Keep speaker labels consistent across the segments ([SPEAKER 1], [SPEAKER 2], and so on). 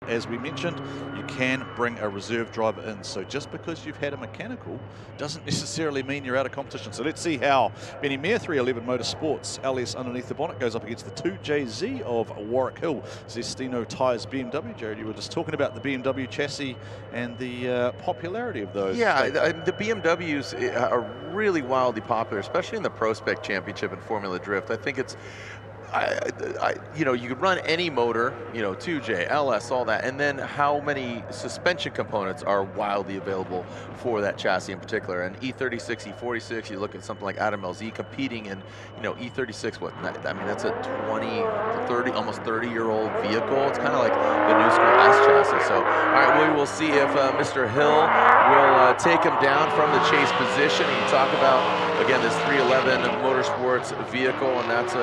[SPEAKER 1] As we mentioned, you can bring a reserve driver in. So just because you've had a mechanical doesn't necessarily mean you're out of competition. So let's see how Benny Maher 311 Motorsports LS underneath the bonnet goes up against the 2JZ of Warwick Hill. Zestino Tyres BMW. Jared, you were just talking about the BMW chassis and the popularity of those.
[SPEAKER 2] Yeah, the BMWs are really wildly popular, especially in the Pro Spec Championship and Formula Drift. I think it's you know, you could run any motor, you know, 2J, LS, all that, and then how many suspension components are wildly available for that chassis in particular. And E36, E46, you look at something like Adam LZ competing in, you know, E36, what, I mean, that's a 20, 30, almost 30-year-old vehicle. It's kind of like the new school S chassis. So, all right, we will see if Mr. Hill will take him down from the chase position. And you talk about, again, this 311 Motorsports vehicle, and that's,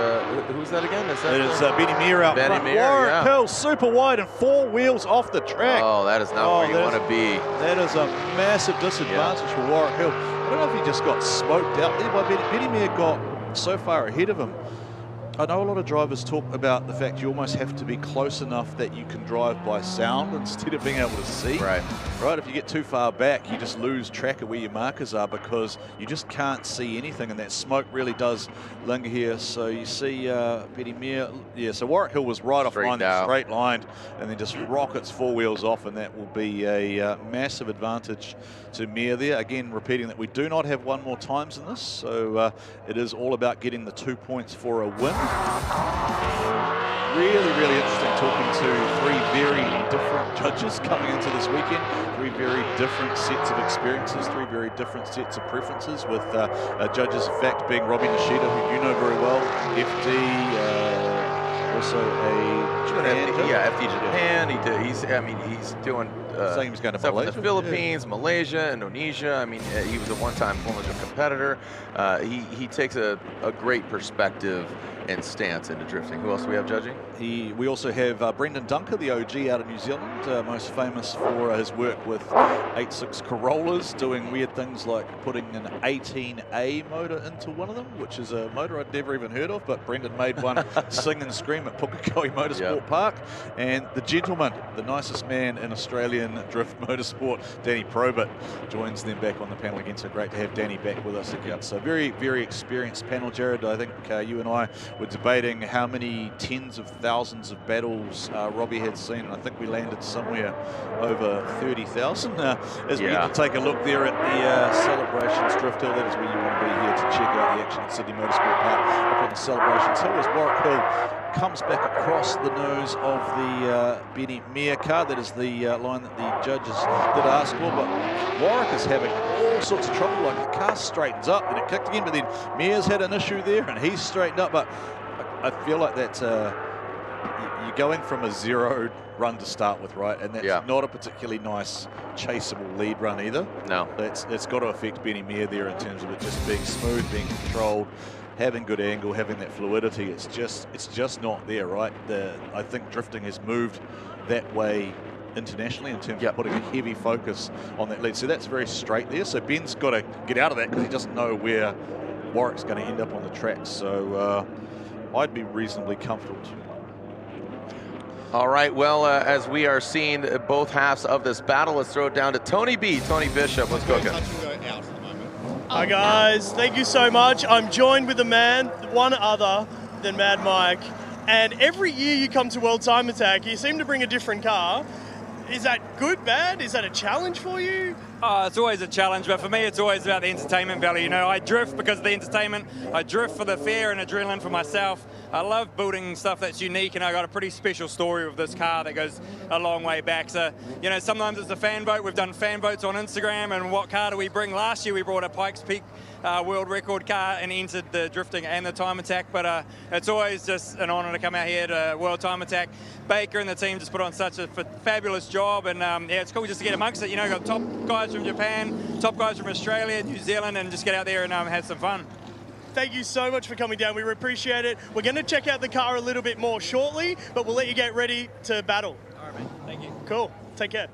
[SPEAKER 2] who's that again? Is that
[SPEAKER 1] it is Benny Maher out front. Warwick Hill, super wide and 4 wheels off the track.
[SPEAKER 2] Oh, that is not where you want to be.
[SPEAKER 1] That is a massive disadvantage for Warwick Hill. I don't know if he just got smoked out there by Benny Maher, got so far ahead of him. I know a lot of drivers talk about the fact you almost have to be close enough that you can drive by sound instead of being able to see.
[SPEAKER 2] Right.
[SPEAKER 1] Right, if you get too far back, you just lose track of where your markers are because you just can't see anything, and that smoke really does linger here. So you see Benny Maher, yeah, so Warwick Hill was right off line, straight lined, and then just rockets 4 wheels off, and that will be a massive advantage to Maher there. Again, repeating that we do not have one more times in this, so it is all about getting the 2 points for a win. Really, really interesting talking to 3 very different judges coming into this weekend. 3 very different sets of experiences, 3 very different sets of preferences, with judges, in fact, being Robbie Nishida, who you know very well, FD, also a Japan.
[SPEAKER 2] Yeah, FD Japan. I mean, he's doing
[SPEAKER 1] saying he's going to
[SPEAKER 2] stuff
[SPEAKER 1] Malaysia.
[SPEAKER 2] In the Philippines, Malaysia, Indonesia. I mean, he was a one-time Formula Drift competitor. He takes a great perspective and stance into drifting. Who else do we have judging?
[SPEAKER 1] We also have Brendan Dunker, the OG out of New Zealand, most famous for his work with 86 Corollas, doing weird things like putting an 18A motor into one of them, which is a motor I'd never even heard of, but Brendan made one sing and scream at Pukekohe Motorsport Park. And the gentleman, the nicest man in Australian drift motorsport, Danny Probert, joins them back on the panel again. So great to have Danny back with us again. So very, very experienced panel, Jared. I think you and I were debating how many tens of thousands of battles Robbie had seen, and I think we landed somewhere over 30,000. As we get to take a look there at the Celebrations Drift Hill, that is where you want to be here to check out the action at Sydney Motorsport Park up on the Celebrations Hill, as Warwick Hill comes back across the nose of the Benny Maher car. That is the line that the judges did ask for, but Warwick is having all sorts of trouble. Like, the car straightens up and it kicked again, but then Maher's had an issue there and he's straightened up. But I feel like that's you're going from a 0 run to start with, right? And that's not a particularly nice chaseable lead run either. No. It's got to affect Benny Maher there in terms of it just being smooth, being controlled, having good angle, having that fluidity. It's just not there, right? I think drifting has moved that way internationally in terms of putting a heavy focus on that lead. So that's very straight there. So Ben's got to get out of that because he doesn't know where Warwick's going to end up on the track. So I'd be reasonably comfortable.
[SPEAKER 2] All right, well, as we are seeing both halves of this battle, let's throw it down to Tony B. Tony Bishop, what's cooking?
[SPEAKER 3] Hi guys, thank you so much. I'm joined with a man, one other than Mad Mike. And every year you come to World Time Attack, you seem to bring a different car. Is that good, bad? Is that a challenge for you?
[SPEAKER 4] It's always a challenge, but for me, it's always about the entertainment value. You know, I drift because of the entertainment. I drift for the fear and adrenaline for myself. I love building stuff that's unique, and I got a pretty special story with this car that goes a long way back. So, you know, sometimes it's a fan vote. We've done fan votes on Instagram, and what car do we bring? Last year, we brought a Pikes Peak world record car and entered the drifting and the time attack. But it's always just an honor to come out here to World Time Attack. Baker and the team just put on such a fabulous job, and yeah, it's cool just to get amongst it. You know, got top guys from Japan, top guys from Australia, New Zealand, and just get out there and have some fun.
[SPEAKER 3] Thank you so much for coming down. We appreciate it. We're going to check out the car a little bit more shortly, but we'll let you get ready to battle.
[SPEAKER 4] All right, mate. Thank you.
[SPEAKER 3] Cool. Take care.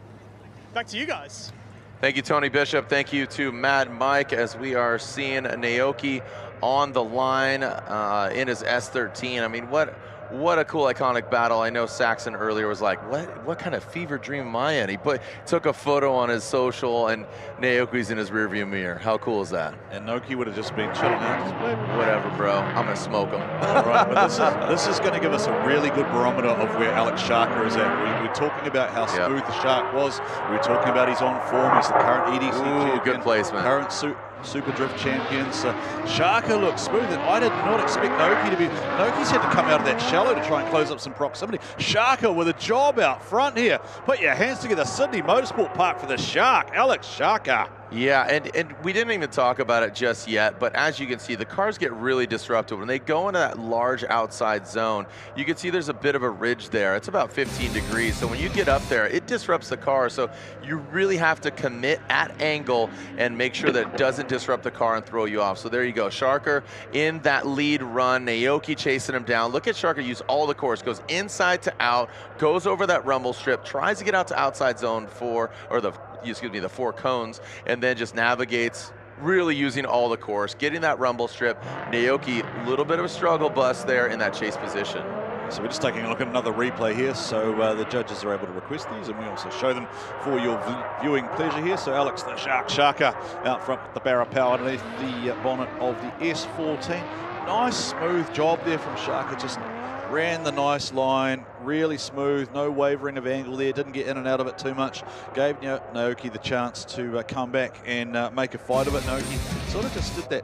[SPEAKER 3] Back to you guys.
[SPEAKER 2] Thank you, Tony Bishop. Thank you to Mad Mike, as we are seeing Naoki on the line in his S13. I mean, what What a cool, iconic battle. I know Saxon earlier was like, what kind of fever dream am I in? He took a photo on his social, and Naoki's in his rearview mirror. How cool is that?
[SPEAKER 1] And Naoki would have just been chilling out.
[SPEAKER 2] Whatever, bro. I'm going to smoke him.
[SPEAKER 1] All right, but this is going to give us a really good barometer of where Alex Sharker is at. We're talking about how smooth the Shark was. We're talking about his on form. He's the current EDC champion.
[SPEAKER 2] Good placement.
[SPEAKER 1] Current Super Drift champion. So Sharker looks smooth, and I did not expect Naoki to be. Naoki's had to come out of that shallow to try and close up some proximity. Sharker with a job out front here. Put your hands together, Sydney Motorsport Park for the Shark, Alex Sharker.
[SPEAKER 2] Yeah, and we didn't even talk about it just yet, but as you can see, the cars get really disrupted. When they go into that large outside zone, you can see there's a bit of a ridge there. It's about 15 degrees, so when you get up there, it disrupts the car, so you really have to commit at angle and make sure that it doesn't disrupt the car and throw you off. So there you go, Sharker in that lead run, Naoki chasing him down. Look at Sharker use all the course, goes inside to out, goes over that rumble strip, tries to get out to outside zone 4, or the 4 cones, and then just navigates, really using all the course, getting that rumble strip. Naoki, a little bit of a struggle bus there in that chase position.
[SPEAKER 1] So we're just taking a look at another replay here, so the judges are able to request these, and we also show them for your viewing pleasure here. So Alex the Sharker out front with the barra power underneath the bonnet of the S14. Nice smooth job there from Sharker, just ran the nice line, really smooth, no wavering of angle there, didn't get in and out of it too much. Gave Naoki the chance to come back and make a fight of it. Naoki sort of just did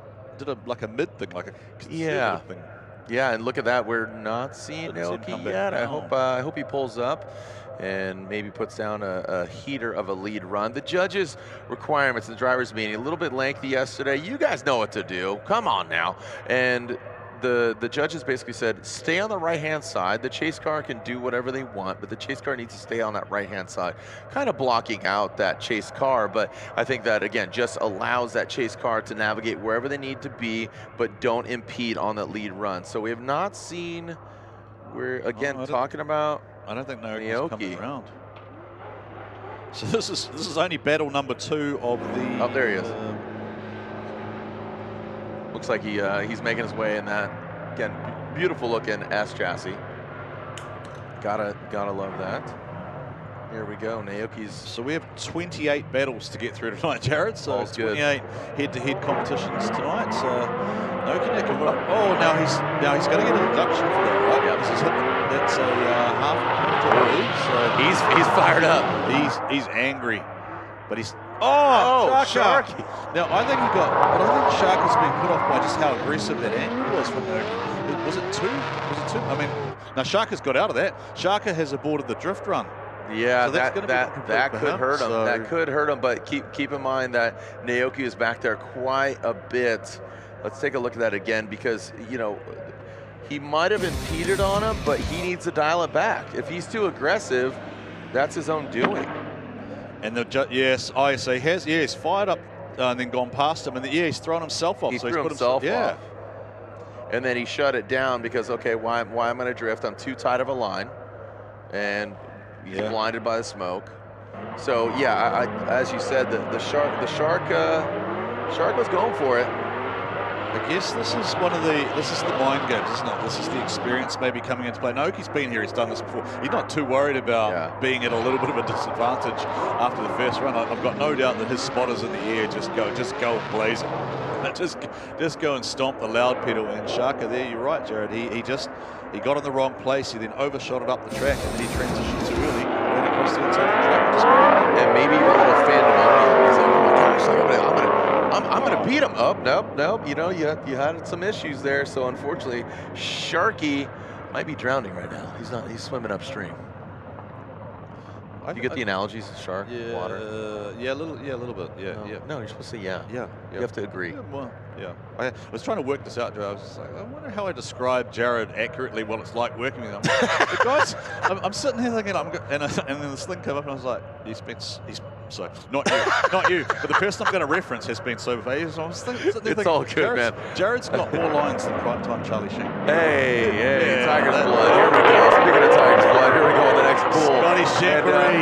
[SPEAKER 1] like a mid thing, like a conservative thing.
[SPEAKER 2] Yeah, and look at that, we're not seeing Naoki yet. I hope he pulls up and maybe puts down a heater of a lead run. The judges' requirements, the driver's meeting, a little bit lengthy yesterday. You guys know what to do. Come on now. And the judges basically said, stay on the right-hand side. The chase car can do whatever they want, but the chase car needs to stay on that right-hand side, kind of blocking out that chase car. But I think that, again, just allows that chase car to navigate wherever they need to be, but don't impede on that lead run. So we have not seen, we're, again, talking about
[SPEAKER 1] I don't think Naoki's coming around. So this is only battle number 2 of the...
[SPEAKER 2] Oh, there he is. Looks like he's making his way in that, again, beautiful looking S chassis. Gotta love that. Here we go, Naoki's.
[SPEAKER 1] So we have 28 battles to get through tonight, Jared. So
[SPEAKER 2] All's
[SPEAKER 1] 28 head-to-head competitions tonight. So Naoki Nakamura. Oh, now he's going to get a deduction for that, right?
[SPEAKER 2] Yep.
[SPEAKER 1] That's a half point, I believe. So
[SPEAKER 2] he's fired up.
[SPEAKER 1] He's angry, but he's. Oh, Sharky. Now, I think Sharky's been put off by just how aggressive that angle was from Naoki. Was it 2? I mean, now Sharka's got out of that. Sharka has aborted the drift run.
[SPEAKER 2] Yeah,
[SPEAKER 1] so
[SPEAKER 2] that could hurt him.
[SPEAKER 1] So.
[SPEAKER 2] That could hurt him, but keep in mind that Naoki is back there quite a bit. Let's take a look at that again, because, you know, he might have impeded on him, but he needs to dial it back. If he's too aggressive, that's his own doing.
[SPEAKER 1] And he's fired up and then gone past him, and he's thrown himself off.
[SPEAKER 2] He threw himself off. And then he shut it down because, okay, why am I going to drift? I'm too tight of a line, and he's blinded by the smoke. So yeah, as you said, the shark was going for it.
[SPEAKER 1] I guess this is the mind games, isn't it? This is the experience maybe coming into play. Naoki's been here, he's done this before. He's not too worried about being at a little bit of a disadvantage after the first run. I've got no doubt that his spotters in the air just go and blaze it. Just go and stomp the loud pedal. And Sharka there, you're right, Jared. He got in the wrong place. He then overshot it up the track, and then he transitioned too early, ran across the inside of the track.
[SPEAKER 2] And maybe even a little fandom. He's like, oh my gosh, I'm gonna beat him. Oh, nope. You know, you had some issues there, so unfortunately, Sharky might be drowning right now. He's swimming upstream. You get the analogies of shark, water?
[SPEAKER 1] Yeah, a little bit.
[SPEAKER 2] No, you're supposed to say yeah.
[SPEAKER 1] Yeah.
[SPEAKER 2] You have to agree.
[SPEAKER 1] I was trying to work this out, Joe. I was just like, I wonder how I describe Jared accurately what it's like working with him. Guys, I'm sitting here thinking, and then this thing came up, and I was like, not you, but the person I'm going to reference has been sober for ages. So I was
[SPEAKER 2] it's all good, man.
[SPEAKER 1] Jared's got more lines than Prime Time Charlie Sheen.
[SPEAKER 2] Hey, Tiger's blood. Here we go. Speaking of Tiger's blood, here we go in the next pool.
[SPEAKER 1] Scotty Shimry.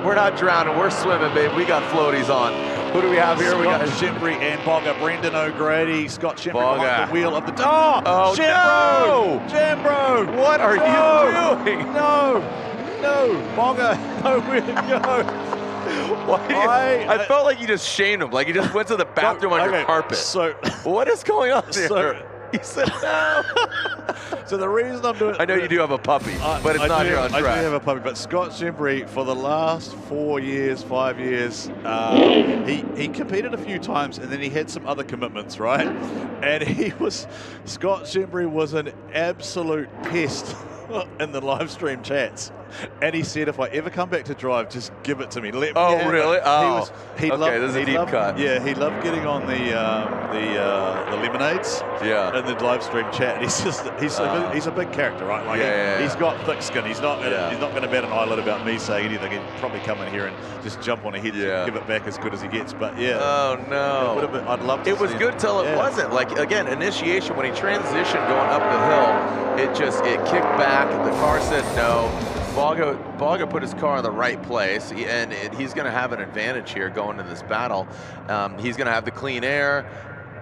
[SPEAKER 2] We're not drowning. We're swimming, babe. We got floaties on. Who do we have here?
[SPEAKER 1] Scott
[SPEAKER 2] We got
[SPEAKER 1] Shimry and Boga. Brendan O'Grady. Scott Shimry
[SPEAKER 2] Boga.
[SPEAKER 1] behind the wheel of the... Oh,
[SPEAKER 2] no!
[SPEAKER 1] Jambro!
[SPEAKER 2] What are you doing?
[SPEAKER 1] No! Boga, nowhere to go.
[SPEAKER 2] I felt like you just shamed him. Like you just went to the bathroom on your carpet.
[SPEAKER 1] So
[SPEAKER 2] what is going on there?
[SPEAKER 1] So,
[SPEAKER 2] he said no.
[SPEAKER 1] So the reason I'm doing...
[SPEAKER 2] I know you do have a puppy, but it's not here on track.
[SPEAKER 1] I do have a puppy, but Scott Shimry, for the last 5 years, he competed a few times and then he had some other commitments, right? And Scott Shimry was an absolute pest in the live stream chats. And he said, if I ever come back to drive, just give it to me. Let me have it.
[SPEAKER 2] Really? Oh,
[SPEAKER 1] okay,
[SPEAKER 2] this is a deep cut.
[SPEAKER 1] Yeah, he loved getting on the lemonades.
[SPEAKER 2] Yeah.
[SPEAKER 1] In the live stream chat. And he's a big character, right? Like he's got thick skin. He's not gonna bat an eyelid about me saying anything. He'd probably come in here and just jump on ahead and give it back as good as he gets. But yeah.
[SPEAKER 2] Oh no.
[SPEAKER 1] I'd love to.
[SPEAKER 2] It was good till it wasn't. Like again, initiation when he transitioned going up the hill, it kicked back. The car said no. Boga put his car in the right place, and he's going to have an advantage here going into this battle. He's going to have the clean air,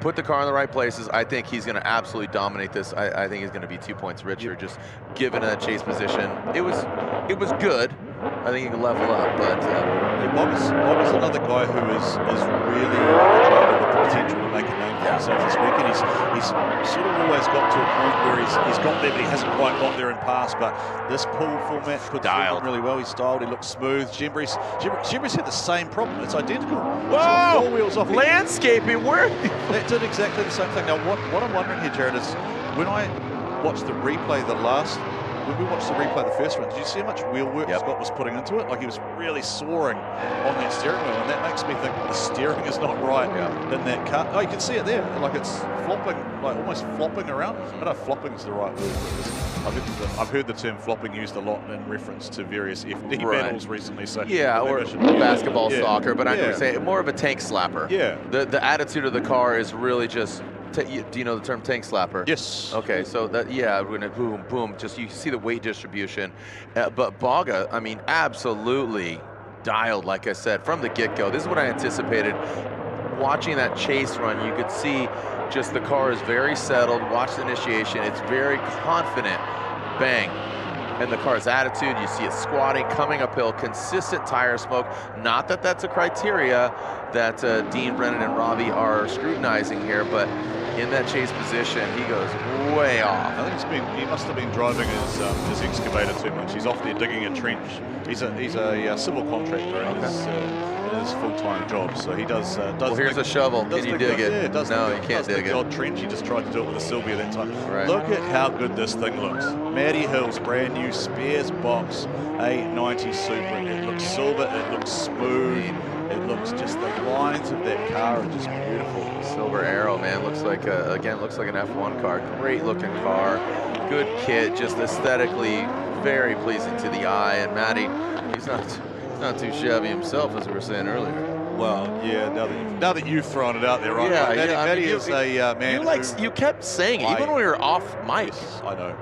[SPEAKER 2] put the car in the right places. I think he's going to absolutely dominate this. I think he's going to be 2 points richer, just given that chase position. It was good. I think he can level up, but
[SPEAKER 1] Boga's another guy who is really with the potential to make a name for himself this week, and he's sort of always got to a point where he's got there, but he hasn't quite got there in past. But this pool format puts him really well. He's styled, he looks smooth. Shimry's had the same problem. It's identical.
[SPEAKER 2] Whoa!
[SPEAKER 1] 4 wheels off.
[SPEAKER 2] Landscaping, where?
[SPEAKER 1] That did exactly the same thing. Now, what I'm wondering here, Jiren, is when I watched the replay when we watched the replay of the first run, did you see how much wheel work Scott was putting into it? Like he was really soaring on that steering wheel, and that makes me think the steering is not right in that car. Oh, you can see it there, like it's flopping, like almost flopping around. I don't know if flopping is the right word. I've heard the term flopping used a lot in reference to various FD battles recently. So
[SPEAKER 2] or basketball, soccer, but I'm going to say more of a tank slapper.
[SPEAKER 1] Yeah.
[SPEAKER 2] The attitude of the car is really just. Do you know the term tank slapper?
[SPEAKER 1] Yes.
[SPEAKER 2] Okay, so that when it boom, boom, just you see the weight distribution. But Boga, I mean, absolutely dialed, like I said, from the get-go. This is what I anticipated. Watching that chase run, you could see just the car is very settled. Watch the initiation, it's very confident. Bang. And the car's attitude, you see it squatting, coming uphill, consistent tire smoke. Not that that's a criteria that Dean, Brennan, and Robbie are scrutinizing here, but in that chase position, he goes way off.
[SPEAKER 1] I think he must have been driving his excavator too much. He's off there digging a trench. He's a civil contractor in his full-time job, so he does.
[SPEAKER 2] Well, here's a shovel. Can you dig it?
[SPEAKER 1] Yeah, does
[SPEAKER 2] no, you can't dig it.
[SPEAKER 1] The odd trench. He just tried to do it with a Sylvia that time.
[SPEAKER 2] Right.
[SPEAKER 1] Look at how good this thing looks. Matty Hill's brand new Spares box A90 Super. It looks silver. It looks smooth. It looks just the lines of that car are just beautiful.
[SPEAKER 2] Silver Arrow, man, looks like looks like an F1 car. Great looking car, good kit, just aesthetically very pleasing to the eye. And Matty, he's not too shabby himself, as we were saying earlier.
[SPEAKER 1] Well, yeah. Now that you've thrown it out there, right? Matty is a man.
[SPEAKER 2] You kept saying it, even when we were off mic.
[SPEAKER 1] Yes, I know.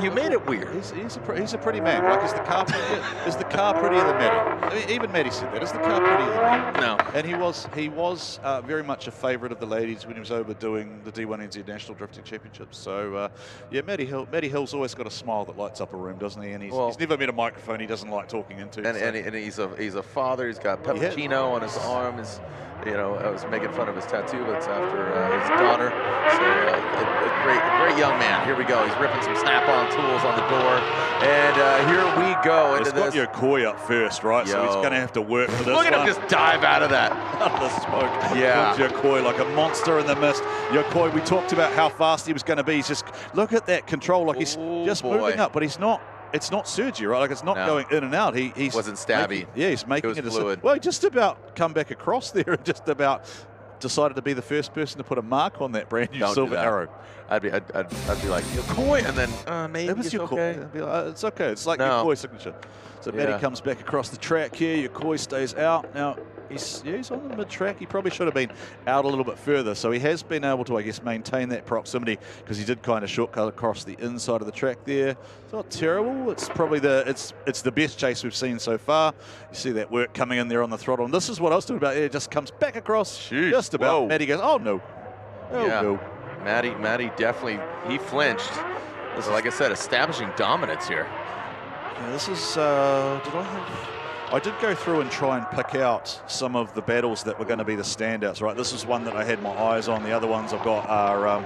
[SPEAKER 2] You made it weird.
[SPEAKER 1] He's a pretty man. Like, is the car prettier than Matty? I mean, even Matty said that. Is the car prettier than Matty?
[SPEAKER 2] No.
[SPEAKER 1] And he was very much a favourite of the ladies when he was over doing the D1NZ National Drifting Championships. So Matty Hill's always got a smile that lights up a room, doesn't he? And he's never met a microphone he doesn't like talking into.
[SPEAKER 2] And he's a father. He's got peppuccino on his arm. I was making fun of his tattoo, but it's after his daughter. So a great young man. Here we go. He's ripping some snap-on tools on the door, and here we go into this.
[SPEAKER 1] He's got Yakoy up first, right? So he's going to have to work for this.
[SPEAKER 2] Look at him just dive out of that.
[SPEAKER 1] Out of the smoke.
[SPEAKER 2] Yeah.
[SPEAKER 1] Yakoy like a monster in the mist. Yakoy, we talked about how fast he was going to be. He's just, look at that control. Like he's moving up, but he's not. It's not surgery, right? Like it's not going in and out. He
[SPEAKER 2] wasn't stabby.
[SPEAKER 1] He's making
[SPEAKER 2] it fluid.
[SPEAKER 1] Well, he just about come back across there and just about decided to be the first person to put a mark on that brand new Silver Arrow.
[SPEAKER 2] I'd be like, Yakoy, and then maybe
[SPEAKER 1] it was
[SPEAKER 2] it's
[SPEAKER 1] okay. It's okay. It's like Yakoy's signature. So Matty comes back across the track here. Yakoy stays out. Now, He's on the mid-track. He probably should have been out a little bit further. So he has been able to, I guess, maintain that proximity because he did kind of shortcut across the inside of the track there. It's not terrible. It's probably it's the best chase we've seen so far. You see that work coming in there on the throttle. And this is what I was talking about. It just comes back across just about.
[SPEAKER 2] Whoa.
[SPEAKER 1] Matty goes, oh, no. Oh,
[SPEAKER 2] yeah.
[SPEAKER 1] no.
[SPEAKER 2] Matty definitely, he flinched. This is, like I said, establishing dominance here.
[SPEAKER 1] Yeah, this is, I did go through and try and pick out some of the battles that were going to be the standouts, right? This is one that I had my eyes on. The other ones I've got are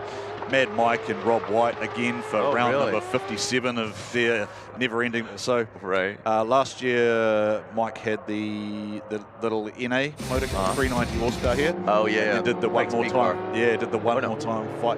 [SPEAKER 1] Mad Mike and Rob Whyte again for round number 57 of their never-ending. So last year, Mike had the little NA motor, 390 horsepower here.
[SPEAKER 2] Oh yeah,
[SPEAKER 1] and did the one more time. Yeah, did the one more time fight.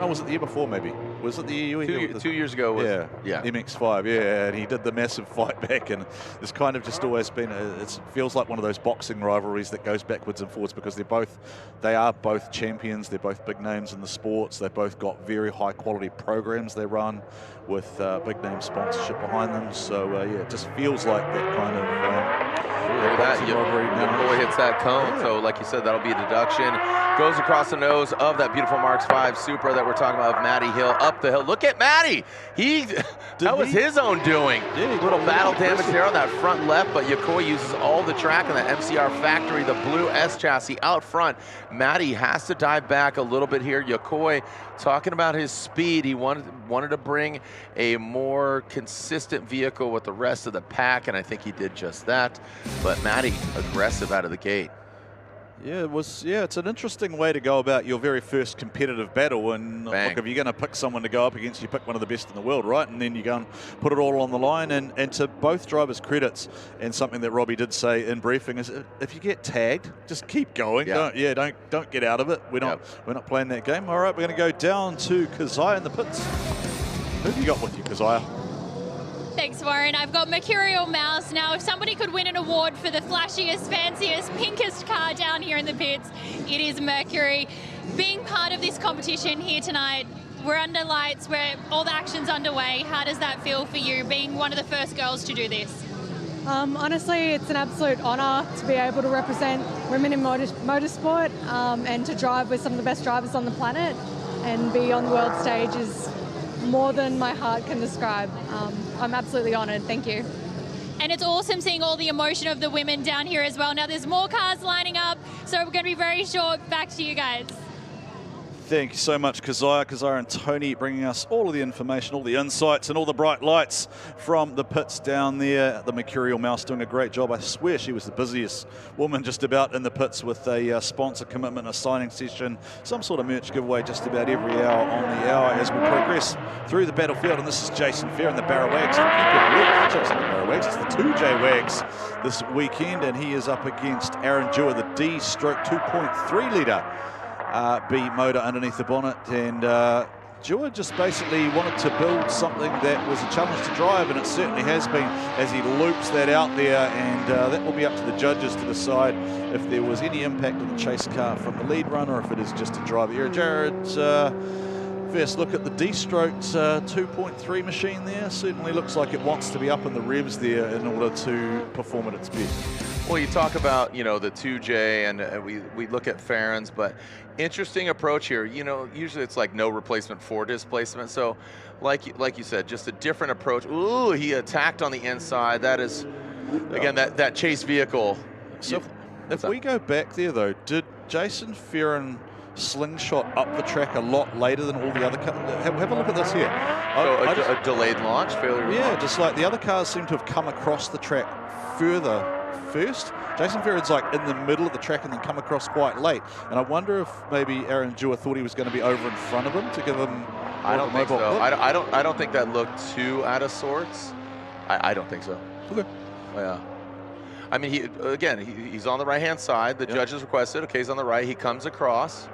[SPEAKER 1] No, was it the year before maybe? Was it the year?
[SPEAKER 2] 2 years ago. Was,
[SPEAKER 1] yeah. MX5. Yeah, and he did the massive fight back, and it's kind of just always been. It feels like one of those boxing rivalries that goes backwards and forwards because they are both champions. They're both big names in the sports. They've both got very high quality programs they run with big name sponsorship behind them. So yeah, it just feels like that kind of.
[SPEAKER 2] Look at that. Yakoy hits that cone. So like you said, that'll be a deduction. Goes across the nose of that beautiful Marks 5 Supra that we're talking about, Matty Hill up the hill. Look at Matty. That was his own doing. Little battle damage there on that front left, but Yakoy uses all the track in that MCR factory, the blue S chassis out front. Matty has to dive back a little bit here. Yakoy talking about his speed. He wanted to bring a more consistent vehicle with the rest of the pack, and I think he did just that. But Matty, aggressive out of the gate.
[SPEAKER 1] Yeah, it's an interesting way to go about your very first competitive battle. And look, if you're going to pick someone to go up against, you pick one of the best in the world, right? And then you go and put it all on the line. And to both drivers' credits, and something that Robbie did say in briefing is, if you get tagged, just keep going. Don't get out of it. We're not playing that game. All right, we're going to go down to Keziah in the pits. Who have you got with you, Keziah?
[SPEAKER 5] Thanks, Warren. I've got Mercurial Mouse. Now, if somebody could win an award for the flashiest, fanciest, pinkest car down here in the pits, it is Mercury. Being part of this competition here tonight, we're under lights, where all the action's underway. How does that feel for you, being one of the first girls to do this?
[SPEAKER 6] Honestly, it's an absolute honour to be able to represent women in motorsport and to drive with some of the best drivers on the planet and be on the world stage is more than my heart can describe. I'm absolutely honoured. Thank you.
[SPEAKER 5] And it's awesome seeing all the emotion of the women down here as well. Now there's more cars lining up, so we're going to be very short. Back to you guys.
[SPEAKER 1] Thank you so much, Keziah. Keziah and Tony bringing us all of the information, all the insights, and all the bright lights from the pits down there. The Mercurial Mouse doing a great job. I swear she was the busiest woman just about in the pits with a sponsor commitment, a signing session, some sort of merch giveaway just about every hour on the hour as we progress through the battlefield. And this is Jason Fair in the Barra Wags. It's the 2J Wags this weekend, and he is up against Aaron Dewar, the D-stroke 2.3 litre. B motor underneath the bonnet, and Dewar just basically wanted to build something that was a challenge to drive, and it certainly has been as he loops that out there, and that will be up to the judges to decide if there was any impact on the chase car from the lead runner, or if it is just a driver error. Jared, first look at the D-stroke 2.3 machine there. Certainly looks like it wants to be up in the revs there in order to perform at its best.
[SPEAKER 2] Well, you talk about, the 2J, and we look at Farron's, but interesting approach here. Usually it's like no replacement for displacement. So like you said, just a different approach. Ooh, he attacked on the inside. That is, again, that chase vehicle.
[SPEAKER 1] So if we go back there, though, did Jason Farron slingshot up the track a lot later than all the other cars? Have a look at this here.
[SPEAKER 2] A delayed launch, failure.
[SPEAKER 1] Yeah, just like the other cars seem to have come across the track further first. Jason Farron's like in the middle of the track and then come across quite late. And I wonder if maybe Aaron Dewar thought he was going to be over in front of him to give him.
[SPEAKER 2] I don't think so. I don't think that looked too out of sorts. I don't think so.
[SPEAKER 1] Okay.
[SPEAKER 2] Yeah. I mean, he's on the right-hand side. The judges requested. Okay, he's on the right. He comes across.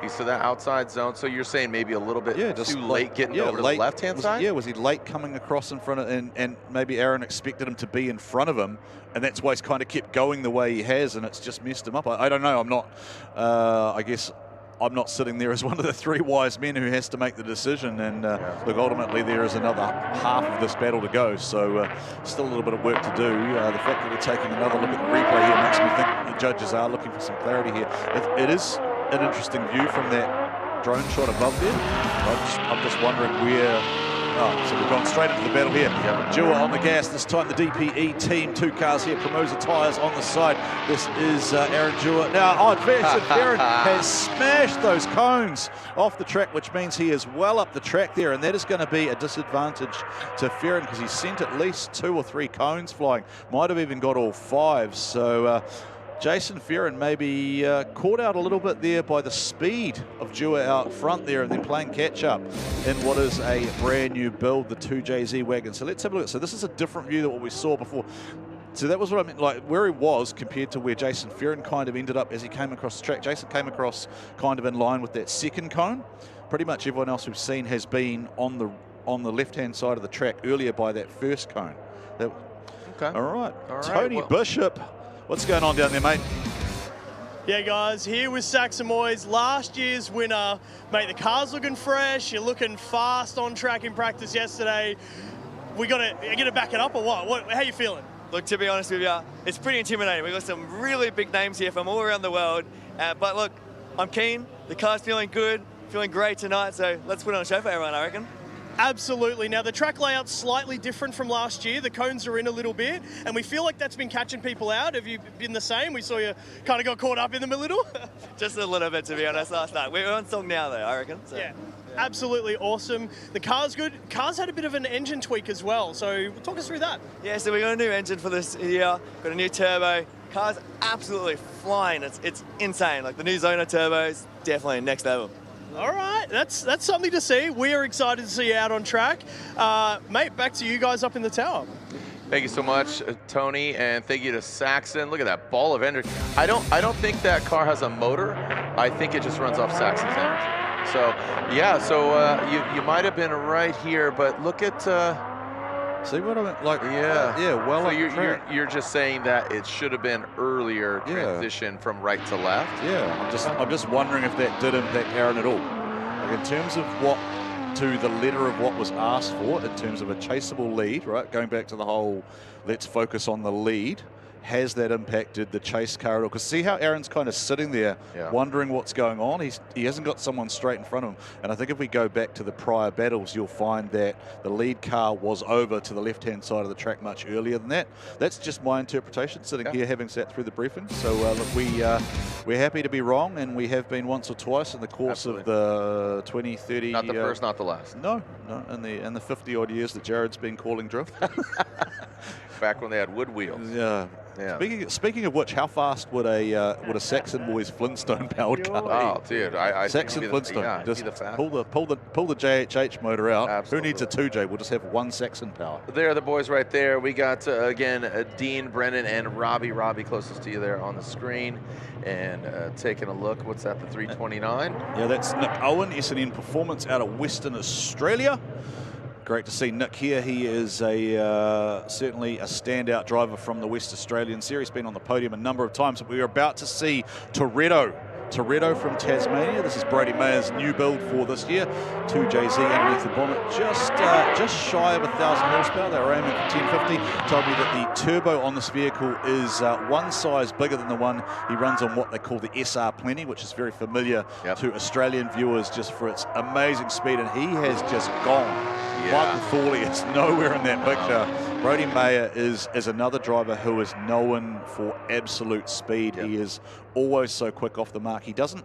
[SPEAKER 2] He's to that outside zone. So you're saying maybe a little bit too late getting over to the left-hand side?
[SPEAKER 1] Yeah, was he late coming across in front of, and maybe Aaron expected him to be in front of him, and that's why he's kind of kept going the way he has, and it's just messed him up. I don't know. I'm not, I guess, I'm not sitting there as one of the three wise men who has to make the decision. And look, ultimately there is another half of this battle to go. So still a little bit of work to do. The fact that we're taking another look at the replay here makes me think the judges are looking for some clarity here. It is an interesting view from that drone shot above there. I'm just wondering where. Oh, so we've gone straight into the battle here. Jua on the gas, this time the DPE team, 2 cars here, Promosa tyres on the side. This is Aaron Jua. Now, Aaron has smashed those cones off the track, which means he is well up the track there, and that is going to be a disadvantage to Ferrin because he sent at least 2 or 3 cones flying. Might have even got all 5. So Jason Ferrin maybe caught out a little bit there by the speed of Jua out front there and then playing catch up in what is a brand new build, the 2JZ wagon. So let's have a look. So this is a different view than what we saw before. So that was what I meant, like where he was compared to where Jason Ferrin kind of ended up as he came across the track. Jason came across kind of in line with that second cone. Pretty much everyone else we've seen has been on the left-hand side of the track earlier by that first cone.
[SPEAKER 2] Okay.
[SPEAKER 1] All right. Tony Bishop. What's going on down there, mate?
[SPEAKER 3] Yeah, guys, here with Saxon boys, last year's winner. Mate, the car's looking fresh. You're looking fast on track in practice yesterday. You gonna back it up or what? How you feeling?
[SPEAKER 7] Look, to be honest with you, it's pretty intimidating. We've got some really big names here from all around the world. But look, I'm keen. The car's feeling good, feeling great tonight. So let's put on a show for everyone, I reckon.
[SPEAKER 3] Absolutely. Now, the track layout's slightly different from last year. The cones are in a little bit, and we feel like that's been catching people out. Have you been the same? We saw you kind of got caught up in them a little.
[SPEAKER 7] Just a little bit, to be honest, last night. We're on song now, though, I reckon. So.
[SPEAKER 3] Yeah, absolutely awesome. The car's good. Car's had a bit of an engine tweak as well, so talk us through that.
[SPEAKER 7] Yeah, so we got a new engine for this year, got a new turbo. Car's absolutely flying. It's insane. Like, the new Zona turbo is definitely next level.
[SPEAKER 3] All right, that's something to see. We are excited to see you out on track. Mate, back to you guys up in the tower.
[SPEAKER 2] Thank you so much, Tony, and thank you to Saxon. Look at that ball of energy. I don't think that car has a motor. I think it just runs off Saxon's energy. So yeah, you might have been right here, but look at.
[SPEAKER 1] See what I mean? Like,
[SPEAKER 2] yeah.
[SPEAKER 1] Well,
[SPEAKER 2] so you're just saying that it should have been earlier transition from right to left.
[SPEAKER 1] Yeah, I'm just wondering if that did impact Aaron at all. Like in terms of what, to the letter of what was asked for, in terms of a chaseable lead, right? Going back to the whole, let's focus on the lead. Has that impacted the chase car at all? Because see how Aaron's kind of sitting there wondering what's going on? He hasn't got someone straight in front of him. And I think if we go back to the prior battles, you'll find that the lead car was over to the left-hand side of the track much earlier than that. That's just my interpretation, sitting here having sat through the briefing. So look, we're happy to be wrong, and we have been once or twice in the course of the 20, 30...
[SPEAKER 2] Not the first, not the last.
[SPEAKER 1] No, in the 50-odd years that Jared's been calling drift.
[SPEAKER 2] Back when they had wood wheels.
[SPEAKER 1] Yeah. Speaking of which, how fast would a Saxon boys Flintstone powered car be?
[SPEAKER 2] Oh, dude, I
[SPEAKER 1] Saxon Flintstone.
[SPEAKER 2] Yeah,
[SPEAKER 1] just pull the JHH motor out.
[SPEAKER 2] Absolutely.
[SPEAKER 1] Who needs a 2J? We'll just have one Saxon power.
[SPEAKER 2] There are the boys right there. We got again Dean, Brennan, and Robbie. Robbie closest to you there on the screen, and taking a look. What's that? The 329.
[SPEAKER 1] Yeah, that's Nick Owen, S&N Performance out of Western Australia. Great to see Nick here. He is certainly a standout driver from the West Australian series. Been on the podium a number of times. But we are about to see Toretto from Tasmania. This is Brodie Maher's new build for this year. 2JZ underneath the bonnet, just shy of 1,000 horsepower. They were aiming for 1050. Told me that the turbo on this vehicle is one size bigger than the one he runs on what they call the SR Plenty, which is very familiar to Australian viewers just for its amazing speed. And he has just gone. Michael Tholey is nowhere in that picture. Brodie Maher is another driver who is known for absolute speed. He is always so quick off the mark. He doesn't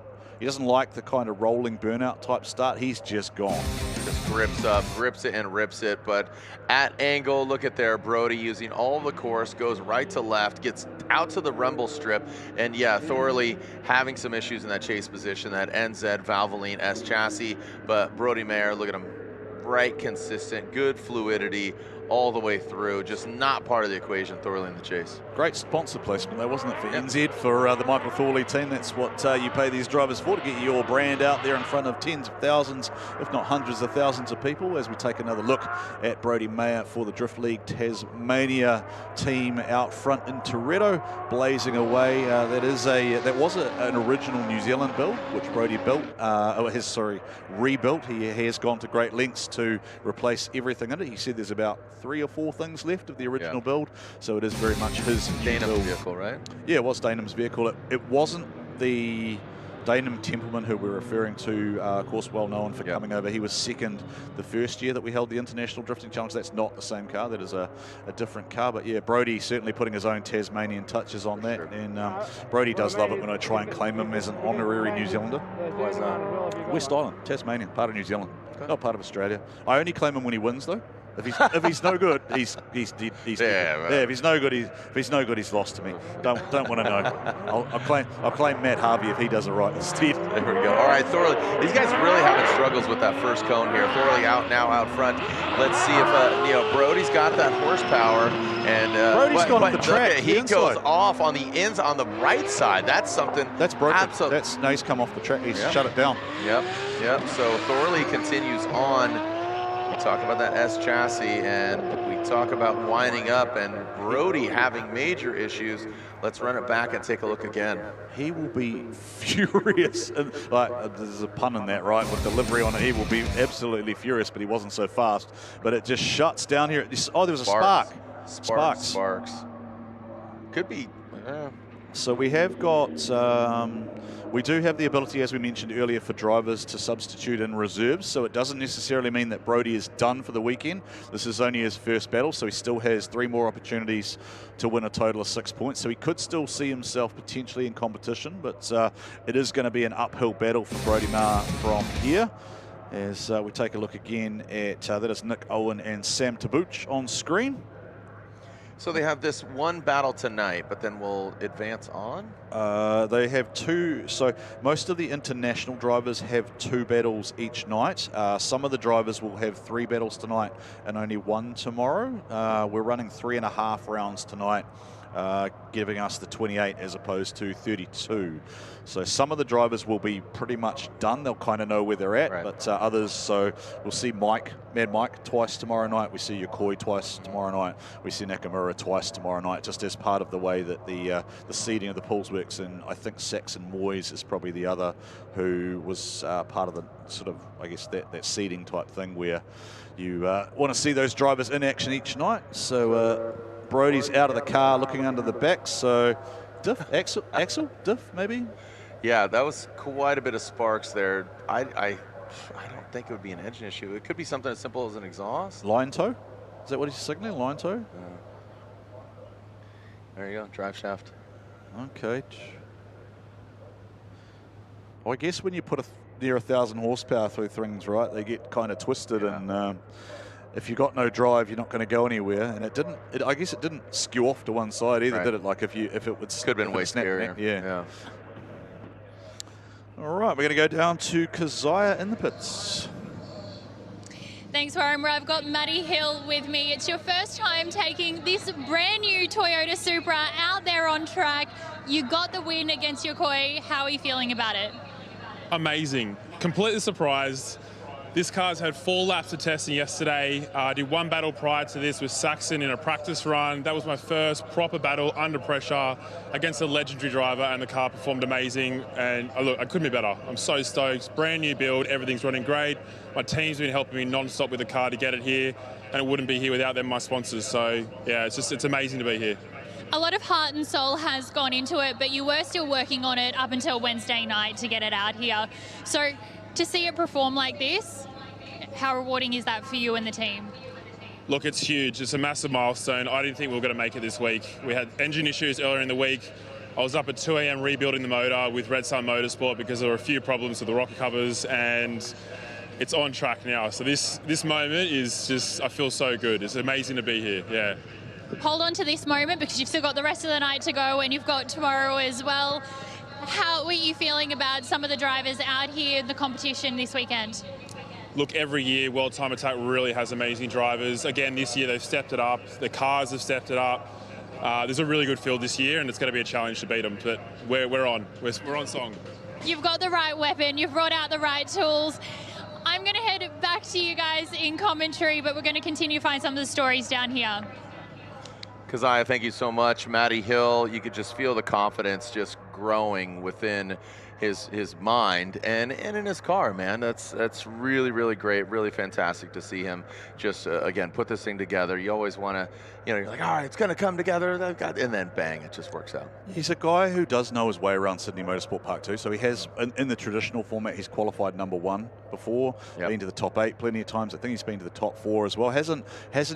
[SPEAKER 1] like the kind of rolling burnout type start. He's just gone.
[SPEAKER 2] Just grips up, grips it and rips it. But at angle, look at there, Brodie using all the course, goes right to left, gets out to the rumble strip. And yeah, Thorley having some issues in that chase position, that NZ Valvoline S chassis. But Brodie Maher, look at him. Bright, consistent, good fluidity all the way through. Just not part of the equation, Tholey in the chase.
[SPEAKER 1] Great sponsor placement, though, wasn't it, for NZ, for the Michael Tholey team? That's what you pay these drivers for, to get your brand out there in front of tens of thousands, if not hundreds of thousands of people, as we take another look at Brodie Maher for the Drift League Tasmania team out front in Toretto, blazing away. That was an original New Zealand build, which Brodie built, rebuilt. He has gone to great lengths to replace everything in it. He said there's about 3 or 4 things left of the original build, so it is very much his
[SPEAKER 2] Danem's vehicle, right?
[SPEAKER 1] Yeah, it was Danem's vehicle. It wasn't the Danem Templeman who we're referring to, of course, well known for coming over. He was second the first year that we held the International Drifting Challenge. That's not the same car. That is a different car. But yeah, Brodie certainly putting his own Tasmanian touches on that. And Brodie does love it when I try and claim him as an honorary New Zealander.
[SPEAKER 2] Why's that?
[SPEAKER 1] West Island, Tasmania, part of New Zealand, not part of Australia. I only claim him when he wins, though. If he's no good, he's dead. If he's no good, he's lost to me. Don't want to know. I'll claim Matt Harvey if he does it right instead.
[SPEAKER 2] There we go. All right, Tholey. These guys really having struggles with that first cone here. Tholey out front. Let's see if Brodie's got that horsepower. And
[SPEAKER 1] Brodie's gone off the track.
[SPEAKER 2] He goes off on the right side. That's something.
[SPEAKER 1] That's broken.
[SPEAKER 2] Absolutely.
[SPEAKER 1] No, he's come off the track. He's shut it down.
[SPEAKER 2] Yep. So Tholey continues on. We talk about that S chassis, and we talk about winding up, and Brodie having major issues. Let's run it back and take a look again.
[SPEAKER 1] He will be furious. And, there's a pun in that, right? With delivery on it, he will be absolutely furious, but he wasn't so fast. But it just shuts down here. Oh, there was a spark.
[SPEAKER 2] Sparks. Could be.
[SPEAKER 1] So we have got... we do have the ability, as we mentioned earlier, for drivers to substitute in reserves, so it doesn't necessarily mean that Brodie is done for the weekend. This is only his first battle, so he still has 3 more opportunities to win a total of 6 points. So he could still see himself potentially in competition, but it is going to be an uphill battle for Brodie Maher from here. As we take a look again at, that is Nick, Owen and Sam Tabuch on screen.
[SPEAKER 2] So they have this one battle tonight, but then we'll advance on?
[SPEAKER 1] They have 2. So most of the international drivers have 2 battles each night. Some of the drivers will have 3 battles tonight and only 1 tomorrow. We're running 3.5 rounds tonight, giving us the 28 as opposed to 32. So some of the drivers will be pretty much done. They'll kind of know where they're at, but others, so we'll see Mad Mike twice tomorrow night. We see Yakoy twice tomorrow night. We see Nakamura twice tomorrow night, just as part of the way that the seeding of the pools works. And I think Saxon Moyes is probably the other who was part of the sort of, I guess, that seeding type thing where you want to see those drivers in action each night. So Brodie's out of the car looking under the back. So Axel, diff maybe?
[SPEAKER 2] Yeah, that was quite a bit of sparks there. I don't think it would be an engine issue. It could be something as simple as an exhaust.
[SPEAKER 1] Line tow? Is that what he's signaling? Line tow?
[SPEAKER 2] There you go, drive shaft.
[SPEAKER 1] Okay. Well, I guess when you put near 1,000 horsepower through things, right, they get kind of twisted, and if you've got no drive, you're not going to go anywhere. And I guess it didn't skew off to one side either, did it? Like if it would
[SPEAKER 2] could have been way scarier.
[SPEAKER 1] Yeah. All right, we're going to go down to Keziah in the pits.
[SPEAKER 5] Thanks, Warren. I've got Matty Hill with me. It's your first time taking this brand new Toyota Supra out there on track. You got the win against Yakoy. How are you feeling about it?
[SPEAKER 8] Amazing. Completely surprised. This car's had 4 laps of testing yesterday. I did 1 battle prior to this with Saxon in a practice run. That was my first proper battle under pressure against a legendary driver, and the car performed amazing. And look, I couldn't be better. I'm so stoked. Brand new build, everything's running great. My team's been helping me non-stop with the car to get it here, and it wouldn't be here without them, my sponsors. So yeah, it's amazing to be here.
[SPEAKER 5] A lot of heart and soul has gone into it, but you were still working on it up until Wednesday night to get it out here. So to see it perform like this, how rewarding is that for you and the team?
[SPEAKER 8] Look, it's huge. It's a massive milestone. I didn't think we were going to make it this week. We had engine issues earlier in the week. I was up at 2 a.m. rebuilding the motor with Red Sun Motorsport because there were a few problems with the rocker covers, and it's on track now. So this moment is just, I feel so good. It's amazing to be here, yeah.
[SPEAKER 5] Hold on to this moment because you've still got the rest of the night to go, and you've got tomorrow as well. How were you feeling about some of the drivers out here in the competition this weekend?
[SPEAKER 8] look, every year World Time Attack really has amazing drivers. Again, this year they've stepped it up. The cars have stepped it up. There's a really good field this year, and it's going to be a challenge to beat them. But we're on song.
[SPEAKER 5] You've got the right weapon. You've brought out the right tools. I'm going to head back to you guys in commentary, but we're going to continue to find some of the stories down here.
[SPEAKER 2] Keziah, thank you so much. Matty Hill, you could just feel the confidence just growing within his mind and in his car, man. That's really, really great, really fantastic to see him just, again, put this thing together. You always want to, you're like, all right, it's going to come together, and then bang, it just works out.
[SPEAKER 1] He's a guy who does know his way around Sydney Motorsport Park too, so he has, in the traditional format, he's qualified #1 before, been to the top 8 plenty of times. I think he's been to the top 4 as well. Hasn't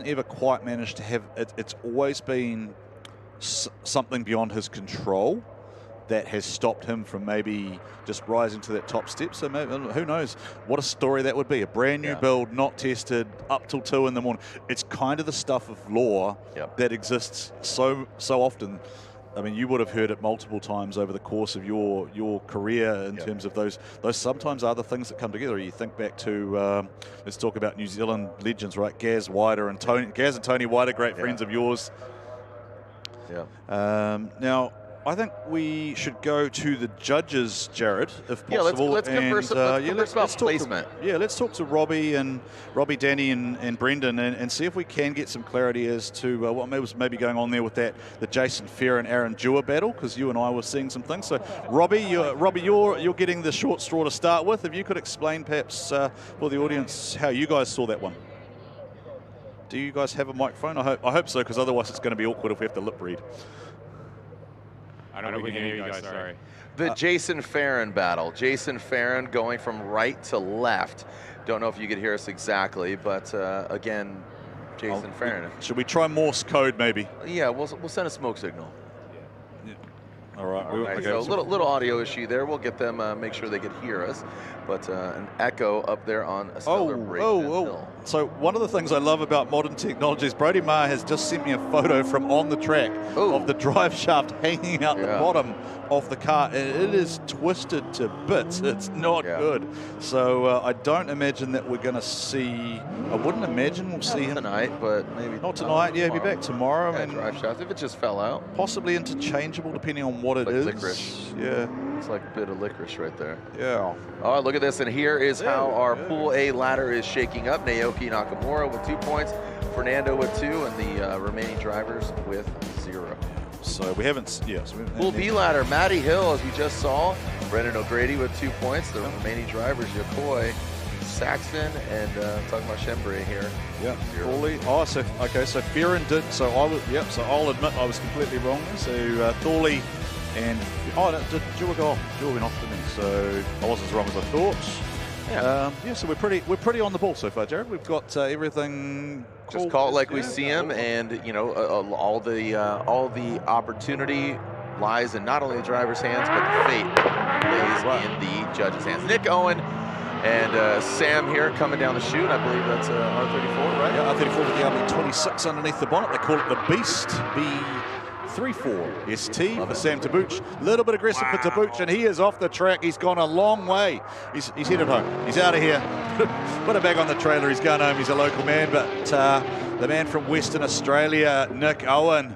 [SPEAKER 1] ever quite managed to have, it's always been something beyond his control that has stopped him from maybe just rising to that top step. So maybe, who knows what a story that would be. A brand new build, not tested, up till 2 in the morning. It's kind of the stuff of lore that exists so often. I mean, you would have heard it multiple times over the course of your career in terms of those sometimes are the things that come together. You think back to, let's talk about New Zealand legends, right? Gaz and Tony Whyte are great friends of yours. Now, I think we should go to the judges, Jared, if possible.
[SPEAKER 2] Yeah, let's converse about placement.
[SPEAKER 1] Let's talk to Robbie, Danny, and Brendan, and see if we can get some clarity as to what was maybe going on there with the Jason Fair and Aaron Dewar battle, because you and I were seeing some things. So, Robbie, you're getting the short straw to start with. If you could explain, perhaps, for the audience, how you guys saw that one. Do you guys have a microphone? I hope so, because otherwise it's going to be awkward if we have to lip read.
[SPEAKER 4] I don't know if we can hear you guys, sorry.
[SPEAKER 2] The Jason Farron battle. Jason Farron going from right to left. Don't know if you could hear us exactly, but again, Jason Farron.
[SPEAKER 1] Should we try Morse code maybe?
[SPEAKER 2] Yeah, we'll send a smoke signal.
[SPEAKER 1] All right.
[SPEAKER 2] Okay, so a little audio issue there. We'll get them, make sure they could hear us. But an echo up there on a Celebration Hill.
[SPEAKER 1] So one of the things I love about modern technology is Brodie Maher has just sent me a photo from on the track of the drive shaft hanging out the bottom of the car, and it is twisted to bits. It's not good. So I don't imagine that we're going to see. I wouldn't imagine we'll see him
[SPEAKER 2] tonight, but maybe
[SPEAKER 1] not tonight. Yeah, he'll be back tomorrow.
[SPEAKER 2] And drive shaft, if it just fell out,
[SPEAKER 1] possibly interchangeable depending on what it is.
[SPEAKER 2] Licorice.
[SPEAKER 1] Yeah,
[SPEAKER 2] it's like a bit of licorice right there.
[SPEAKER 1] Yeah.
[SPEAKER 2] All right, look at this, and here is how our Pool A ladder is shaking up. Naoki Nakamura with 2 points, Fernando with 2, and the remaining drivers with 0.
[SPEAKER 1] So we haven't,
[SPEAKER 2] Pool B ladder, Matty Hill, as we just saw, Brendan O'Grady with 2 points. The remaining drivers, Yakoy, Saxon, and talking about Shimry here.
[SPEAKER 1] Yeah, Tholey. Oh, so okay, so Farron did. So I was, so I'll admit I was completely wrong. So Tholey and did Dewar go off? Dewar went off to me, so I wasn't as wrong as I thought. So we're pretty on the ball so far, Jared. We've got everything.
[SPEAKER 2] Just call it like we see him, and you know, all the opportunity lies in not only the driver's hands, but the fate lays in the judges' hands. Nick Owen and Sam here coming down the chute. I believe that's R34, right?
[SPEAKER 1] Yeah, R34 with the RB26 underneath the bonnet. They call it the Beast B34 ST for Sam Tabuch. A little bit aggressive for Tabuch, and he is off the track. He's gone a long way. He's headed home. He's out of here. Put it back on the trailer. He's gone home. He's a local man, but the man from Western Australia, Nick Owen,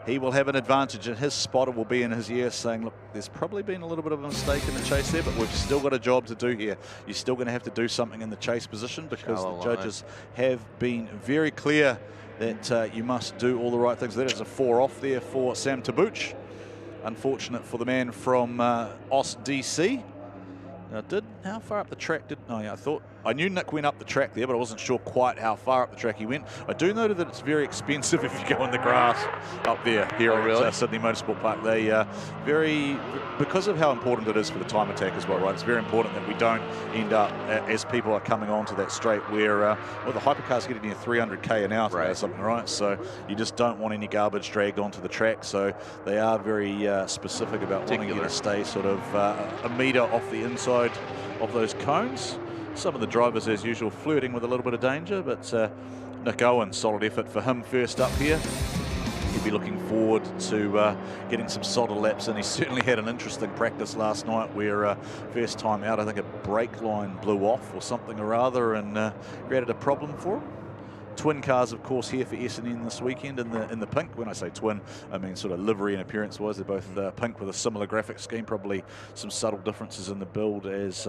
[SPEAKER 1] he will have an advantage, and his spotter will be in his ear saying, look, there's probably been a little bit of a mistake in the chase there, but we've still got a job to do here. You're still going to have to do something in the chase position, because the judges have been very clear that you must do all the right things. That is a 4 off there for Sam Tabuch. Unfortunate for the man from OS DC. Now, how far up the track did? Oh, yeah, I knew Nick went up the track there, but I wasn't sure quite how far up the track he went. I do know that it's very expensive if you go in the grass up there here at Sydney Motorsport Park. They because of how important it is for the time attack as well, right? It's very important that we don't end up as people are coming onto that straight where the hypercars getting near 300k an hour or something, right? So you just don't want any garbage dragged onto the track. So they are very specific about wanting you to stay sort of a meter off the inside of those cones. Some of the drivers, as usual, flirting with a little bit of danger, but Nick Owen, solid effort for him first up here. He'll be looking forward to getting some solid laps in. He certainly had an interesting practice last night where first time out, I think a brake line blew off or something or other and created a problem for him. Twin cars, of course, here for SNN this weekend in the pink. When I say twin, I mean sort of livery and appearance-wise. They're both pink with a similar graphic scheme. Probably some subtle differences in the build as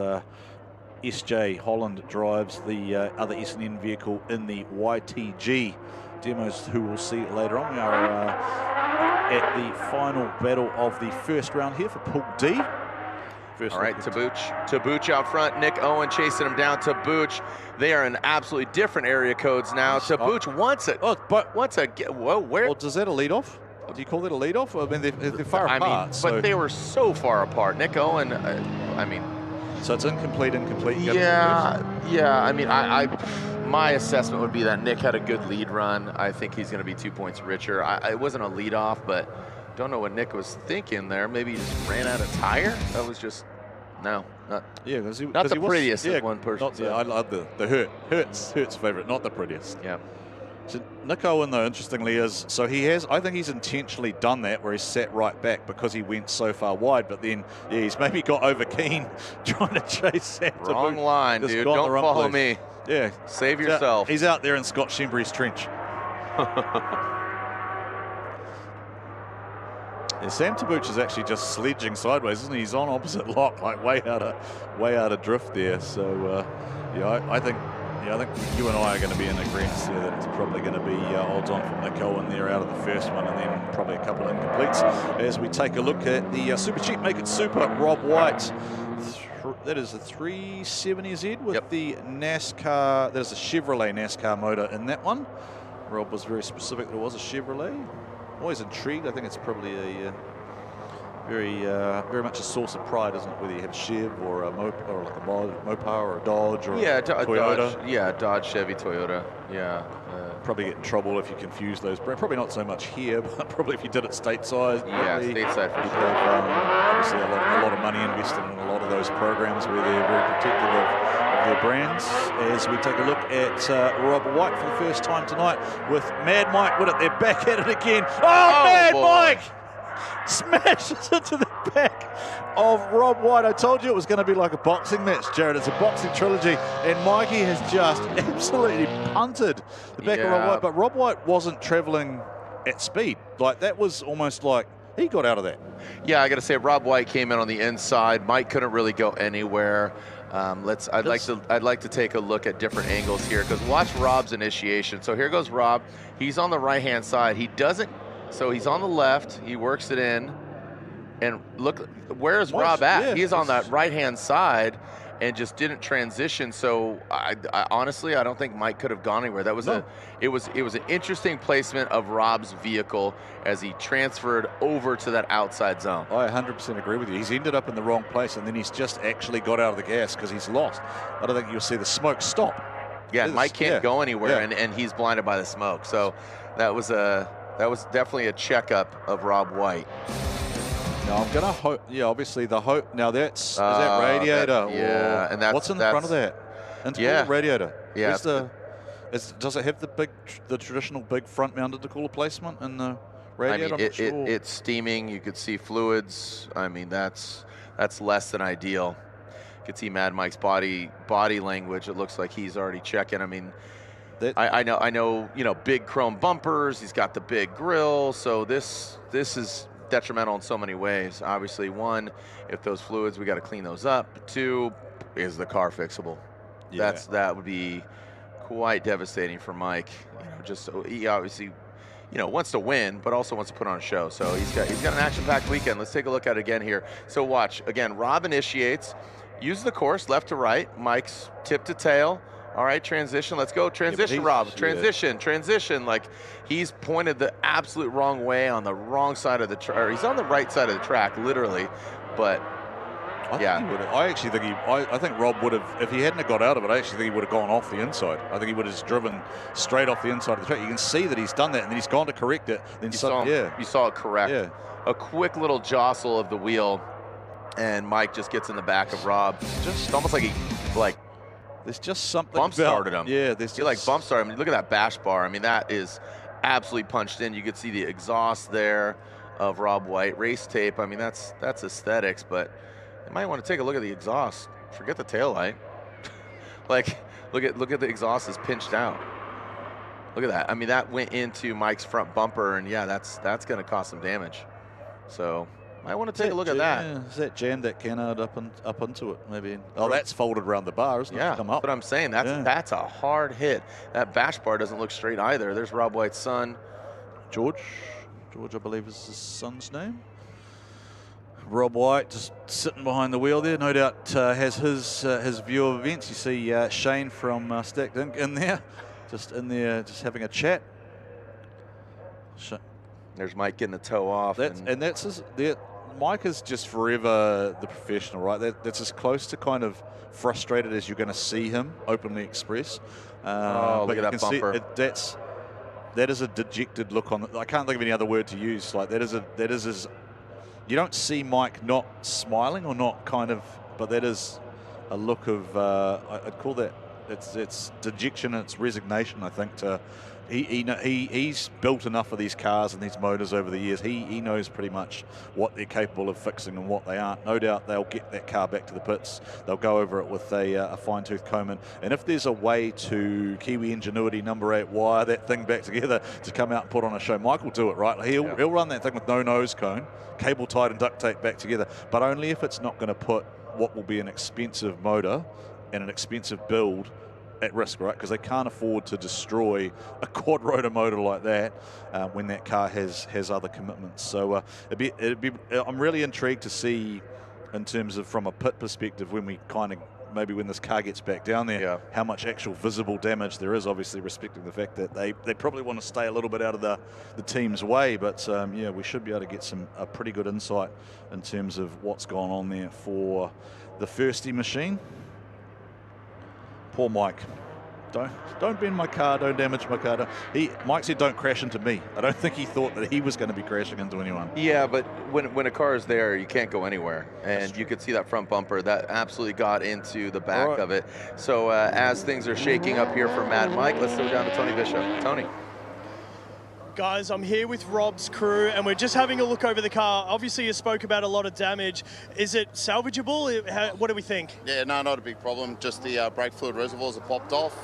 [SPEAKER 1] SJ Holland drives the other SNN vehicle in the YTG demos, who we'll see later on. We are at the final battle of the first round here for Pool D.
[SPEAKER 2] All right, Tabuch out front. Nick Owen chasing him down. Tabuch, they are in absolutely different area codes now. Tabuch wants it. Whoa, where?
[SPEAKER 1] Well, does that a lead off? Do you call that a lead off? I mean, they're far apart.
[SPEAKER 2] But they were so far apart. Nick Owen,
[SPEAKER 1] so it's incomplete.
[SPEAKER 2] Yeah. I mean, my assessment would be that Nick had a good lead run. I think he's going to be 2 points richer. It wasn't a lead off, but don't know what Nick was thinking there. Maybe he just ran out of tire. That was just not the prettiest of one person.
[SPEAKER 1] I love the Hurt's favorite, not the prettiest.
[SPEAKER 2] Yeah.
[SPEAKER 1] So Nick Owen, though, interestingly, I think he's intentionally done that where he's sat right back because he went so far wide, but then he's maybe got over keen trying to chase Santa.
[SPEAKER 2] Wrong line, dude. Don't follow me.
[SPEAKER 1] Yeah.
[SPEAKER 2] Save yourself.
[SPEAKER 1] He's out there in Scott Shimry's trench. Yeah, Sam Tabuch is actually just sledging sideways, isn't he? He's on opposite lock, like way out of drift there. So I think you and I are going to be in agreement there that it's probably going to be odds on from Nick Owen there out of the first one, and then probably a couple of incompletes as we take a look at the Super Cheap Make It Super Rob Whyte. That is a 370Z with the NASCAR. That is a Chevrolet NASCAR motor in that one. Rob was very specific that it was a Chevrolet. Always intrigued. I think it's probably a very much a source of pride, isn't it? Whether you have Chev or a Mopar or a Dodge or a Toyota.
[SPEAKER 2] Dodge, Chevy, Toyota. Yeah.
[SPEAKER 1] Probably get in trouble if you confuse those brands. Probably not so much here, but probably if you did it stateside.
[SPEAKER 2] Yeah, stateside for sure.
[SPEAKER 1] Obviously a lot of money invested in a lot of those programs where they're very protective of their brands. As we take a look at Rob Whyte for the first time tonight with Mad Mike with it. They're back at it again. Oh Mad boy. Mike! Smashes into the back of Rob Whyte. I told you it was going to be like a boxing match, Jared. It's a boxing trilogy, and Mikey has just absolutely punted the back of Rob Whyte. But Rob Whyte wasn't traveling at speed. Like, that was almost like he got out of that.
[SPEAKER 2] Yeah, I got to say, Rob Whyte came in on the inside. Mike couldn't really go anywhere. I'd like to take a look at different angles here, because watch Rob's initiation. So here goes Rob. He's on the right-hand side. He doesn't. So he's on the left, he works it in, and look, where's Rob at?
[SPEAKER 1] Yeah,
[SPEAKER 2] he's on that right-hand side and just didn't transition. So I honestly, I don't think Mike could have gone anywhere. That was it was an interesting placement of Rob's vehicle as he transferred over to that outside zone.
[SPEAKER 1] I 100% agree with you. He's ended up in the wrong place, and then he's just actually got out of the gas because he's lost. I don't think you'll see the smoke stop.
[SPEAKER 2] Yeah, Mike can't go anywhere, and he's blinded by the smoke. So that was definitely a checkup of Rob Whyte.
[SPEAKER 1] Now I'm gonna hope. Yeah, obviously the hope. Now is that radiator?
[SPEAKER 2] And that's
[SPEAKER 1] what's in the front of that? Intercooler radiator.
[SPEAKER 2] Yeah.
[SPEAKER 1] Does it have the traditional big front-mounted intercooler placement in the radiator?
[SPEAKER 2] I mean, it's steaming. You could see fluids. I mean, that's less than ideal. You could see Mad Mike's body language. It looks like he's already checking. I mean. I know, big chrome bumpers. He's got the big grill. So this is detrimental in so many ways. Obviously, one, if those fluids, we got to clean those up. Two, is the car fixable?
[SPEAKER 1] Yeah.
[SPEAKER 2] That would be quite devastating for Mike. He obviously, wants to win, but also wants to put on a show. So he's got an action-packed weekend. Let's take a look at it again here. So watch again. Rob initiates, uses the course left to right. Mike's tip to tail. All right, transition. Let's go. Transition, Rob. Transition. Like, he's pointed the absolute wrong way on the wrong side of the track. Or he's on the right side of the track, literally. But
[SPEAKER 1] I think Rob would have, if he hadn't have got out of it, I actually think he would have gone off the inside. I think he would have just driven straight off the inside of the track. You can see that he's done that, and then he's gone to correct it. Then
[SPEAKER 2] you saw it correct. Yeah. A quick little jostle of the wheel, and Mike just gets in the back of Rob. Just almost like
[SPEAKER 1] there's just something
[SPEAKER 2] bump started him.
[SPEAKER 1] Yeah,
[SPEAKER 2] bump started him. Look at that bash bar. I mean, that is absolutely punched in. You could see the exhaust there of Rob Whyte. Race tape, I mean, that's aesthetics, but you might want to take a look at the exhaust. Forget the taillight. Like, look at the exhaust is pinched out. Look at that. I mean, that went into Mike's front bumper, and yeah, that's going to cause some damage. So I want to take a look at that.
[SPEAKER 1] Yeah, is that jammed that canard up into it? Maybe. Oh, that's folded around the bar, isn't it?
[SPEAKER 2] Yeah,
[SPEAKER 1] Come up.
[SPEAKER 2] that's what I'm saying. That's a hard hit. That bash bar doesn't look straight either. There's Rob Whyte's son,
[SPEAKER 1] George, I believe is his son's name. Rob Whyte just sitting behind the wheel there, no doubt has his view of events. You see Shane from Stacked Ink in there, just having a chat.
[SPEAKER 2] There's Mike getting the toe off.
[SPEAKER 1] Mike is just forever the professional, right? That's as close to kind of frustrated as you're going to see him openly express.
[SPEAKER 2] Look at that bumper.
[SPEAKER 1] That is a dejected look on. I can't think of any other word to use. Like that is his. You don't see Mike not smiling or not kind of, but that is a look of. I'd call that it's dejection and it's resignation. I think he's built enough of these cars and these motors over the years. He knows pretty much what they're capable of fixing and what they aren't. No doubt they'll get that car back to the pits. They'll go over it with a fine-tooth comb. And if there's a way to Kiwi Ingenuity number 8 wire that thing back together to come out and put on a show, Mike will do it, right? He'll run that thing with no nose cone, cable tied and duct tape back together, but only if it's not going to put what will be an expensive motor and an expensive build at risk, right? Because they can't afford to destroy a quad rotor motor like that when that car has other commitments. So I'm really intrigued to see, in terms of from a pit perspective, when we kind of maybe when this car gets back down there, how much actual visible damage there is. Obviously, respecting the fact that they probably want to stay a little bit out of the team's way, but yeah, we should be able to get a pretty good insight in terms of what's gone on there for the Firsty machine. Poor Mike. Don't bend my car, don't damage my car. Mike said don't crash into me. I don't think he thought that he was going to be crashing into anyone.
[SPEAKER 2] Yeah, but when a car is there, you can't go anywhere. And you could see that front bumper. That absolutely got into the back of it. So as things are shaking up here for Mad Mike, let's go down to Tony Bishop. Tony.
[SPEAKER 3] Guys, I'm here with Rob's crew, and we're just having a look over the car. Obviously, you spoke about a lot of damage. Is it salvageable? What do we think?
[SPEAKER 9] Yeah, no, not a big problem. Just the brake fluid reservoirs are popped off.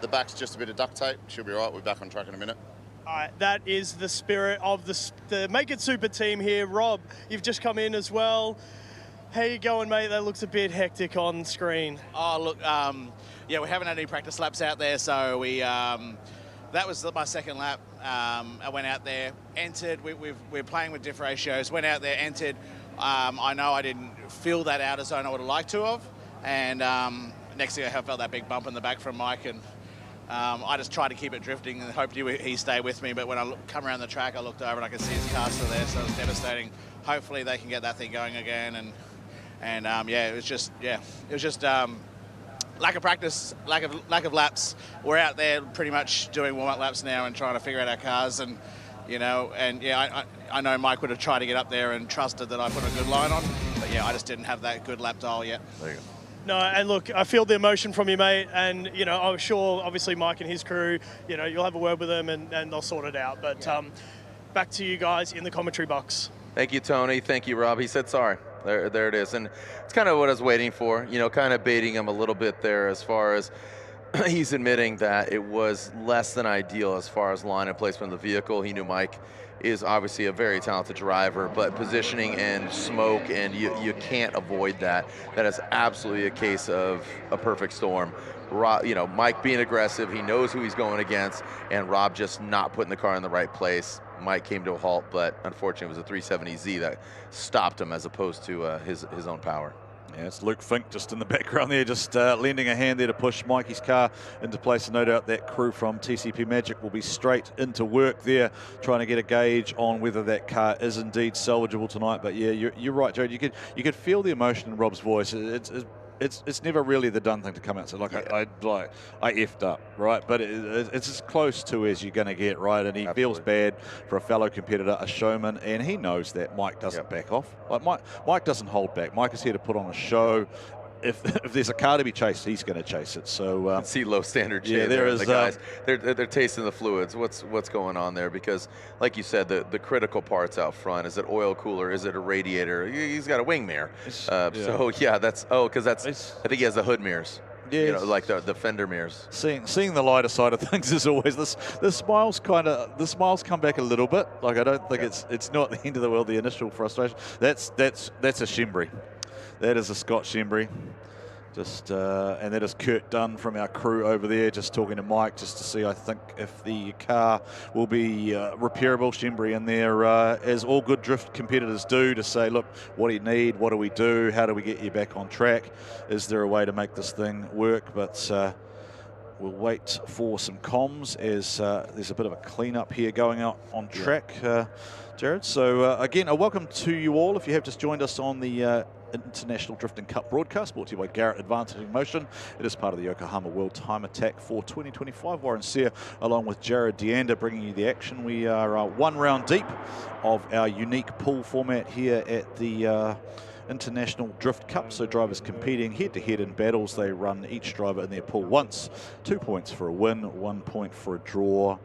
[SPEAKER 9] The back's just a bit of duct tape. Should be right. We're back on track in a minute.
[SPEAKER 3] All right, that is the spirit of the Make It Super team here. Rob, you've just come in as well. How you going, mate? That looks a bit hectic on screen.
[SPEAKER 10] Oh, look, yeah, we haven't had any practice laps out there, so we... that was my second lap. I went out there, entered. We're playing with diff ratios. Went out there, entered. I know I didn't feel that outer zone I would have liked to have. And next thing I felt that big bump in the back from Mike. And I just tried to keep it drifting and hoped he stayed with me. But when I come around the track, I looked over and I could see his car still there. So it was devastating. Hopefully they can get that thing going again. And yeah, it was just lack of practice, lack of laps. We're out there pretty much doing warm-up laps now and trying to figure out our cars, and yeah, I know Mike would have tried to get up there and trusted that I put a good line on, but yeah, I just didn't have that good lap dial yet.
[SPEAKER 2] There you go.
[SPEAKER 3] No, and look, I feel the emotion from you, mate, and I'm sure obviously Mike and his crew, you'll have a word with them and they'll sort it out. But back to you guys in the commentary box.
[SPEAKER 2] Thank you, Tony. Thank you, Rob. He said sorry. There it is. And it's kind of what I was waiting for, kind of baiting him a little bit there as far as he's admitting that it was less than ideal as far as line and placement of the vehicle. He knew Mike is obviously a very talented driver, but positioning and smoke, and you can't avoid that. That is absolutely a case of a perfect storm. Mike being aggressive, he knows who he's going against, and Rob just not putting the car in the right place. Mike came to a halt, but unfortunately it was a 370Z that stopped him as opposed to his own power.
[SPEAKER 1] Yeah, it's Luke Fink just in the background there, just lending a hand there to push Mikey's car into place. And no doubt that crew from TCP Magic will be straight into work there, trying to get a gauge on whether that car is indeed salvageable tonight. But yeah, you're right, Jared. You could feel the emotion in Rob's voice. It's never really the done thing to come out. So I effed up, right? But it's as close to as you're going to get, right? And he feels bad for a fellow competitor, a showman, and he knows that Mike doesn't back off. Like Mike doesn't hold back. Mike is here to put on a show. if there's a car to be chased, he's going to chase it. So
[SPEAKER 2] see low standard.
[SPEAKER 1] Yeah, there is.
[SPEAKER 2] The guys, they're tasting the fluids. What's going on there? Because, like you said, the critical parts out front. Is it oil cooler? Is it a radiator? He's got a wing mirror. So yeah, because I think he has the hood mirrors. Yeah, you know, like the fender mirrors.
[SPEAKER 1] Seeing the lighter side of things is always the smiles come back a little bit. Like I don't think it's not the end of the world. The initial frustration. That's a Shimry. That is a Scott Shimry. Just and that is Kurt Dunn from our crew over there, just talking to Mike just to see, I think, if the car will be repairable. Shimry in there, as all good drift competitors do, to say, look, what do you need? What do we do? How do we get you back on track? Is there a way to make this thing work? But we'll wait for some comms as there's a bit of a clean-up here going out on track, Jared. So again, a welcome to you all. If you have just joined us on the International Drifting Cup broadcast, brought to you by Garrett Advantage Motion. It is part of the Yokohama World Time Attack for 2025. Warren Sear along with Jared Deander bringing you the action. We are 1 round deep of our unique pool format here at the International Drift Cup. So drivers competing head-to-head in battles. They run each driver in their pool once. 2 points for a win, 1 point for a draw,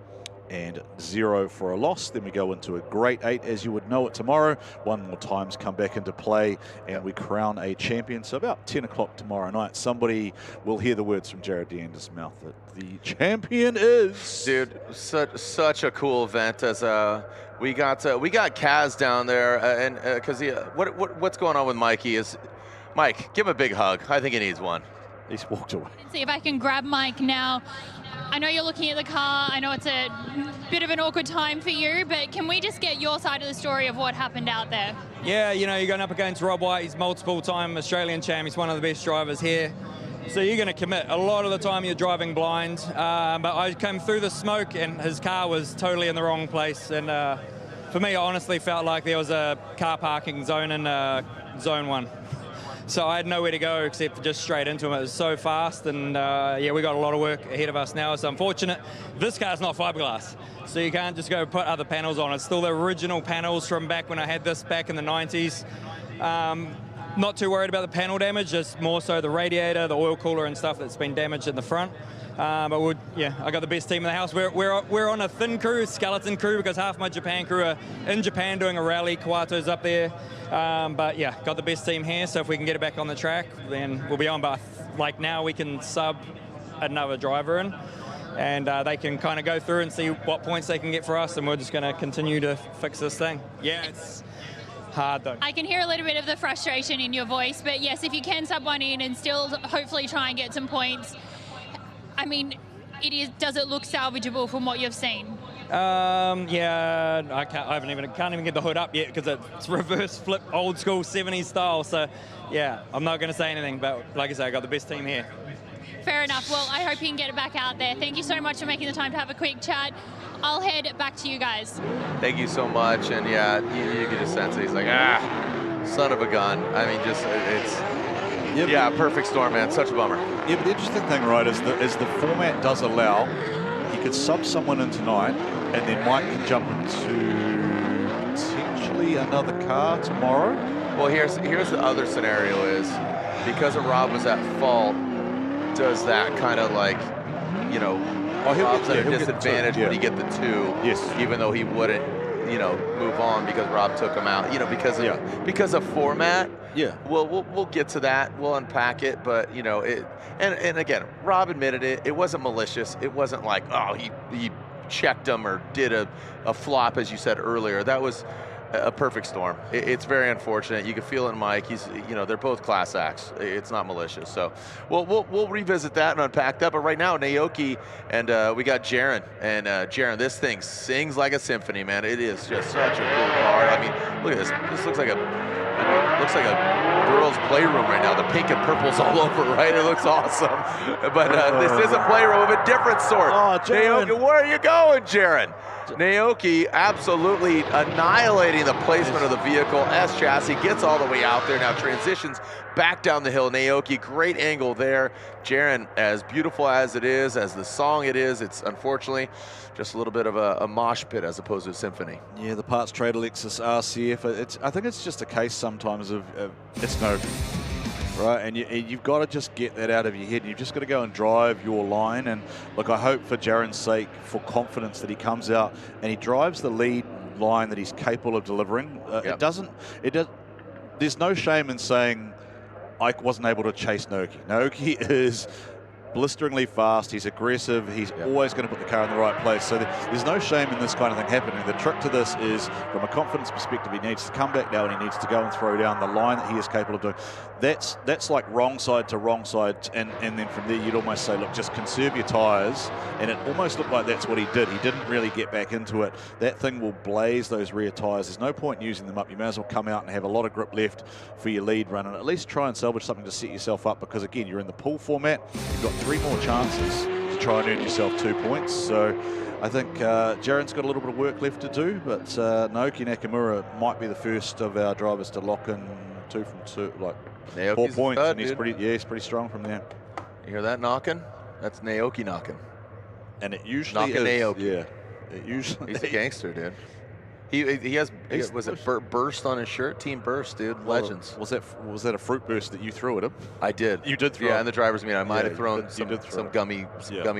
[SPEAKER 1] and 0 for a loss. Then we go into a great 8, as you would know it tomorrow. 1 more times come back into play, and we crown a champion. So about 10 o'clock tomorrow night, somebody will hear the words from Jared Deander's mouth that the champion is.
[SPEAKER 2] Dude, such a cool event. As we got Kaz down there, and because what's going on with Mikey is, Mike, give him a big hug. I think he needs one.
[SPEAKER 1] He's walked away.
[SPEAKER 5] Let's see if I can grab Mike now. I know you're looking at the car. I know it's a bit of an awkward time for you, but can we just get your side of the story of what happened out there?
[SPEAKER 4] Yeah, you know, you're going up against Rob Whyte. He's multiple-time Australian champ. He's one of the best drivers here. So you're going to commit. A lot of the time you're driving blind. But I came through the smoke, and his car was totally in the wrong place. And for me, I honestly felt like there was a car parking zone in Zone 1. So I had nowhere to go except just straight into him. It was so fast, and yeah, we got a lot of work ahead of us now. It's unfortunate. This car's not fiberglass, so you can't just go put other panels on. It's still the original panels from back when I had this back in the 90s. Not too worried about the panel damage, just more so the radiator, the oil cooler and stuff that's been damaged in the front. But yeah, I got the best team in the house. We're on a thin crew, skeleton crew, because half my Japan crew are in Japan doing a rally. Kawato's up there. But yeah, got the best team here. So if we can get it back on the track, then we'll be on. But like now we can sub another driver in, and they can kind of go through and see what points they can get for us. And we're just going to continue to fix this thing. Yeah, it's hard though.
[SPEAKER 5] I can hear a little bit of the frustration in your voice, but yes, if you can sub one in and still hopefully try and get some points. I mean, does it look salvageable from what you've seen? Yeah, I can't even get the hood up yet because it's reverse flip, old school 70s style. So yeah, I'm not going to say anything, but like I say, I got the best team here. Fair enough. Well, I hope you can get it back out there. Thank you so much for making the time to have a quick chat. I'll head back to you guys.
[SPEAKER 2] Thank you so much. And yeah, you get a sense that he's like, son of a gun. I mean, just it's. Yep. Yeah, perfect storm, man. Such a bummer.
[SPEAKER 1] Yeah, but the interesting thing, right, is the format does allow, you could sub someone in tonight, and then Mike can jump into potentially another car tomorrow.
[SPEAKER 2] Well, here's the other scenario is, because Rob was at fault, does that kind of like, you know, Rob's at a disadvantage when you get the 2,
[SPEAKER 1] yes,
[SPEAKER 2] even though he wouldn't, you know, move on because Rob took him out, you know, because of format.
[SPEAKER 1] Yeah.
[SPEAKER 2] We'll get to that. We'll unpack it, but you know it. And again, Rob admitted it. It wasn't malicious. It wasn't like, oh, he checked him or did a flop, as you said earlier. That was a perfect storm. It's very unfortunate. You can feel it in Mike. They're both class acts. It's not malicious. So we'll revisit that and unpack that. But right now, Naoki and we got Jiren. And Jiren, this thing sings like a symphony, man. It is just such a cool car. I mean, look at this. This looks like a girl's playroom right now. The pink and purple's all over, right? It looks awesome. But this is a playroom of a different sort.
[SPEAKER 1] Oh,
[SPEAKER 2] Naoki, where are you going, Jiren? Naoki absolutely annihilating the placement of the vehicle. S chassis gets all the way out there. Now transitions back down the hill. Naoki, great angle there. Jiren, as beautiful as it is, as the song it is, it's unfortunately just a little bit of a mosh pit as opposed to a symphony.
[SPEAKER 1] Yeah, the parts trade Lexus RCF. I think it's just a case sometimes of it's no right? And you've got to just get that out of your head. You've just got to go and drive your line. And look, I hope for Jiren's sake, for confidence, that he comes out and he drives the lead line that he's capable of delivering. There's no shame in saying I wasn't able to chase Naoki. Naoki is blisteringly fast, he's aggressive, he's always going to put the car in the right place. So there's no shame in this kind of thing happening. The trick to this is, from a confidence perspective, he needs to come back down and he needs to go and throw down the line that he is capable of doing. That's like wrong side to wrong side, and then from there you'd almost say, look, just conserve your tyres, and it almost looked like that's what he did. He didn't really get back into it. That thing will blaze those rear tyres. There's no point in using them up. You may as well come out and have a lot of grip left for your lead run, and at least try and salvage something to set yourself up, because again, you're in the pool format. You've got 3 more chances to try and earn yourself 2 points. So I think Jiren's got a little bit of work left to do, but Naoki Nakamura might be the first of our drivers to lock in 2 from 2, like
[SPEAKER 2] Naoki's
[SPEAKER 1] 4 points,
[SPEAKER 2] bad,
[SPEAKER 1] and he's pretty strong from there.
[SPEAKER 2] You hear that knocking? That's Naoki knocking.
[SPEAKER 1] And it usually
[SPEAKER 2] knocking
[SPEAKER 1] is.
[SPEAKER 2] Naoki.
[SPEAKER 1] Yeah, it usually.
[SPEAKER 2] He's a gangster, dude. He has was it burst on his shirt? Team Burst, dude. Legends.
[SPEAKER 1] Was that a fruit burst that you threw at him?
[SPEAKER 2] I did.
[SPEAKER 1] You did throw.
[SPEAKER 2] Yeah,
[SPEAKER 1] it.
[SPEAKER 2] in the driver's meeting, I might have thrown some gummy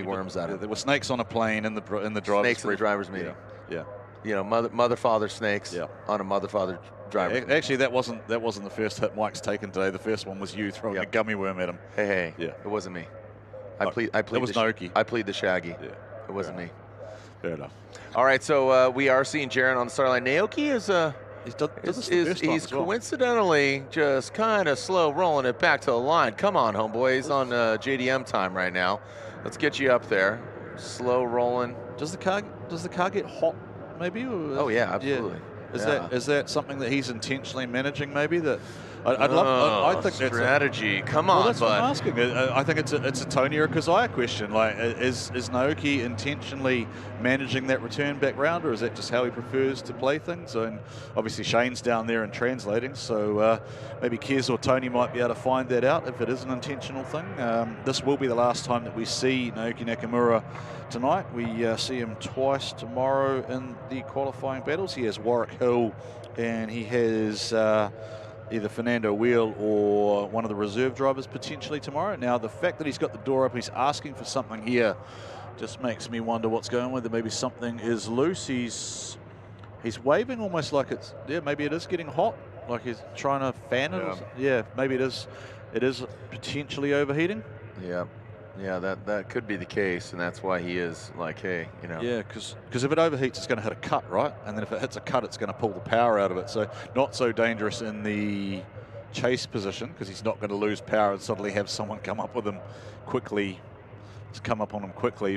[SPEAKER 2] worms at him.
[SPEAKER 1] There were snakes on a plane in the driver's
[SPEAKER 2] snakes in the driver's meeting.
[SPEAKER 1] Yeah.
[SPEAKER 2] You know, mother father snakes on a mother father driver.
[SPEAKER 1] Actually, that wasn't the first hit Mike's taken today. The first one was you throwing a gummy worm at him.
[SPEAKER 2] Hey.
[SPEAKER 1] Yeah.
[SPEAKER 2] It wasn't me. I plead.
[SPEAKER 1] It was Naoki.
[SPEAKER 2] I plead the Shaggy.
[SPEAKER 1] Yeah.
[SPEAKER 2] It wasn't me.
[SPEAKER 1] Fair enough.
[SPEAKER 2] All right, so we are seeing Jiren on the start line. Naoki he's coincidentally just kind of slow rolling it back to the line. Come on, homeboy. He's on JDM time right now. Let's get you up there. Slow rolling.
[SPEAKER 1] Does the car get hot? Maybe.
[SPEAKER 2] Oh yeah, absolutely.
[SPEAKER 1] Yeah. Is that something that he's intentionally managing? Maybe that. I think that's
[SPEAKER 2] strategy. Come on,
[SPEAKER 1] well, that's
[SPEAKER 2] bud.
[SPEAKER 1] what I'm asking. I think it's a Tony or a Kazaya question. Like, is Naoki intentionally managing that return back round, or is that just how he prefers to play things? And obviously Shane's down there and translating, so maybe Kez or Tony might be able to find that out if it is an intentional thing. This will be the last time that we see Naoki Nakamura tonight. We see him twice tomorrow in the qualifying battles. He has Warwick Hill, and he has either Fernando Wheel or one of the reserve drivers potentially tomorrow. Now, the fact that he's got the door up, he's asking for something here, just makes me wonder what's going on, whether maybe something is loose. He's waving almost like it's, maybe it is getting hot, like he's trying to fan it. Yeah, maybe it is potentially overheating.
[SPEAKER 2] Yeah, that could be the case, and that's why he is like, hey, you know.
[SPEAKER 1] Yeah, because if it overheats, it's going to hit a cut, right? And then if it hits a cut, it's going to pull the power out of it. So not so dangerous in the chase position, because he's not going to lose power and suddenly have someone come up with him quickly,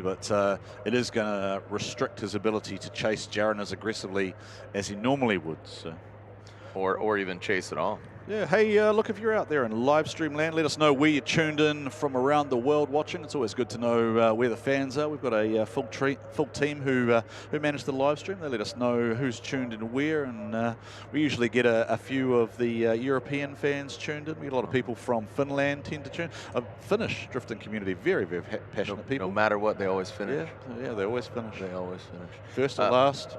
[SPEAKER 1] but it is going to restrict his ability to chase Jiren as aggressively as he normally would. So.
[SPEAKER 2] Or even chase it all.
[SPEAKER 1] Yeah, hey, look, if you're out there in live stream land, let us know where you're tuned in from around the world watching. It's always good to know where the fans are. We've got a full team who manage the live stream. They let us know who's tuned in where, and we usually get a few of the European fans tuned in. We get a lot of people from Finland tend to tune. Finnish drifting community, very, very passionate people.
[SPEAKER 2] No matter what, they always finish.
[SPEAKER 1] Yeah, they always finish.
[SPEAKER 2] They always finish.
[SPEAKER 1] First or last.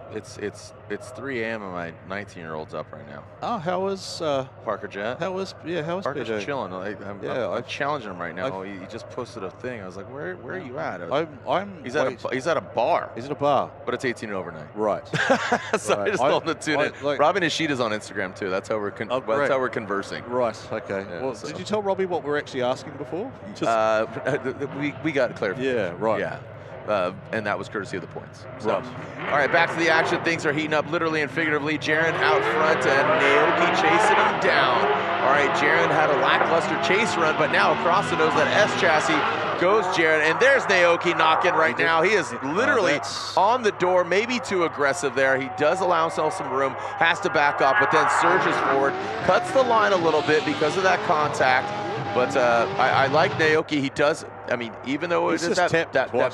[SPEAKER 2] It's 3 a.m. and my 19-year-old's up right now.
[SPEAKER 1] Oh, how is
[SPEAKER 2] Parker Jet?
[SPEAKER 1] How is
[SPEAKER 2] Parker's
[SPEAKER 1] PJ?
[SPEAKER 2] chilling. I'm challenging him right now. He just posted a thing. I was like, where are you at? He's at a bar.
[SPEAKER 1] He's at a bar.
[SPEAKER 2] But it's 18 overnight.
[SPEAKER 1] Right.
[SPEAKER 2] So I just told him to tune in. Robbie Nishita's on Instagram too. That's how we're that's how we're conversing.
[SPEAKER 1] Right. Okay.
[SPEAKER 2] Yeah,
[SPEAKER 1] well, did you tell Robbie what we're actually asking before?
[SPEAKER 2] We got clarification.
[SPEAKER 1] Yeah. Right.
[SPEAKER 2] Yeah. And that was courtesy of the points. So,
[SPEAKER 1] right.
[SPEAKER 2] All right, back to the action. Things are heating up literally and figuratively. Jiren out front and Naoki chasing him down. All right, Jiren had a lackluster chase run, but now across the nose of that S chassis goes Jiren, and there's Naoki knocking right now. He is literally on the door, maybe too aggressive there. He does allow himself some room, has to back up, but then surges forward, cuts the line a little bit because of that contact. But I like Naoki. He does, I mean, even though it is that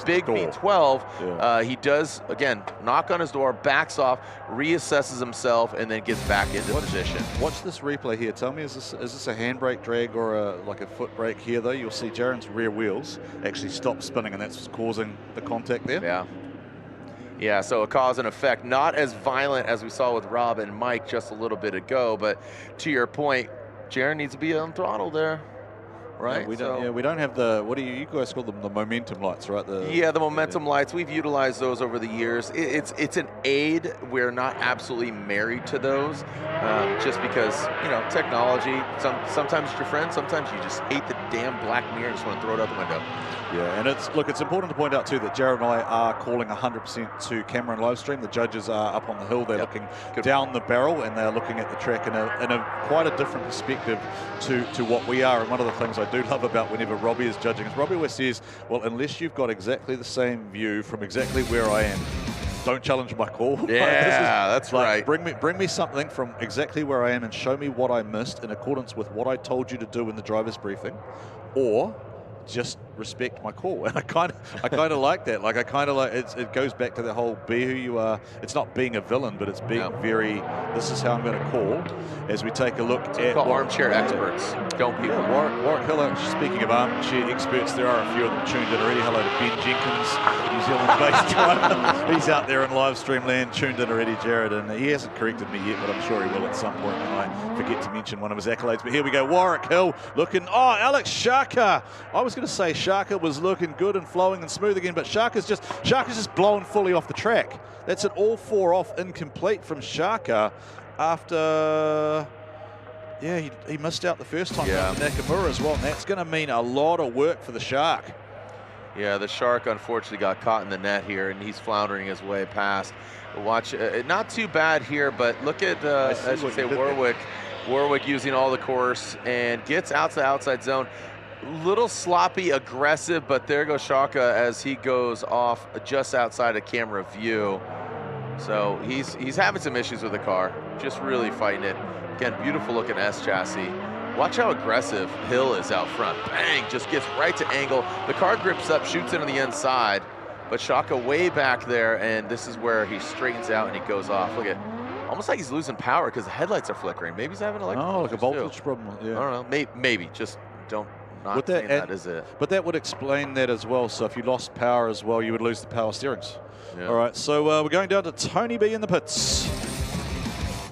[SPEAKER 2] big V12, he does, again, knock on his door, backs off, reassesses himself, and then gets back into position.
[SPEAKER 1] Watch this replay here. Tell me, is this a handbrake drag or like a foot brake here, though? You'll see Jiren's rear wheels actually stop spinning, and that's what's causing the contact there.
[SPEAKER 2] Yeah. Yeah, so a cause and effect. Not as violent as we saw with Rob and Mike just a little bit ago, but to your point, Jiren needs to be on throttle there. right?
[SPEAKER 1] We don't have the, what do you guys call them? The momentum lights, right?
[SPEAKER 2] The momentum lights. We've utilized those over the years. It's an aid. We're not absolutely married to those, just because, technology. Sometimes it's your friend. Sometimes you just hate the damn black mirror and just want to throw it out the window.
[SPEAKER 1] Yeah, and it's important to point out too that Jiren and I are calling 100% to camera and live stream. The judges are up on the hill. They're looking down the barrel and they're looking at the track in a quite a different perspective to what we are. And one of the things I do love about whenever Robbie is judging is Robbie always says, well, unless you've got exactly the same view from exactly where I am, don't challenge my call.
[SPEAKER 2] Yeah, that's right.
[SPEAKER 1] Bring me something from exactly where I am and show me what I missed in accordance with what I told you to do in the driver's briefing, or just respect my call. And I kind of like that. Like, I kind of like it goes back to the whole be who you are. It's not being a villain, but it's being very, this is how I'm going to call, as we take a look at
[SPEAKER 2] armchair experts. Don't people?
[SPEAKER 1] Yeah, Warwick Hill, speaking of armchair experts, there are a few of them tuned in already. Hello to Ben Jenkins, New Zealand-based driver. He's out there in live stream land, tuned in already, Jared, and he hasn't corrected me yet, but I'm sure he will at some point when I forget to mention one of his accolades. But here we go, Warwick Hill looking, Alex Shaka. I was going to say Shaka was looking good and flowing and smooth again, but Shaka's just blown fully off the track. That's an all 4 off incomplete from Shaka after, he missed out the first time. Nakamura as well, and that's going to mean a lot of work for the Shark.
[SPEAKER 2] Yeah, the Shark unfortunately got caught in the net here, and he's floundering his way past. Watch, not too bad here, but look at, as you say, Warwick using all the course and gets out to the outside zone. Little sloppy, aggressive, but there goes Shaka as he goes off just outside of camera view. So he's having some issues with the car, just really fighting it. Again, beautiful looking S chassis. Watch how aggressive Hill is out front. Bang, just gets right to angle. The car grips up, shoots in on the inside, but Shaka way back there, and this is where he straightens out and he goes off. Look at, almost like he's losing power because the headlights are flickering. Maybe he's having like
[SPEAKER 1] a voltage problem. Yeah.
[SPEAKER 2] I don't know. Maybe just don't. Not
[SPEAKER 1] that,
[SPEAKER 2] that is it.
[SPEAKER 1] But that would explain that as well. So if you lost power as well, you would lose the power steerings. Yeah. All right, so we're going down to Tony B in the pits.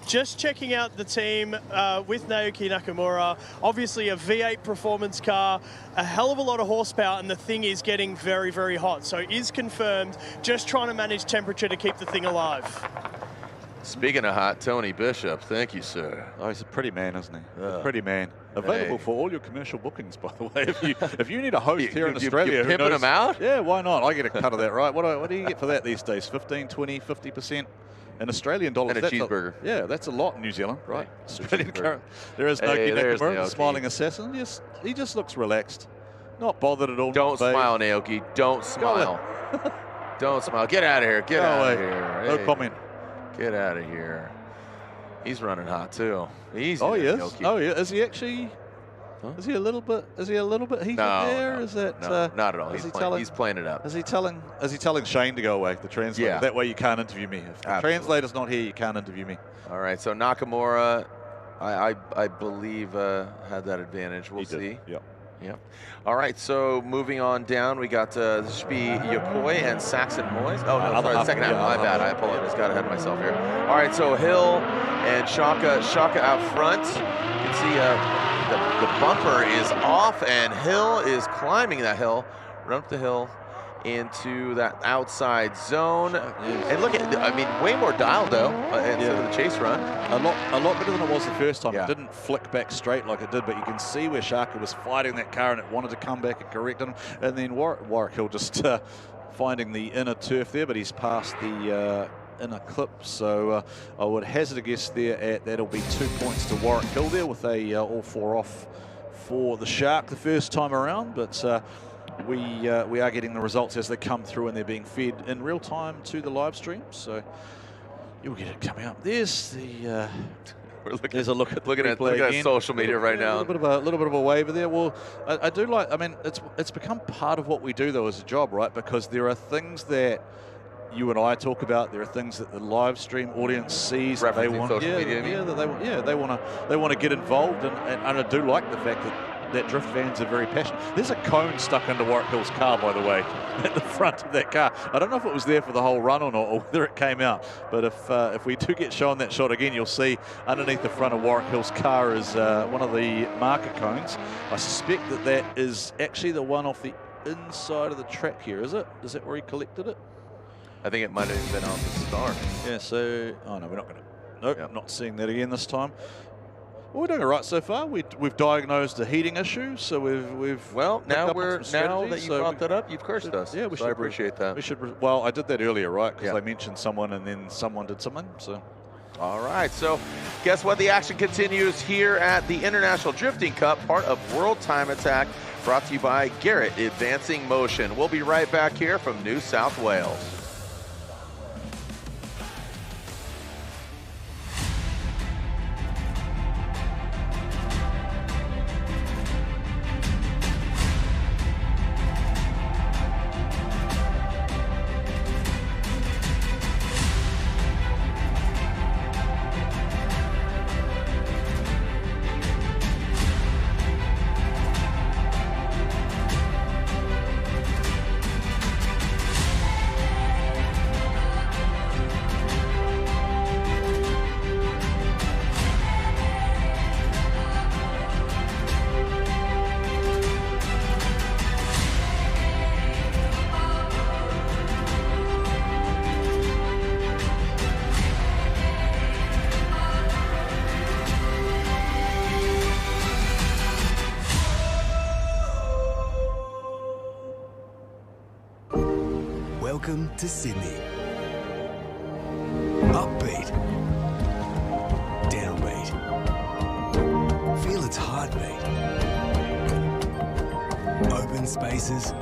[SPEAKER 3] Just checking out the team with Naoki Nakamura. Obviously a V8 performance car, a hell of a lot of horsepower, and the thing is getting very, very hot. So is confirmed, just trying to manage temperature to keep the thing alive.
[SPEAKER 2] Speaking of hot, Tony Bishop, thank you, sir.
[SPEAKER 1] Oh, he's a pretty man, isn't he? A pretty man. Available for all your commercial bookings, by the way. If you need a host here in Australia,
[SPEAKER 2] you pimping him out?
[SPEAKER 1] Yeah, why not? I get a cut of that, right? What do you get for that these days? 15, 20, 50%? In Australian dollars,
[SPEAKER 2] and a cheeseburger.
[SPEAKER 1] That's a lot in New Zealand, right? Australian current. There is Naoki Nakamura, the smiling assassin. Yes, he just looks relaxed, not bothered at all.
[SPEAKER 2] Don't smile, Naoki. Don't smile. Don't smile. Get out of here. Get out of here.
[SPEAKER 1] No comment.
[SPEAKER 2] Get out of here. He's running hot too. Easy.
[SPEAKER 1] Oh yes.
[SPEAKER 2] Naoki.
[SPEAKER 1] Oh yeah. Is he actually? Huh? Is he a little bit heated there?
[SPEAKER 2] No,
[SPEAKER 1] is that
[SPEAKER 2] not at all. He's playing it up.
[SPEAKER 1] Is he telling Shane to go away, the translator?
[SPEAKER 2] Yeah.
[SPEAKER 1] That way you can't interview me. If the translator's not here, you can't interview me.
[SPEAKER 2] All right. So Nakamura, I believe had that advantage. We'll see.
[SPEAKER 1] Yep.
[SPEAKER 2] Yep. All right, so moving on down, we got this should be Yakoy and Saxon Moyes. Oh, no, sorry, the second half. My bad. I apologize. Got ahead of myself here. All right, so Hill and Shaka out front. You can see the bumper is off, and Hill is climbing that hill, run up the hill into that outside zone. And look at, I mean, way more dialed though instead of the chase run.
[SPEAKER 1] A lot better than it was the first time. It didn't flick back straight like it did, but you can see where Shaka was fighting that car and it wanted to come back and correct him. And then Warwick Hill just finding the inner turf there, but he's past the inner clip. So I would hazard a guess there at that'll be 2 points to Warwick Hill there with a all 4 off for the Shark the first time around. But we are getting the results as they come through and they're being fed in real time to the live stream. So you'll get it coming up. There's the there's a look at
[SPEAKER 2] social media right now.
[SPEAKER 1] A little bit of a waiver there. Well, I do like. I mean, it's become part of what we do though as a job, right? Because there are things that you and I talk about. There are things that the live stream audience sees. That they want,
[SPEAKER 2] social media.
[SPEAKER 1] They want to get involved, and I do like the fact that that drift fans are very passionate. There's a cone stuck into Warwick Hill's car, by the way, at the front of that car. I don't know if it was there for the whole run or not, or whether it came out. But if we do get shown that shot again, you'll see underneath the front of Warwick Hill's car is one of the marker cones. I suspect that is actually the one off the inside of the track here, is it? Is that where he collected it?
[SPEAKER 2] I think it might have been off the start.
[SPEAKER 1] Yeah, so, oh no, we're not going to, nope, not seeing that again this time. Well, we're doing all right so far. We've diagnosed a heating issue, so we've
[SPEAKER 2] well, now that you brought that up, you've cursed us.
[SPEAKER 1] Yeah,
[SPEAKER 2] I appreciate that.
[SPEAKER 1] We should, well, I did that earlier, right? Because I mentioned someone and then someone did something, so.
[SPEAKER 2] All right, so guess what? The action continues here at the International Drifting Cup, part of World Time Attack, brought to you by Garrett Advancing Motion. We'll be right back here from New South Wales.
[SPEAKER 11] Welcome to Sydney. Upbeat. Downbeat. Feel its heartbeat. Open spaces.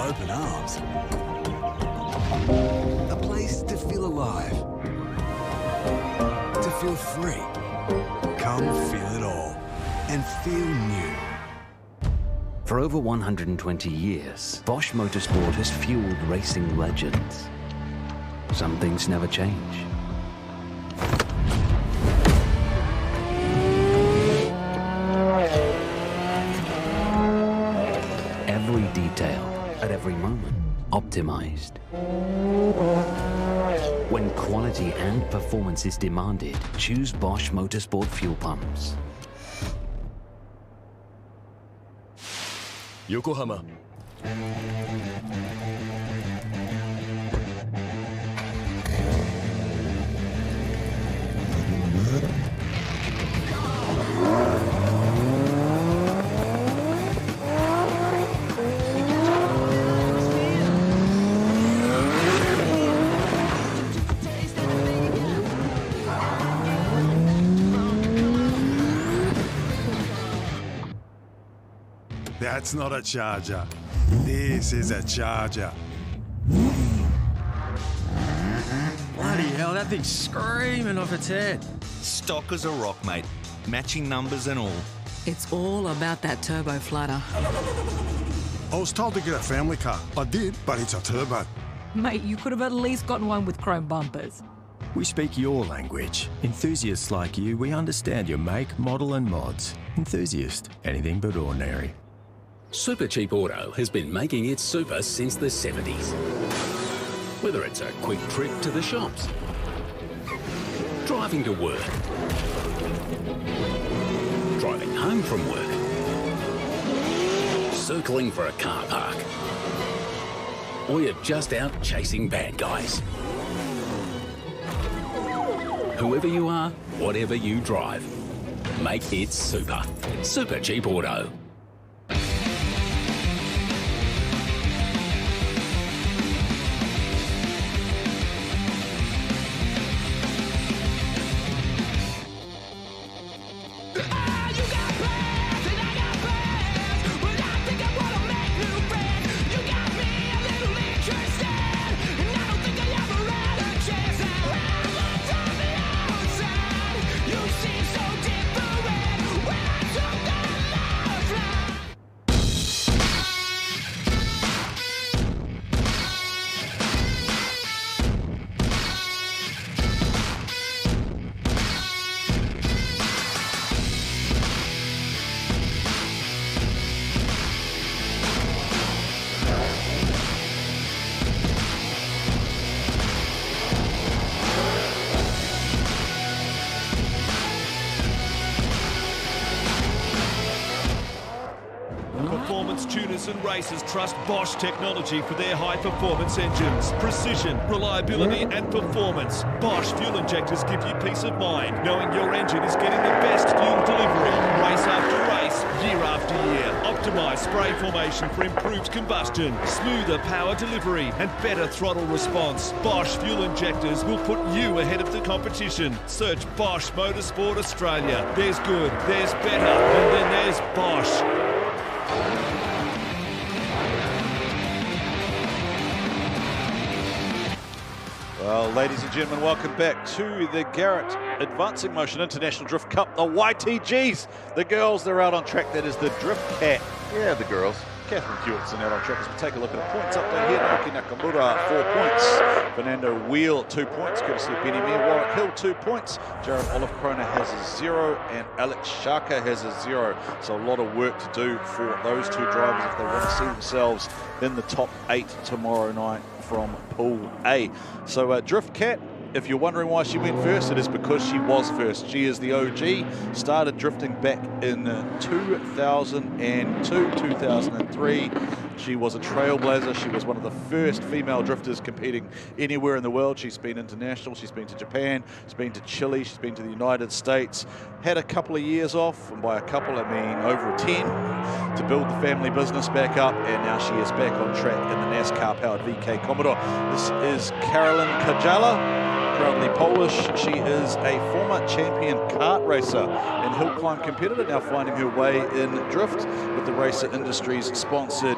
[SPEAKER 11] Open arms. A place to feel alive. To feel free. Come feel it all. And feel new.
[SPEAKER 12] For over 120 years, BOSCH Motorsport has fueled racing legends. Some things never change. Every detail, at every moment, optimized. When quality and performance is demanded, choose BOSCH Motorsport fuel pumps.
[SPEAKER 11] Yokohama.
[SPEAKER 13] That's not a charger. This is a charger.
[SPEAKER 14] Bloody hell, that thing's screaming off its head.
[SPEAKER 15] Stock as a rock, mate. Matching numbers and all.
[SPEAKER 16] It's all about that turbo flutter.
[SPEAKER 13] I was told to get a family car. I did, but it's a turbo.
[SPEAKER 16] Mate, you could have at least gotten one with chrome bumpers.
[SPEAKER 14] We speak your language. Enthusiasts like you, we understand your make, model and mods. Enthusiast, anything but ordinary.
[SPEAKER 17] Super Cheap Auto has been making its super since the 70s. Whether it's a quick trip to the shops, driving to work, driving home from work, circling for a car park, or you're just out chasing bad guys. Whoever you are, whatever you drive, make it super. Super Cheap Auto.
[SPEAKER 18] You seem so different when I took the love. Performance tuners and racers trust Bosch technology for their high-performance engines. Precision, reliability and performance. Bosch fuel injectors give you peace of mind, knowing your engine is getting the best fuel delivery. Race after race, year after year. Optimised spray formation for improved combustion, smoother power delivery and better throttle response. Bosch fuel injectors will put you ahead of the competition. Search BOSCH Motorsport Australia. There's good, there's better, and then there's Bosch.
[SPEAKER 1] Well, ladies and gentlemen, welcome back to the Garrett Advancing Motion International Drift Cup, the YTGs. The girls, they're out on track. That is the Drift Cat.
[SPEAKER 2] Yeah, the girls.
[SPEAKER 1] Catherine Hewittson out on track as we take a look at a points update here. Naoki Nakamura, 4 points. Fernando Wheel, 2 points, courtesy of Benny Maher. Warwick Hill, 2 points. Jiren Olive Krona has a 0, and Alex Shaka has a 0. So a lot of work to do for those two drivers if they want to see themselves in the top 8 tomorrow night from Pool A. So Drift Cat, if you're wondering why she went first, it is because she was first. She is the OG, started drifting back in 2002, 2003. She was a trailblazer. She was one of the first female drifters competing anywhere in the world. She's been international. She's been to Japan. She's been to Chile. She's been to the United States. Had a couple of years off, and by a couple I mean over 10, to build the family business back up, and now she is back on track in the NASCAR-powered VK Commodore. This is Karolin Kajala, proudly Polish. She is a former champion kart racer and hill climb competitor, now finding her way in drift with the Racer Industries sponsored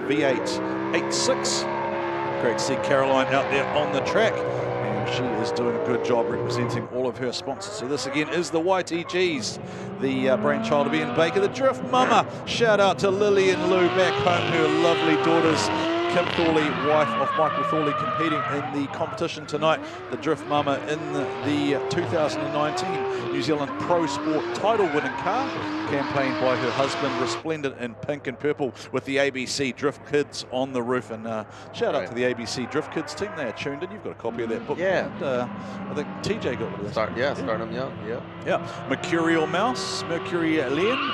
[SPEAKER 1] V8 86. Great to see Caroline out there on the track, and she is doing a good job representing all of her sponsors. So this again is the YTGs, the brainchild of Ian Baker, the Drift Mama. Shout out to Lily and Lou back home, her lovely daughters. Kim Tholey, wife of Michael Tholey, competing in the competition tonight. The Drift Mama in the 2019 New Zealand Pro Sport title winning car, campaigned by her husband, resplendent in pink and purple with the ABC Drift Kids on the roof. And shout out to the ABC Drift Kids team. They are tuned in. You've got a copy of that book.
[SPEAKER 2] Yeah.
[SPEAKER 1] And, I think TJ got it.
[SPEAKER 2] Start them young. Yeah.
[SPEAKER 1] Yeah. Mercurial Mouse, Mercury Lien.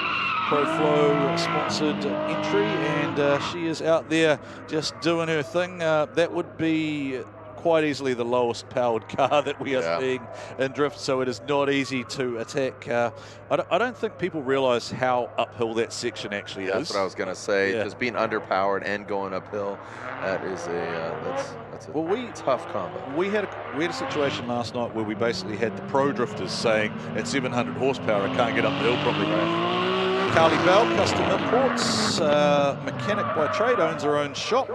[SPEAKER 1] ProFlow sponsored entry, and she is out there just doing her thing. That would be quite easily the lowest powered car that we are seeing in drift, so it is not easy to attack. I don't think people realize how uphill that section actually is.
[SPEAKER 2] That's what I was going to say. Just being underpowered and going uphill, that is that's a tough combo.
[SPEAKER 1] We had a situation last night where we basically had the pro drifters saying at 700 horsepower I can't get up the hill properly. Carly Bell, Custom Imports, mechanic by trade, owns her own shop,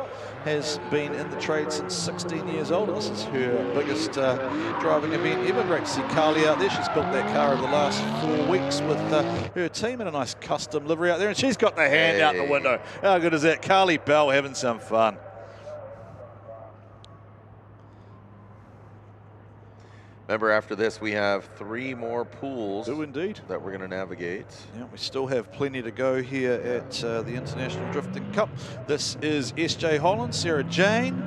[SPEAKER 1] has been in the trade since 16 years old. This is her biggest driving event ever. Great to see Carly out there. She's built that car over the last 4 weeks with her team in a nice custom livery out there, and she's got the hand out the window. How good is that? Carly Bell having some fun.
[SPEAKER 2] Remember, after this, we have 3 more pools.
[SPEAKER 1] Indeed.
[SPEAKER 2] That we're going to navigate.
[SPEAKER 1] Yeah, we still have plenty to go here at the International Drifting Cup. This is SJ Holland, Sarah Jane,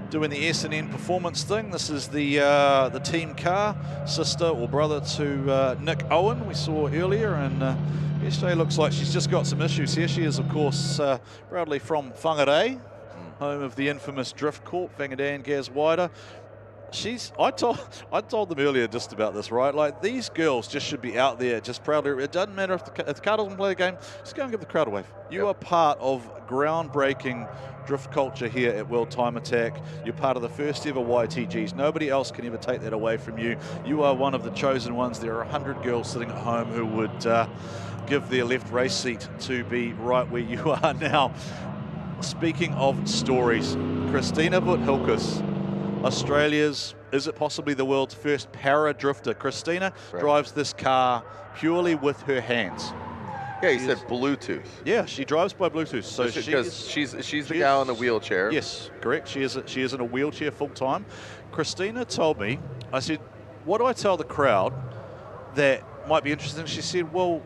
[SPEAKER 1] doing the S&N performance thing. This is the team car, sister or brother to Nick Owen, we saw earlier, and SJ looks like she's just got some issues here. She is, of course, proudly from Whangarei, home of the infamous Drift Corp, Whangarei and Gaz Wider. I told them earlier just about this, right? Like, these girls just should be out there just proudly. It doesn't matter if the car doesn't play the game, just go and give the crowd a wave. You are part of groundbreaking drift culture here at World Time Attack. You're part of the first ever YTGs. Nobody else can ever take that away from you. You are one of the chosen ones. There are 100 girls sitting at home who would give their left race seat to be right where you are now. Speaking of stories, Christina Butt-Hilkes, Australia's, is it possibly the world's first para drifter? Christina drives this car purely with her hands.
[SPEAKER 2] Yeah, you said Bluetooth.
[SPEAKER 1] Yeah, she drives by Bluetooth. So
[SPEAKER 2] she's the gal in the wheelchair.
[SPEAKER 1] Yes, correct. She is in a wheelchair full time. Christina told me, I said, what do I tell the crowd that might be interested? She said, well,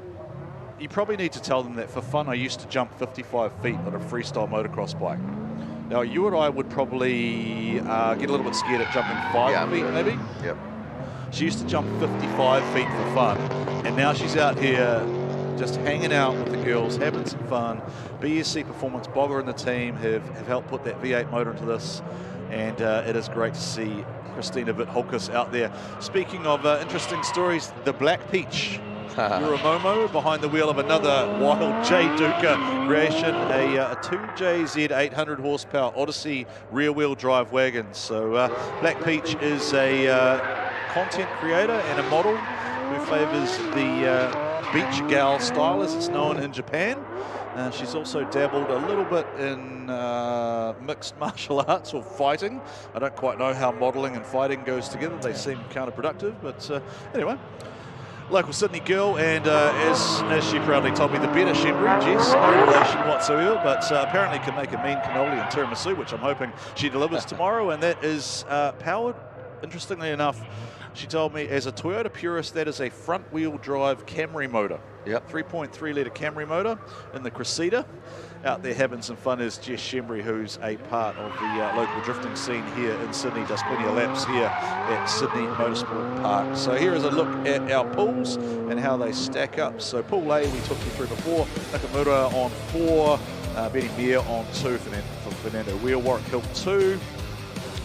[SPEAKER 1] you probably need to tell them that for fun I used to jump 55 feet on a freestyle motocross bike. Now, you and I would probably get a little bit scared at jumping 5 feet, maybe.
[SPEAKER 2] Yep.
[SPEAKER 1] She used to jump 55 feet for fun, and now she's out here just hanging out with the girls, having some fun. BSC Performance, Boga and the team have helped put that V8 motor into this, and it is great to see Christina Witt-Hulkes out there. Speaking of interesting stories, the Black Peach, Uramomo behind the wheel of another wild J Duca creation, a 2JZ 800 horsepower Odyssey rear wheel drive wagon. So Black Peach is a content creator and a model who favors the beach gal style as it's known in Japan. She's also dabbled a little bit in mixed martial arts or fighting. I don't quite know how modeling and fighting goes together. They seem counterproductive, but anyway. Local Sydney girl, and as she proudly told me, the better Shimry, Jess, no relation whatsoever, but apparently can make a mean cannoli and tiramisu, which I'm hoping she delivers tomorrow, and that is powered, interestingly enough, she told me, as a Toyota purist, that is a front-wheel drive Camry motor. Yep. 3.3 litre Camry motor in the Cressida. Out there having some fun is Jess Shimry, who's a part of the local drifting scene here in Sydney. Does plenty of laps here at Sydney Motorsport Park. So here is a look at our pools and how they stack up. So pool A, we took you through before. Nakamura on 4, Benny Maher on 2 for Fernando Wheel, Warwick Hill 2.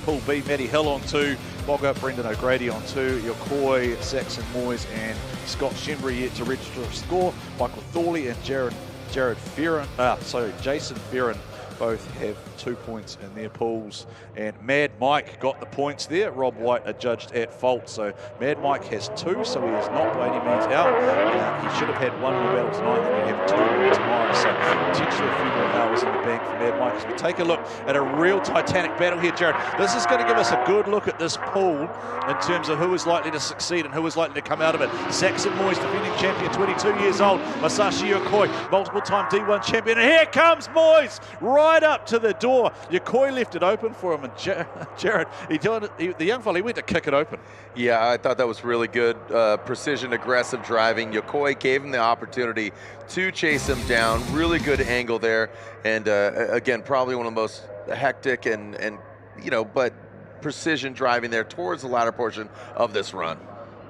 [SPEAKER 1] Pool B, Matty Hill on 2, Boga, Brendan O'Grady on 2, Yakoy, Saxon Moyes and Scott Shimry yet to register a score. Michael Tholey and Jason Ferrin both have 2 points in their pools, and Mad Mike got the points there. Rob Whyte adjudged at fault, so Mad Mike has 2, so he is not by any means out. He should have had 1 more battle tonight, and he'll have 2 more tomorrow, so potentially a few more hours in the bank for Mad Mike. As we take a look at a real titanic battle here, Jared, this is going to give us a good look at this pool in terms of who is likely to succeed and who is likely to come out of it. Saxon Moyes, defending champion, 22 years old. Masashi Yakoy, multiple-time D1 champion, and here comes Moyes, right up to the door. Yakoy left it open for him, and Jared, the young fella, he went to kick it open.
[SPEAKER 2] Yeah, I thought that was really good, precision, aggressive driving. Yakoy gave him the opportunity to chase him down. Really good angle there, and again, probably one of the most hectic and but precision driving there towards the latter portion of this run.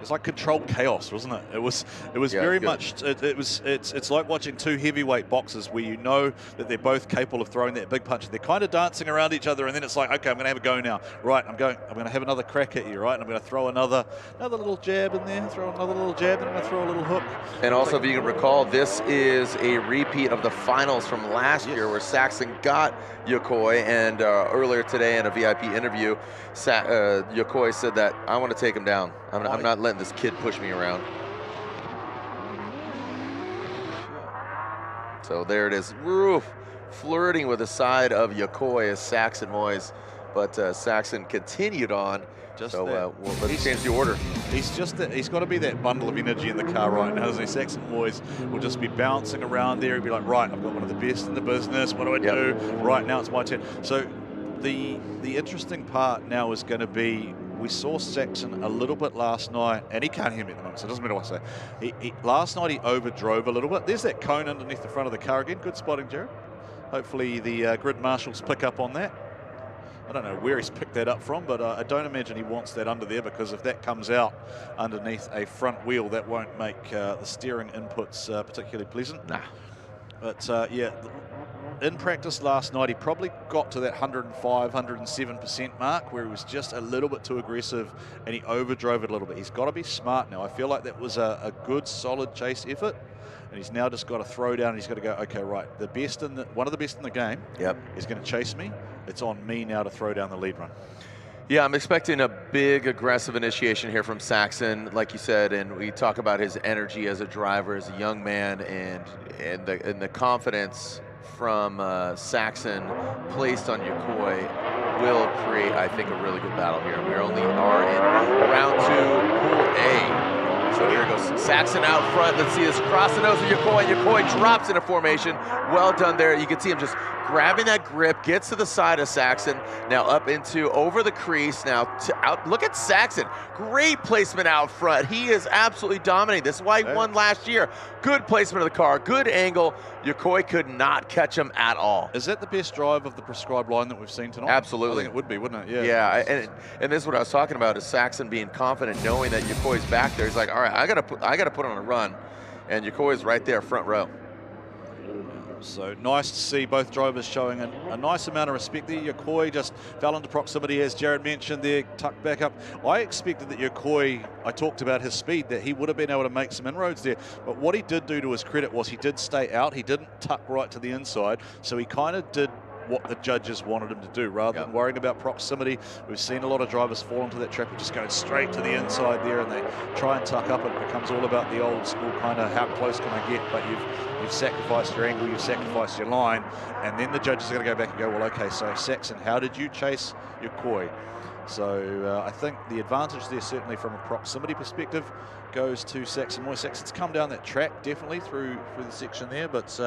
[SPEAKER 1] It's like controlled chaos, wasn't it? It was very much. It's like watching 2 heavyweight boxers where you know that they're both capable of throwing that big punch. They're kind of dancing around each other, and then it's like, okay, I'm going to have a go now. Right, I'm going to have another crack at you. Right, and I'm going to throw another little jab in there. Throw another little jab, and I'm going to throw a little hook.
[SPEAKER 2] And also, if you can recall, this is a repeat of the finals from last year, where Saxon got Yakoy, and earlier today in a VIP interview, Yakoy said that I want to take him down. I'm not letting this kid push me around. So there it is, flirting with the side of Yakoy as Saxon Moyes, but Saxon continued on. Let's change the order.
[SPEAKER 1] He's got to be that bundle of energy in the car right now, isn't he? Saxon Moyes will just be bouncing around there. He'll be like, right, I've got one of the best in the business. What do I do? Right now, it's my turn. So the interesting part now is going to be, we saw Saxon a little bit last night, and he can't hear me at the moment, so it doesn't matter what I say. Last night he overdrove a little bit. There's that cone underneath the front of the car again. Good spotting, Jared. Hopefully the grid marshals pick up on that. I don't know where he's picked that up from, but I don't imagine he wants that under there, because if that comes out underneath a front wheel, that won't make the steering inputs particularly pleasant.
[SPEAKER 2] Nah.
[SPEAKER 1] But yeah, in practice last night, he probably got to that 105, 107% mark where he was just a little bit too aggressive and he overdrove it a little bit. He's got to be smart now. I feel like that was a good, solid chase effort. And he's now just got to throw down, and he's got to go, okay, right, one of the best in the game is going to chase me. It's on me now to throw down the lead run.
[SPEAKER 2] Yeah, I'm expecting a big, aggressive initiation here from Saxon, like you said, and we talk about his energy as a driver, as a young man, and the confidence from Saxon placed on Yakoy will create, I think, a really good battle here. We only are in round 2, Pool A. So here goes Saxon out front. Let's see this cross the nose of Yakoy. Yakoy drops into formation. Well done there. You can see him just grabbing that grip, gets to the side of Saxon. Now up into over the crease. Now out. Look at Saxon. Great placement out front. He is absolutely dominating. This is why he won last year. Good placement of the car. Good angle. Yakoy could not catch him at all.
[SPEAKER 1] Is that the best drive of the prescribed line that we've seen tonight?
[SPEAKER 2] Absolutely.
[SPEAKER 1] I think it would be, wouldn't it? Yeah.
[SPEAKER 2] Yeah, and this is what I was talking about, is Saxon being confident, knowing that Yakoy's back there. He's like, all right, I gotta put on a run. And Yakoy is right there, front row.
[SPEAKER 1] So nice to see both drivers showing a nice amount of respect there. Yakoy just fell into proximity, as Jiren mentioned there, tucked back up. I expected that Yakoy, I talked about his speed, that he would have been able to make some inroads there. But what he did do to his credit was he did stay out. He didn't tuck right to the inside. So he kind of did what the judges wanted him to do rather than worrying about proximity. We've seen a lot of drivers fall into that trap of just going straight to the inside there, and they try and tuck up. It becomes all about the old school kind of how close can I get, but you've sacrificed your angle, you've sacrificed your line, and then the judges are going to go back and go, well, okay, so Saxon, how did you chase Yakoy? So I think the advantage there, certainly from a proximity perspective, goes to Saxon. Saxon's come down that track definitely through the section there, but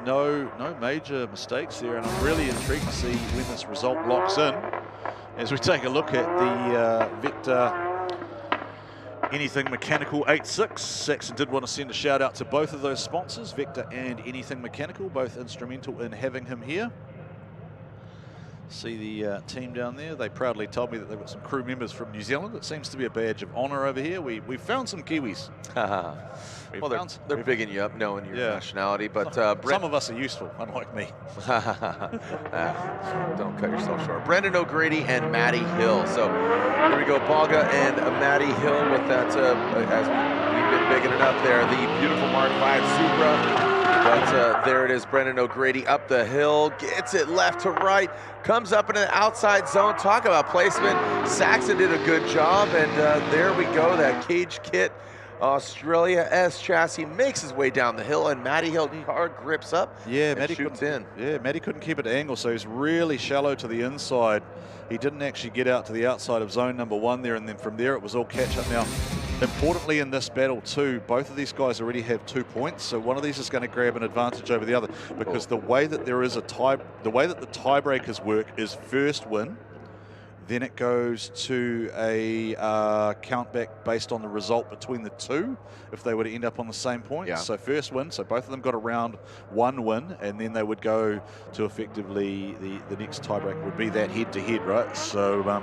[SPEAKER 1] no major mistakes there, and I'm really intrigued to see when this result locks in as we take a look at the Vector Anything Mechanical 8.6. Saxon did want to send a shout out to both of those sponsors, Vector and Anything Mechanical, both instrumental in having him here. See the team down there. They proudly told me that they've got some crew members from New Zealand. It seems to be a badge of honour over here. We've found some Kiwis.
[SPEAKER 2] Well, they're bigging you up knowing your nationality, but
[SPEAKER 1] some of us are useful, unlike me.
[SPEAKER 2] Don't cut yourself short. Brendan O'Grady and Matty Hill. So here we go, Boga and Matty Hill with that, as we've been bigging it up there, the beautiful Mark 5 Supra. But there it is, Brendan O'Grady up the hill, gets it left to right, comes up in an outside zone. Talk about placement. Saxon did a good job, and there we go, that Cage Kit Australia S chassis makes his way down the hill, and Matty Hill hard grips up and shoots in. Yeah,
[SPEAKER 1] Matty couldn't keep it at angle, so he's really shallow to the inside. He didn't actually get out to the outside of zone number 1 there, and then from there it was all catch up. Now, importantly in this battle too, both of these guys already have 2 points, so one of these is going to grab an advantage over the other, because the way that there is the way that the tiebreakers work is first win, then it goes to a count back based on the result between the two, if they were to end up on the same points. So first win, so both of them got a round 1 win, and then they would go to effectively the next tiebreaker would be that head-to-head, right? So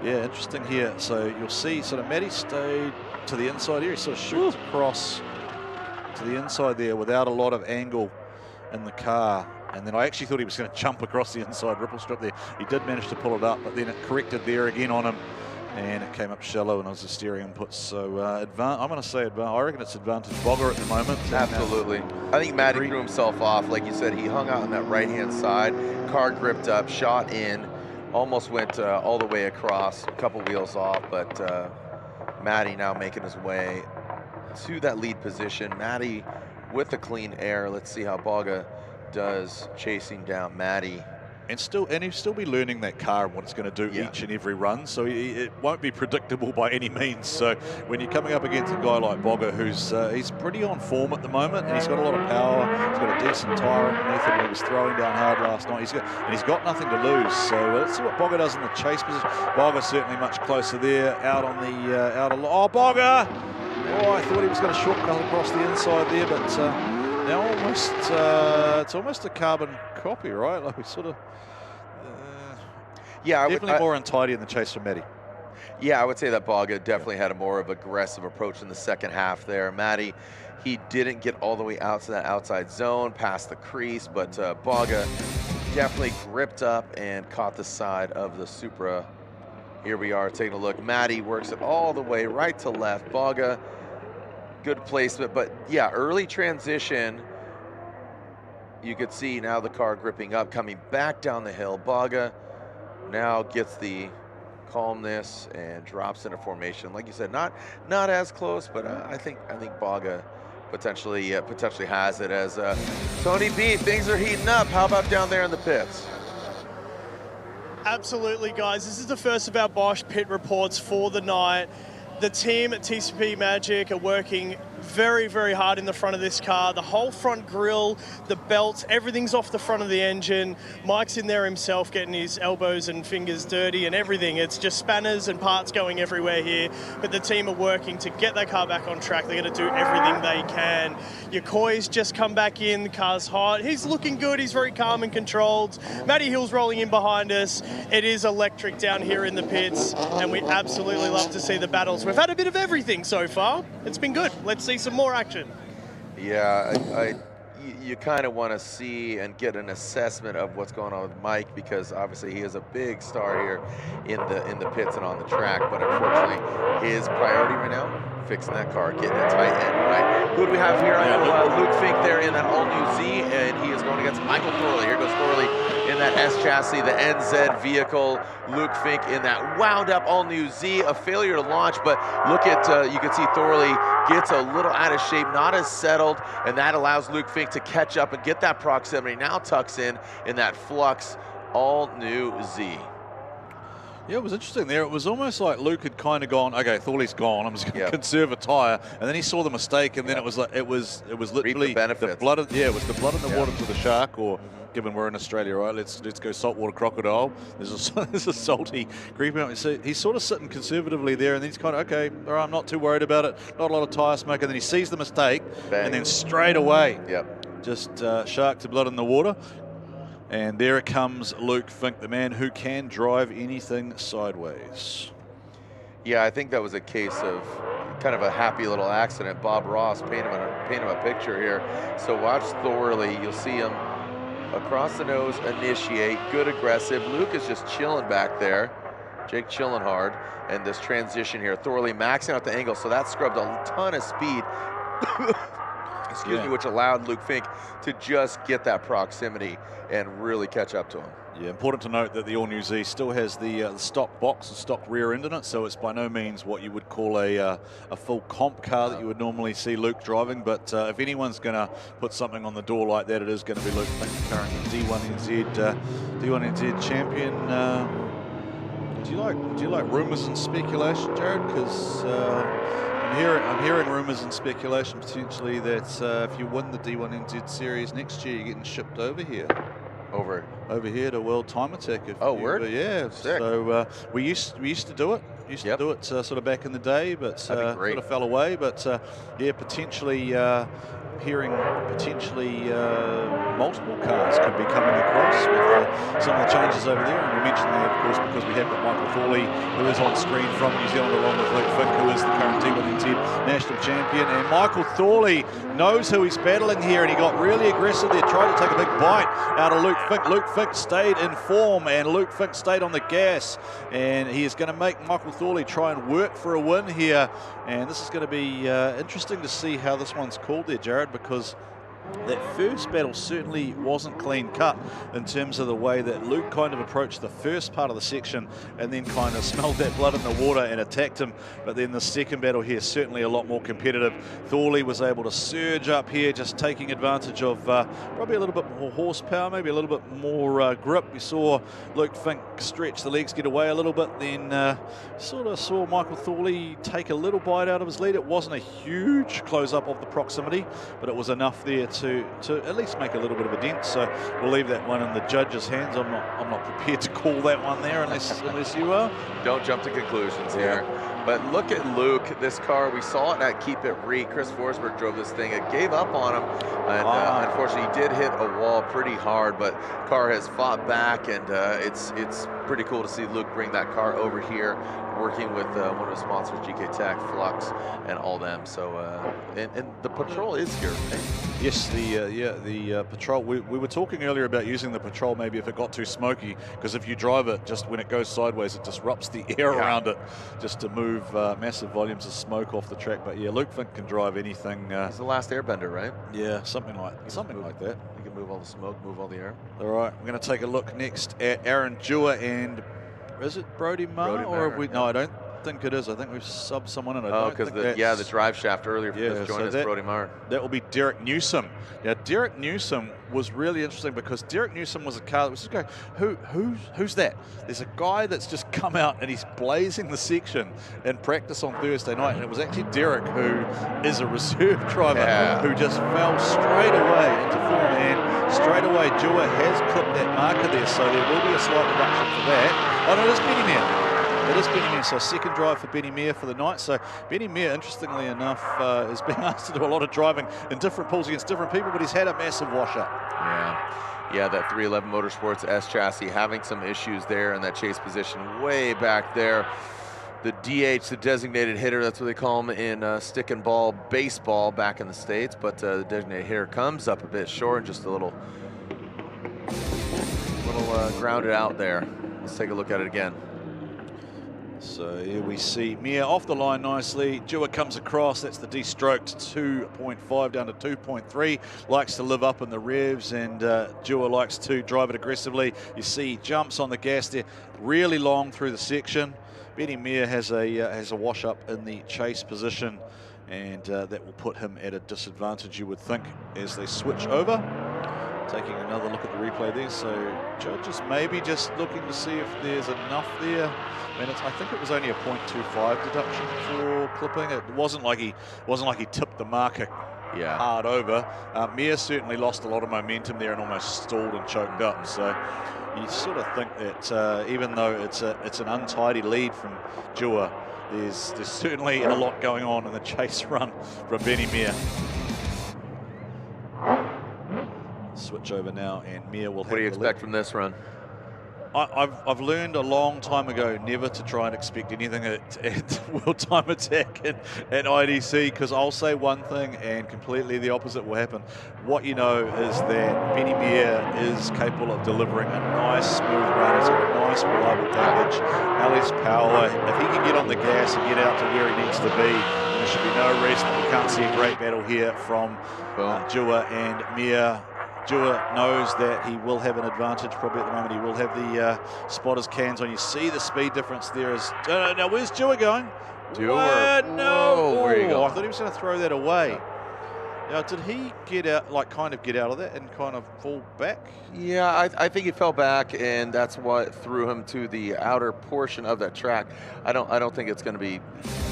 [SPEAKER 1] yeah, interesting here. So you'll see sort of Matty stayed to the inside here. He sort of shoots across to the inside there without a lot of angle in the car. And then I actually thought he was going to jump across the inside ripple strip there. He did manage to pull it up, but then it corrected there again on him, and it came up shallow, and it was a steering input. So I'm going to say I reckon it's advantage Boga at the moment.
[SPEAKER 2] Absolutely. I think Matty threw himself off. Like you said, he hung out on that right-hand side, car gripped up, shot in, almost went all the way across, a couple wheels off, but Matty now making his way to that lead position. Matty with the clean air. Let's see how Boga does chasing down Matty.
[SPEAKER 1] And he'll still be learning that car and what it's going to do each and every run, so it won't be predictable by any means. So when you're coming up against a guy like Boga, who's he's pretty on form at the moment, and he's got a lot of power, he's got a decent tyre underneath him, he was throwing down hard last night, he's got nothing to lose. So let's see what Boga does in the chase position. Boga's certainly much closer there, out on the Boga! Oh, I thought he was going to shortcut across the inside there, but now almost it's almost a carbon copy, right? Like we sort of definitely more untidy in the chase from Matty.
[SPEAKER 2] Yeah, I would say that Boga definitely had a more of aggressive approach in the second half there. Matty, he didn't get all the way out to that outside zone, past the crease, but Boga definitely gripped up and caught the side of the Supra. Here we are taking a look. Matty works it all the way right to left. Boga, good placement, but yeah, early transition. You could see now the car gripping up, coming back down the hill. Boga now gets the calmness and drops into formation. Like you said, not as close, but I think Boga potentially has it. As Tony B, things are heating up. How about down there in the pits?
[SPEAKER 3] Absolutely, guys. This is the first of our BOSCH pit reports for the night. The team at TCP Magic are working very, very hard in the front of this car. The whole front grille, the belts, everything's off the front of the engine. Mike's in there himself getting his elbows and fingers dirty and everything. It's just spanners and parts going everywhere here. But the team are working to get that car back on track. They're going to do everything they can. Yakoy's just come back in. The car's hot. He's looking good. He's very calm and controlled. Matty Hill's rolling in behind us. It is electric down here in the pits, and we absolutely love to see the battles. We've had a bit of everything so far. It's been good. Let's see some more action.
[SPEAKER 2] Yeah, you kind of want to see and get an assessment of what's going on with Mike, because obviously he is a big star here in the pits and on the track. But unfortunately, his priority right now, fixing that car, getting it tight end, right? Who do we have here? I know Luke Fink there in that all-new Z, and he is going against Michael Tholey. Here goes Tholey in that S chassis, the NZ vehicle. Luke Fink in that wound-up all-new Z, a failure to launch, but look at, you can see Tholey gets a little out of shape, not as settled, and that allows Luke Fink to catch up and get that proximity. Now tucks in that Flux all-new Z.
[SPEAKER 1] Yeah, it was interesting there. It was almost like Luke had kind of gone, okay, Thorley's gone, I'm just going to conserve a tyre, and then he saw the mistake, and then it was like it was literally the blood of, it was the blood in the water to the shark, or given we're in Australia, right? Let's go saltwater crocodile. There's a salty creeping up. So he's sort of sitting conservatively there, and then he's kind of, okay, all right, I'm not too worried about it. Not a lot of tyre smoke, and then he sees the mistake, and then straight away, just shark to blood in the water. And there it comes Luke Fink, the man who can drive anything sideways.
[SPEAKER 2] Yeah, I think that was a case of kind of a happy little accident. Bob Ross paint him a picture here. So watch Thorley, you'll see him across the nose, initiate, good aggressive. Luke is just chilling back there. Jake chilling hard. And this transition here, Thorley maxing out the angle, so that scrubbed a ton of speed. Excuse me, which allowed Luke Fink to just get that proximity and really catch up to him.
[SPEAKER 1] Yeah, important to note that the all-new Z still has the stock box, the stock rear end in it, so it's by no means what you would call a full comp car that you would normally see Luke driving. But if anyone's going to put something on the door like that, it is going to be Luke Fink, currently D1NZ champion. Do you like rumours and speculation, Jared? Because I'm hearing rumours and speculation potentially that if you win the D1NZ series next year, you're getting shipped over here. Over here to World Time Attack.
[SPEAKER 2] Word?
[SPEAKER 1] Yeah.
[SPEAKER 2] Sick.
[SPEAKER 1] So we used to do it. To do it sort of back in the day, but sort of fell away. But yeah, potentially hearing multiple cars could be coming across with some of the changes over there. And we mentioned that, of course, because we have got Michael Tholey, who is on screen from New Zealand, along with Luke Fink, who is the current D1NZ national champion. And Michael Tholey knows who he's battling here, and he got really aggressive there, tried to take a big bite out of Luke Fink. Luke Fink stayed in form, and Luke Fink stayed on the gas, and he is going to make Michael Tholey try and work for a win here. And this is going to be interesting to see how this one's called there, Jared, because that first battle certainly wasn't clean cut in terms of the way that Luke kind of approached the first part of the section and then kind of smelled that blood in the water and attacked him. But then the second battle here, certainly a lot more competitive. Tholey was able to surge up here, just taking advantage of probably a little bit more horsepower, maybe a little bit more grip. We saw Luke Fink stretch the legs, get away a little bit, then sort of saw Michael Tholey take a little bite out of his lead. It wasn't a huge close-up of the proximity, but it was enough there to at least make a little bit of a dent. So we'll leave that one in the judge's hands. I'm not prepared to call that one there unless you are.
[SPEAKER 2] Don't jump to conclusions here. But look at Luke, this car, we saw it at Keep It Re. Chris Forsberg drove this thing. It gave up on him, and unfortunately he did hit a wall pretty hard, but car has fought back, and it's pretty cool to see Luke bring that car over here, working with one of his sponsors, GK Tech, Flux, and all them. So, and the patrol is here, right?
[SPEAKER 1] Yes, the patrol. We were talking earlier about using the patrol maybe if it got too smoky, because if you drive it, just when it goes sideways, it disrupts the air around it, just to move massive volumes of smoke off the track. But yeah, Luke Fink can drive anything.
[SPEAKER 2] He's the last airbender, right?
[SPEAKER 1] Yeah, something like that.
[SPEAKER 2] He can move all the smoke, move all the air.
[SPEAKER 1] All right, we're going to take a look next at Aaron Dewar and is it Brodie Maher? Or have we? No, I don't think it is. I think we've subbed someone in.
[SPEAKER 2] Because the drive shaft earlier joined us, Brodie Maher.
[SPEAKER 1] That will be Derek Newsome. Now, Derek Newsome was really interesting because Derek Newsome was a car that was just going, who's that? There's a guy that's just come out and he's blazing the section in practice on Thursday night, and it was actually Derek, who is a reserve driver, who just fell straight away into form, and straight away Dewar has clipped that marker there, so there will be a slight reduction for that. Oh no, it is Benny Maher. It is Benny Maher, so second drive for Benny Maher for the night. So Benny Maher, interestingly enough, is being asked to do a lot of driving in different pools against different people, but he's had a massive wash-up.
[SPEAKER 2] Yeah, that 311 Motorsports S chassis having some issues there in that chase position way back there. the DH, the designated hitter. That's what they call him in stick and ball baseball back in the States. But the designated hitter comes up a bit short and just a little grounded out there. Let's take a look at it again.
[SPEAKER 1] So here we see Maher off the line nicely. Jiren comes across. That's the de-stroked 2.5 down to 2.3. Likes to live up in the revs, and Jiren likes to drive it aggressively. You see jumps on the gas there, really long through the section. Maher has a wash up in the chase position, and that will put him at a disadvantage, you would think, as they switch over. Taking another look at the replay there, so judges maybe just looking to see if there's enough there. I mean, I think it was only a 0.25 deduction for clipping. It wasn't like he tipped the marker hard over. Maher certainly lost a lot of momentum there and almost stalled and choked up. So you sort of think that even though it's an untidy lead from Jiren, there's certainly a lot going on in the chase run from Maher. Switch over now, and Maher will have.
[SPEAKER 2] What do you expect from this run?
[SPEAKER 1] I've learned a long time ago never to try and expect anything at World Time Attack and IDC, because I'll say one thing and completely the opposite will happen. What you know is that Maher is capable of delivering a nice smooth run. He's got a nice reliable package, LS power. If he can get on the gas and get out to where he needs to be, there should be no reason we can't see a great battle here from Jiren and Maher. Jiren knows that he will have an advantage probably at the moment. He will have the spotter's cans on. You see the speed difference there is. Now, where's Jiren going?
[SPEAKER 2] Jiren.
[SPEAKER 1] No.
[SPEAKER 2] Where you go?
[SPEAKER 1] I thought he was going to throw that away. Now, did he get out, kind of get out of that and kind of fall back?
[SPEAKER 2] Yeah, I think he fell back, and that's what threw him to the outer portion of that track. I don't think it's going to be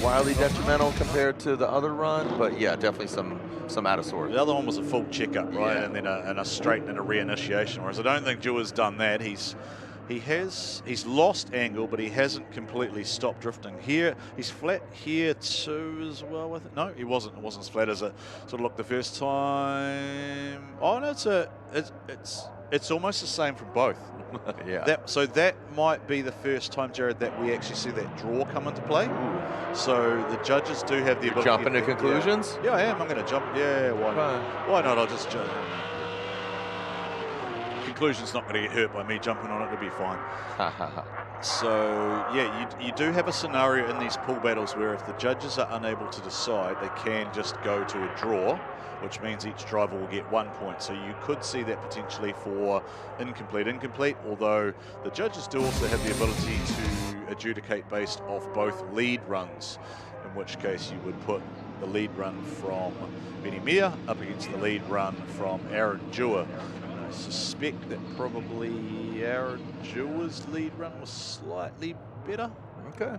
[SPEAKER 2] wildly detrimental compared to the other run, but yeah, definitely some out of sorts.
[SPEAKER 1] The other one was a full checkup, right, and then a straight and a reinitiation. Whereas I don't think Jiren's done that. He's lost angle, but he hasn't completely stopped drifting. Here, he's flat here too as well with it. No, he wasn't. It wasn't as flat as it sort of looked the first time. Oh no, it's almost the same from both.
[SPEAKER 2] Yeah.
[SPEAKER 1] So that might be the first time, Jared, that we actually see that draw come into play. Ooh. So the judges do have the ability.
[SPEAKER 2] Jump into conclusions?
[SPEAKER 1] Yeah, I am. I'm going to jump. Yeah, why not? Why not? I'll just jump. Conclusion's not going to get hurt by me jumping on it. It'll be fine. So yeah, you do have a scenario in these pool battles where if the judges are unable to decide, they can just go to a draw, which means each driver will get 1 point. So you could see that potentially for incomplete, although the judges do also have the ability to adjudicate based off both lead runs, in which case you would put the lead run from Maher up against the lead run from Aaron Jiren. I suspect that probably Aaron Jiren's lead run was slightly better.
[SPEAKER 2] Okay.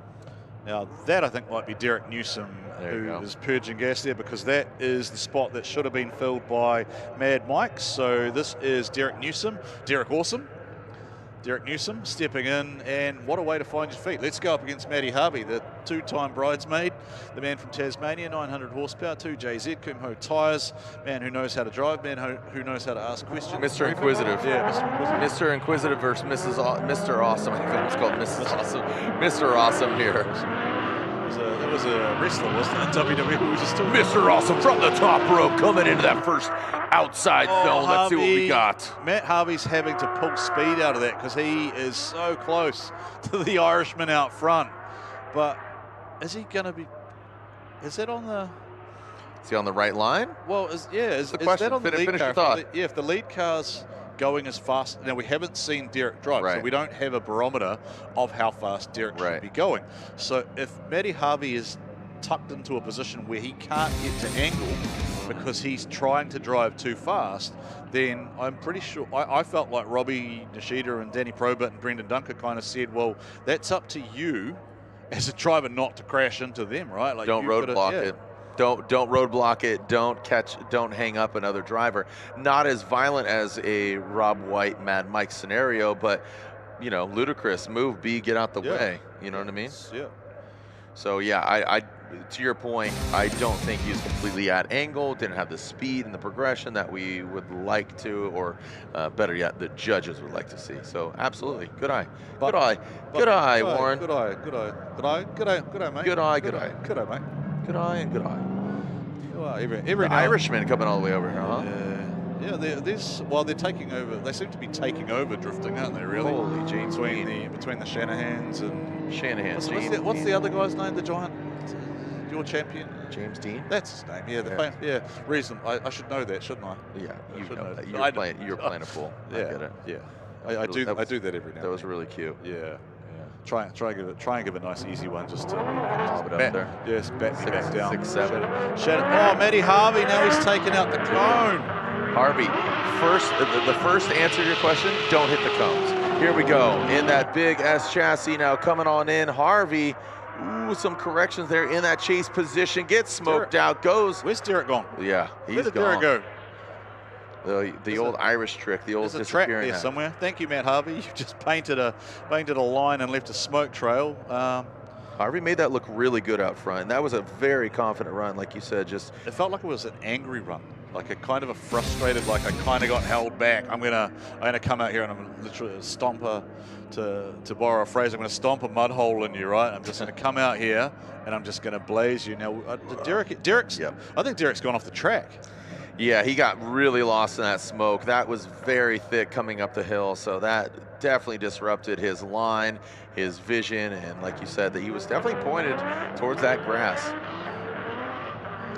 [SPEAKER 1] Now that I think might be Derek Newsome who is purging gas there, because that is the spot that should have been filled by Mad Mike. So this is Derek Newsome. Derek Awesome. Derek Newsome stepping in, and what a way to find your feet. Let's go up against Matty Harvey, the two-time bridesmaid, the man from Tasmania, 900 horsepower, 2JZ, Kumho tyres, man who knows how to drive, man who knows how to ask questions.
[SPEAKER 2] Mr. Inquisitive.
[SPEAKER 1] Yeah, Mr. Inquisitive.
[SPEAKER 2] Mr. Inquisitive versus Mr. Awesome. I think it's called Mrs. Awesome. Mr. Awesome here.
[SPEAKER 1] It was a wrestler, wasn't it? WWE. We were just talking
[SPEAKER 2] Mr. Awesome from the top rope coming into that first outside zone. Let's see what we got.
[SPEAKER 1] Matt Harvey's having to pull speed out of that because he is so close to the Irishman out front. But is he going to be? Is that on the?
[SPEAKER 2] Is he on the right line?
[SPEAKER 1] Well, is that on the lead car? Yeah, if the lead car's going as fast. Now, we haven't seen Derek drive, so we don't have a barometer of how fast Derek should be going. So if Matty Harvey is tucked into a position where he can't get to angle because he's trying to drive too fast, then I'm pretty sure, I felt like Robbie Nishida and Danny Probert and Brendan Dunker kind of said, well, that's up to you as a driver not to crash into them, right? Like,
[SPEAKER 2] don't roadblock it. Don't roadblock it. Don't hang up another driver. Not as violent as a Rob Whyte, Mad Mike scenario, but you know, ludicrous. Move B, get out the way. You know what I mean?
[SPEAKER 1] Yeah.
[SPEAKER 2] So yeah, to your point, I don't think he was completely at angle, didn't have the speed and the progression that we would like to, or better yet, the judges would like to see. So absolutely, good eye. Good eye. Good eye, Warren.
[SPEAKER 1] Good eye, good eye, good eye, good eye, good eye, mate.
[SPEAKER 2] Good eye, good eye.
[SPEAKER 1] Good eye, mate.
[SPEAKER 2] Good eye and good eye.
[SPEAKER 1] Well, every
[SPEAKER 2] the Irishman coming all the way over here, huh?
[SPEAKER 1] Yeah, they're taking over. They seem to be taking over drifting, aren't they? Really?
[SPEAKER 2] Holy James
[SPEAKER 1] between the Shanahans and
[SPEAKER 2] Shanahan.
[SPEAKER 1] What's the other guy's name? The giant, your champion,
[SPEAKER 2] James Dean.
[SPEAKER 1] That's his name. Yeah, Reason. I should know that, shouldn't I?
[SPEAKER 2] Yeah, you know that. You're playing a fool.
[SPEAKER 1] Yeah,
[SPEAKER 2] I get it.
[SPEAKER 1] Yeah, I do that every now.
[SPEAKER 2] That was really cute.
[SPEAKER 1] Yeah. Try and give a nice easy one just to
[SPEAKER 2] pop it up there.
[SPEAKER 1] Yes, bat me back down.
[SPEAKER 2] 6, 7.
[SPEAKER 1] Shadow. Oh, Matty Harvey, now he's taken out the cone.
[SPEAKER 2] Harvey, the first answer to your question, don't hit the cones. Here we go, in that big S chassis now coming on in. Harvey, ooh, some corrections there in that chase position, gets smoked out, goes.
[SPEAKER 1] Where's Derek gone?
[SPEAKER 2] Yeah, he's
[SPEAKER 1] Where did
[SPEAKER 2] gone.
[SPEAKER 1] Derek go?
[SPEAKER 2] The old Irish trick, the old
[SPEAKER 1] There's a track
[SPEAKER 2] disappearing
[SPEAKER 1] there
[SPEAKER 2] act.
[SPEAKER 1] somewhere. Thank you, Matt Harvey. You just painted a line and left a smoke trail.
[SPEAKER 2] Harvey made that look really good out front. That was a very confident run, like you said. Just
[SPEAKER 1] it felt like it was an angry run, like a kind of a frustrated, like I kind of got held back. I'm gonna come out here and I'm literally stomp to borrow a phrase. I'm gonna stomp a mud hole in you, right? I'm just gonna come out here and I'm just gonna blaze you. Now, Derek's.
[SPEAKER 2] Yep.
[SPEAKER 1] I think Derek's gone off the track.
[SPEAKER 2] Yeah, he got really lost in that smoke. That was very thick coming up the hill, so that definitely disrupted his line, his vision, and like you said, that he was definitely pointed towards that grass.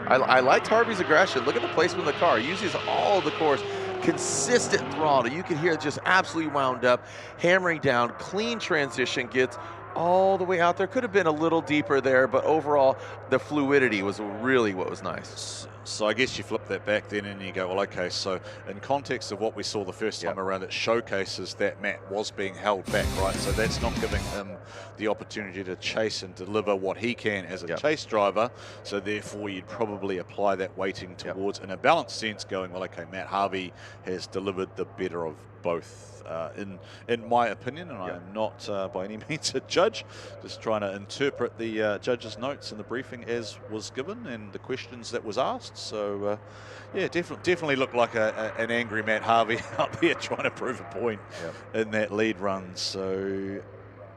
[SPEAKER 2] I liked Harvey's aggression. Look at the placement of the car. He uses all of the course. Consistent throttle. You can hear it just absolutely wound up, hammering down, clean transition, gets all the way out there. Could have been a little deeper there, but overall, the fluidity was really what was nice.
[SPEAKER 1] So I guess you flip that back then and you go, well, okay, so in context of what we saw the first time around, it showcases that Matt was being held back, right? So that's not giving him the opportunity to chase and deliver what he can as a chase driver. So therefore, you'd probably apply that weighting towards, in a balanced sense, going, well, okay, Matt Harvey has delivered the better of both. In my opinion, and I am not by any means a judge, just trying to interpret the judge's notes and the briefing as was given and the questions that was asked. So, yeah, definitely looked like an angry Matt Harvey out there trying to prove a point in that lead run. So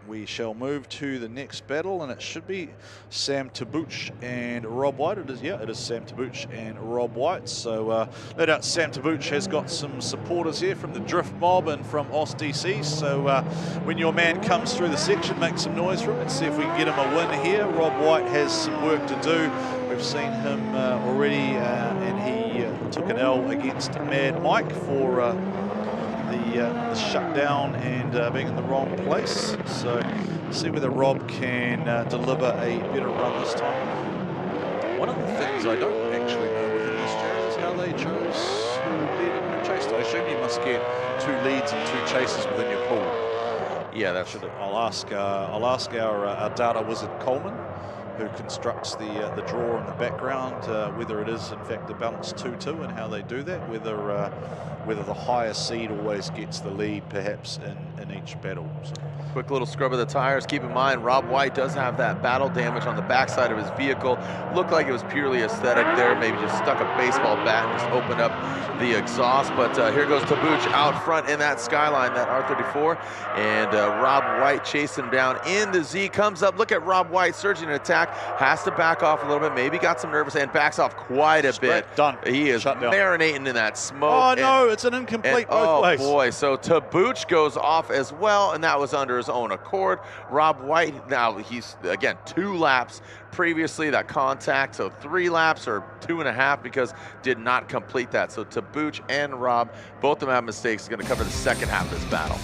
[SPEAKER 1] we shall move to the next battle, and it should be Sam Tabuch and Rob Whyte. It is Sam Tabuch and Rob Whyte. So no doubt Sam Tabuch has got some supporters here from the Drift Mob and from OSDC. So when your man comes through the section, make some noise for him. Let's see if we can get him a win here. Rob Whyte has some work to do. We've seen him already, and he took an L against Mad Mike for the shutdown and being in the wrong place. So see whether Rob can deliver a better run this time. One of the things I don't actually know within this chase is how they chose who led and who chased. I assume you must get 2 leads and 2 chases within your pool.
[SPEAKER 2] Yeah, that's
[SPEAKER 1] it. I'll ask our data wizard Coleman, who constructs the draw in the background, whether it is in fact a balanced 2-2 and how they do that, whether the higher seed always gets the lead perhaps in each battle. So.
[SPEAKER 2] Quick little scrub of the tires. Keep in mind, Rob Whyte does have that battle damage on the backside of his vehicle. Looked like it was purely aesthetic there. Maybe just stuck a baseball bat and just opened up the exhaust. But here goes Tabuch out front in that Skyline, that R34. And Rob Whyte chasing him down in the Z. Comes up. Look at Rob Whyte surging an attack. Has to back off a little bit. Maybe got some nervous and backs off quite a bit.
[SPEAKER 1] Done.
[SPEAKER 2] He is marinating in that smoke.
[SPEAKER 1] Oh, no, it's an incomplete both ways.
[SPEAKER 2] Oh, boy. So Tabuch goes off as well, and that was under his own accord. Rob Whyte, now he's, again, 2 laps previously, that contact, so 3 laps or 2.5 because did not complete that. So Tabuch and Rob, both of them have mistakes. Going to cover the second half of this battle.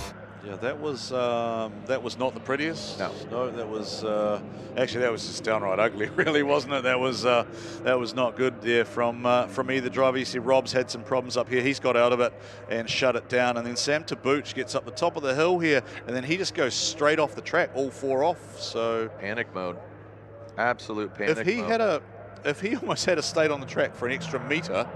[SPEAKER 1] Yeah, that was not the prettiest. No, that was actually that was just downright ugly, really, wasn't it? That was not good there from either driver. You see, Rob's had some problems up here. He's got out of it and shut it down, and then Sam Tabuch gets up the top of the hill here, and then he just goes straight off the track, all 4 off. So
[SPEAKER 2] panic mode, absolute panic.
[SPEAKER 1] If he almost had stayed on the track for an extra meter,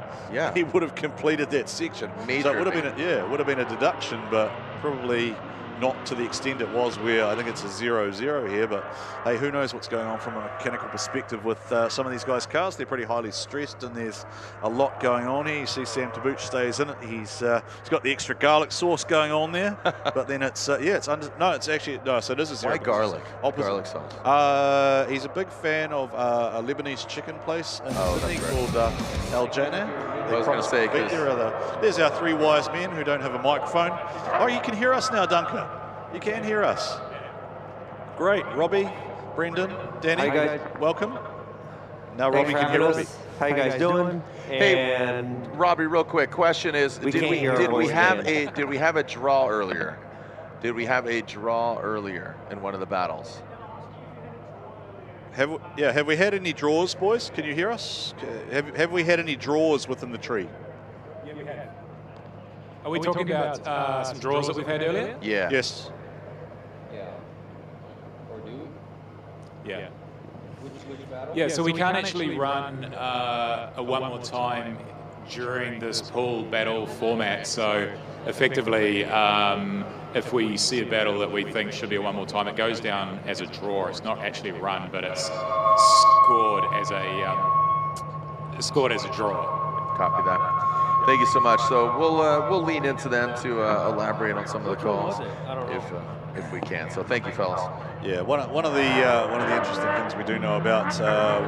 [SPEAKER 1] he would have completed that section. So it would have been, it would have been a deduction, but probably not to the extent it was where I think it's a 0-0 here, but hey, who knows what's going on from a mechanical perspective with some of these guys' cars. They're pretty highly stressed and there's a lot going on here. You see Sam Tabuch stays in it. He's got the extra garlic sauce going on there, but then it's so this is a 0.
[SPEAKER 2] Why garlic?
[SPEAKER 1] Opposite.
[SPEAKER 2] Garlic sauce.
[SPEAKER 1] He's a big fan of a Lebanese chicken place in Sydney called Al Jana.
[SPEAKER 2] I was going to say,
[SPEAKER 1] there's our 3 wise men who don't have a microphone. Oh, you can hear us now, Duncan. You can hear us. Great. Robbie, Brendan, Danny,
[SPEAKER 19] hey guys.
[SPEAKER 1] Welcome. Now Robbie can hear Robbie.
[SPEAKER 19] How you guys doing?
[SPEAKER 2] Hey, Robbie, real quick question is, did we have a draw earlier? Did we have a draw earlier in one of the battles?
[SPEAKER 1] Have we had any draws, boys? Can you hear us? Have we had any draws within the tree?
[SPEAKER 20] Yeah, we have. Are we talking about some draws that we've had earlier?
[SPEAKER 2] Yeah.
[SPEAKER 1] Yes.
[SPEAKER 19] Yeah. Or do we?
[SPEAKER 20] Yeah. Yeah, so we can't actually run a one more time during this pool battle format. So effectively, if we see a battle that we think should be a one more time, it goes down as a draw. It's not actually run, but it's scored as a draw.
[SPEAKER 2] Copy that. Thank you so much. So we'll lean into them to elaborate on some of the calls if we can. So thank you, fellas.
[SPEAKER 1] Yeah, one of the interesting things we do know about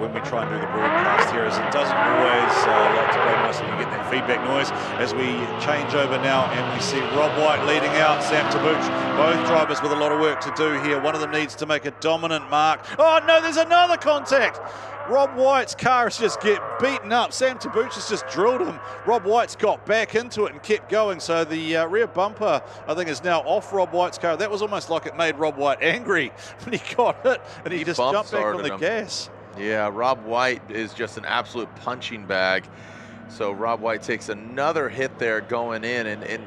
[SPEAKER 1] when we try and do the broadcast here is it doesn't always like to play nicely. You get that feedback noise as we change over now and we see Rob Whyte leading out Sam Tabuch. Both drivers with a lot of work to do here. One of them needs to make a dominant mark. Oh no, there's another contact. Rob Whyte's car has just get beaten up. Sam Tabuch has just drilled him. Rob Whyte's got back into it and kept going. So the rear bumper, I think, is now off Rob Whyte's car. That was almost like it made Rob Whyte angry when he got hit and he just jumped back on the gas.
[SPEAKER 2] Yeah, Rob Whyte is just an absolute punching bag. So Rob Whyte takes another hit there going in and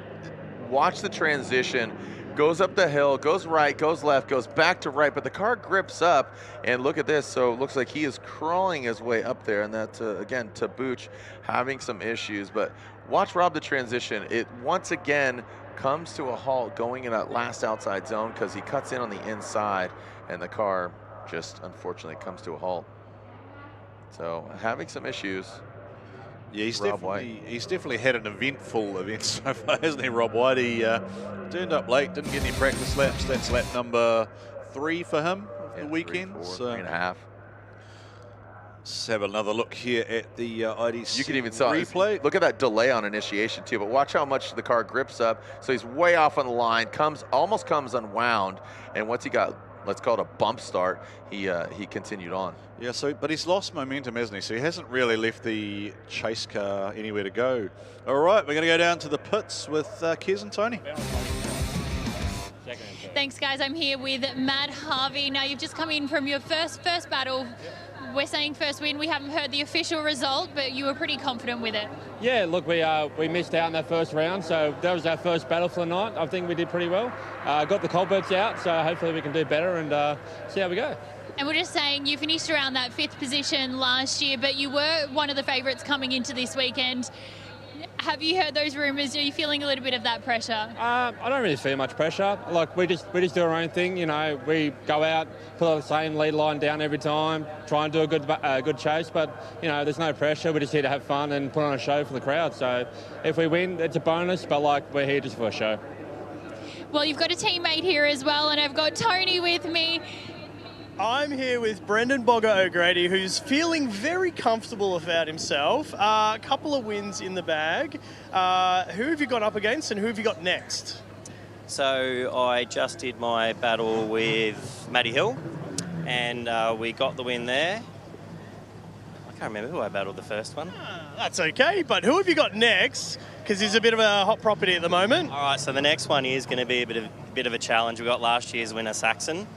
[SPEAKER 2] watch the transition. Goes up the hill, goes right, goes left, goes back to right, but the car grips up, and look at this. So it looks like he is crawling his way up there, and that's, again, Tabuch having some issues. But watch Rob the transition. It once again comes to a halt going in that last outside zone because he cuts in on the inside, and the car just, unfortunately, comes to a halt. So having some issues.
[SPEAKER 1] Yeah, he's definitely had an eventful event so far, hasn't he, Rob Whyte? He turned up late, didn't get any practice laps. That's lap number 3 for him of the weekend.
[SPEAKER 2] 3.5.
[SPEAKER 1] Let's have another look here at the IDC
[SPEAKER 2] You can even
[SPEAKER 1] replay.
[SPEAKER 2] Look at that delay on initiation too, but watch how much the car grips up. So he's way off on the line, almost comes unwound, and once he got, let's call it a bump start, he continued on.
[SPEAKER 1] Yeah, but he's lost momentum, hasn't he? So he hasn't really left the chase car anywhere to go. All right, we're going to go down to the pits with Kez and Tony.
[SPEAKER 5] Thanks, guys. I'm here with Matt Harvey. Now, you've just come in from your first battle. We're saying first win. We haven't heard the official result, but you were pretty confident with it.
[SPEAKER 21] Yeah, look, we missed out in that first round, so that was our first battle for the night. I think we did pretty well. Got the culverts out, so hopefully we can do better and see how we go.
[SPEAKER 5] And we're just saying you finished around that 5th position last year, but you were one of the favourites coming into this weekend. Have you heard those rumours? Are you feeling a little bit of that pressure?
[SPEAKER 21] I don't really feel much pressure. Like we just do our own thing. You know, we go out, put the same lead line down every time, try and do a good chase. But you know, there's no pressure. We're just here to have fun and put on a show for the crowd. So if we win, it's a bonus. But like we're here just for a show.
[SPEAKER 5] Well, you've got a teammate here as well, and I've got Tony with me.
[SPEAKER 3] I'm here with Brendan Boga O'Grady, who's feeling very comfortable about himself. A couple of wins in the bag. Who have you gone up against and who have you got next?
[SPEAKER 22] So I just did my battle with Matty Hill and we got the win there. I can't remember who I battled the first one.
[SPEAKER 3] That's okay, but who have you got next? Because he's a bit of a hot property at the moment.
[SPEAKER 22] All right, so the next one is going to be a bit of a challenge. We got last year's winner, Saxon.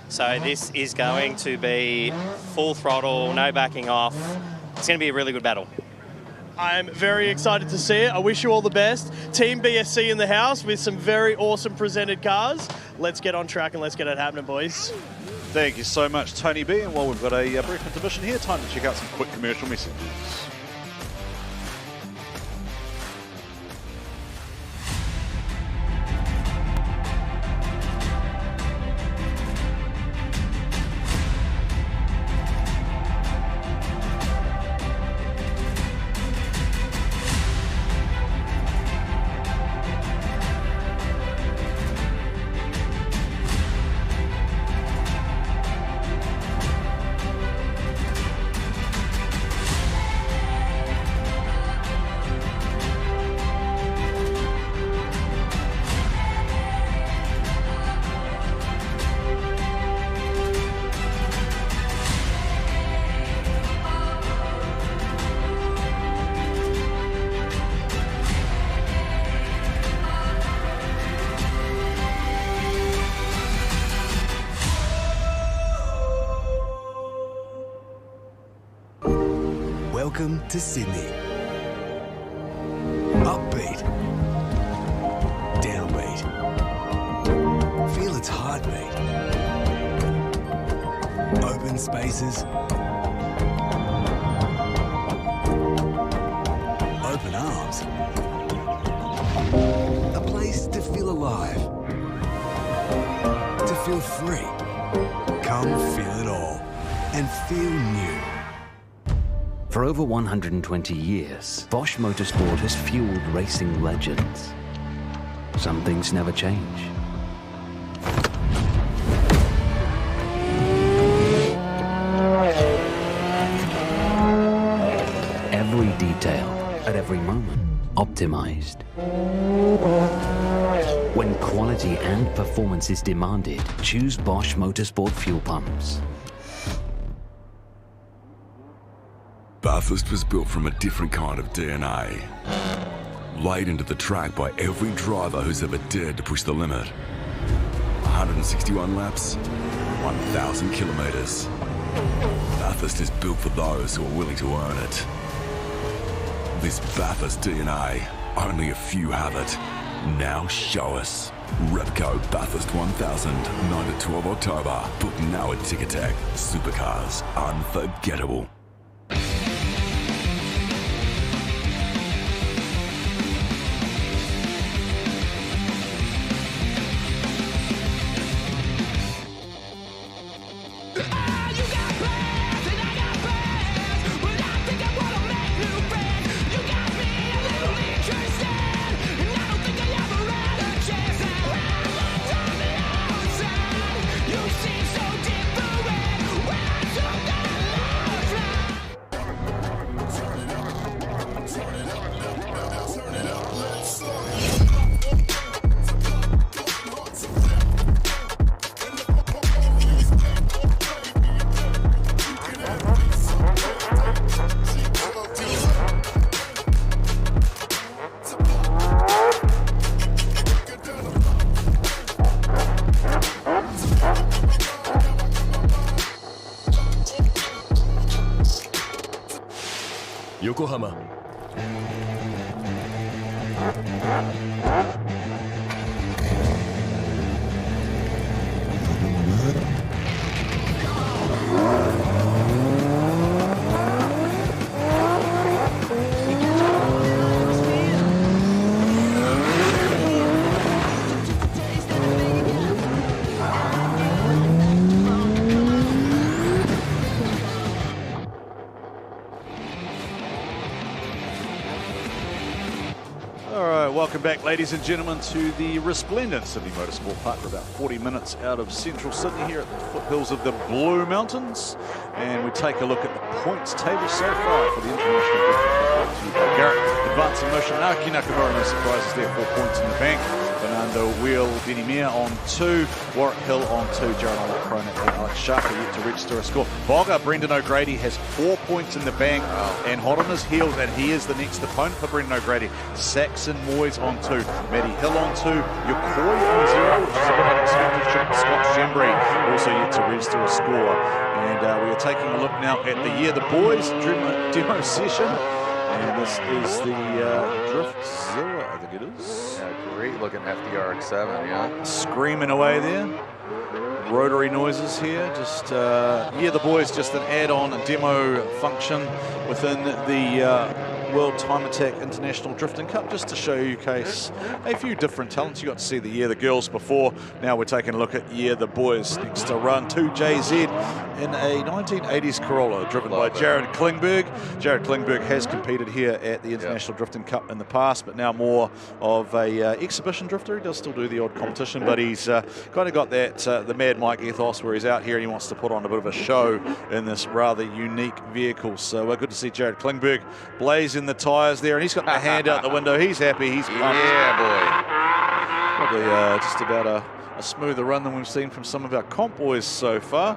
[SPEAKER 22] So this is going to be full throttle, no backing off. It's going to be a really good battle.
[SPEAKER 3] I'm very excited to see it. I wish you all the best. Team BSC in the house with some very awesome presented cars. Let's get on track and let's get it happening, boys.
[SPEAKER 1] Thank you so much, Tony B. And while we've got a brief intermission here, time to check out some quick commercial messages.
[SPEAKER 11] Welcome to Sydney. Upbeat. Downbeat. Feel its heartbeat. Open spaces. Open arms. A place to feel alive. To feel free. Come feel it all and feel new.
[SPEAKER 12] For over 120 years, BOSCH Motorsport has fueled racing legends. Some things never change. Every detail, at every moment, optimized. When quality and performance is demanded, choose BOSCH Motorsport fuel pumps.
[SPEAKER 6] Bathurst was built from a different kind of DNA. Laid into the track by every driver who's ever dared to push the limit. 161 laps, 1,000 kilometres. Bathurst is built for those who are willing to earn it. This Bathurst DNA, only a few have it. Now show us. Repco Bathurst 1000, 9 to 12 October. Book now at Ticketek. Supercars, unforgettable.
[SPEAKER 18] Yokohama.
[SPEAKER 1] Welcome back, ladies and gentlemen, to the resplendent Sydney Motorsport Park. We're about 40 minutes out of central Sydney here at the foothills of the Blue Mountains. And we take a look at the points table so far for the International Garrett advancing motion. Naoki Nakamura, no surprises there, 4 points in the bank. Fernando Wheel, Denny Maher on 2, Warwick Hill on 2, Jiren Cronin and Alex Sharper yet to register a score. Boga, Brendan O'Grady has 4 points in the bank and hot on his heels, and he is the next opponent for Brendan O'Grady. Saxon Moyes on 2, Matty Hill on 2, Yakoy on 0, which is a bit unexpected. Scott Shimry also yet to register a score. And we are taking a look now at the Year the Boys demo session. And this is the Driftzilla, I think it is.
[SPEAKER 2] Yeah, great looking FDRX7, yeah.
[SPEAKER 1] Screaming away there. Rotary noises here. Just, yeah, the Boys, just an add-on demo function within the World Time Attack International Drifting Cup, just to showcase a few different talents. You got to see the Year the Girls before. Now we're taking a look at Year the Boys. Next to run 2JZ in a 1980s Corolla driven by Jared Klingberg. Jared Klingberg has competed here at the International Drifting Cup in the past, but now more of a exhibition drifter. He does still do the odd competition, but he's kind of got that the Mad Mike ethos where he's out here and he wants to put on a bit of a show in this rather unique vehicle. So good to see Jared Klingberg blazing the tyres there, and he's got the hand out the window. He's happy. He's pumped.
[SPEAKER 2] Yeah, boy.
[SPEAKER 1] Probably just about a smoother run than we've seen from some of our comp boys so far.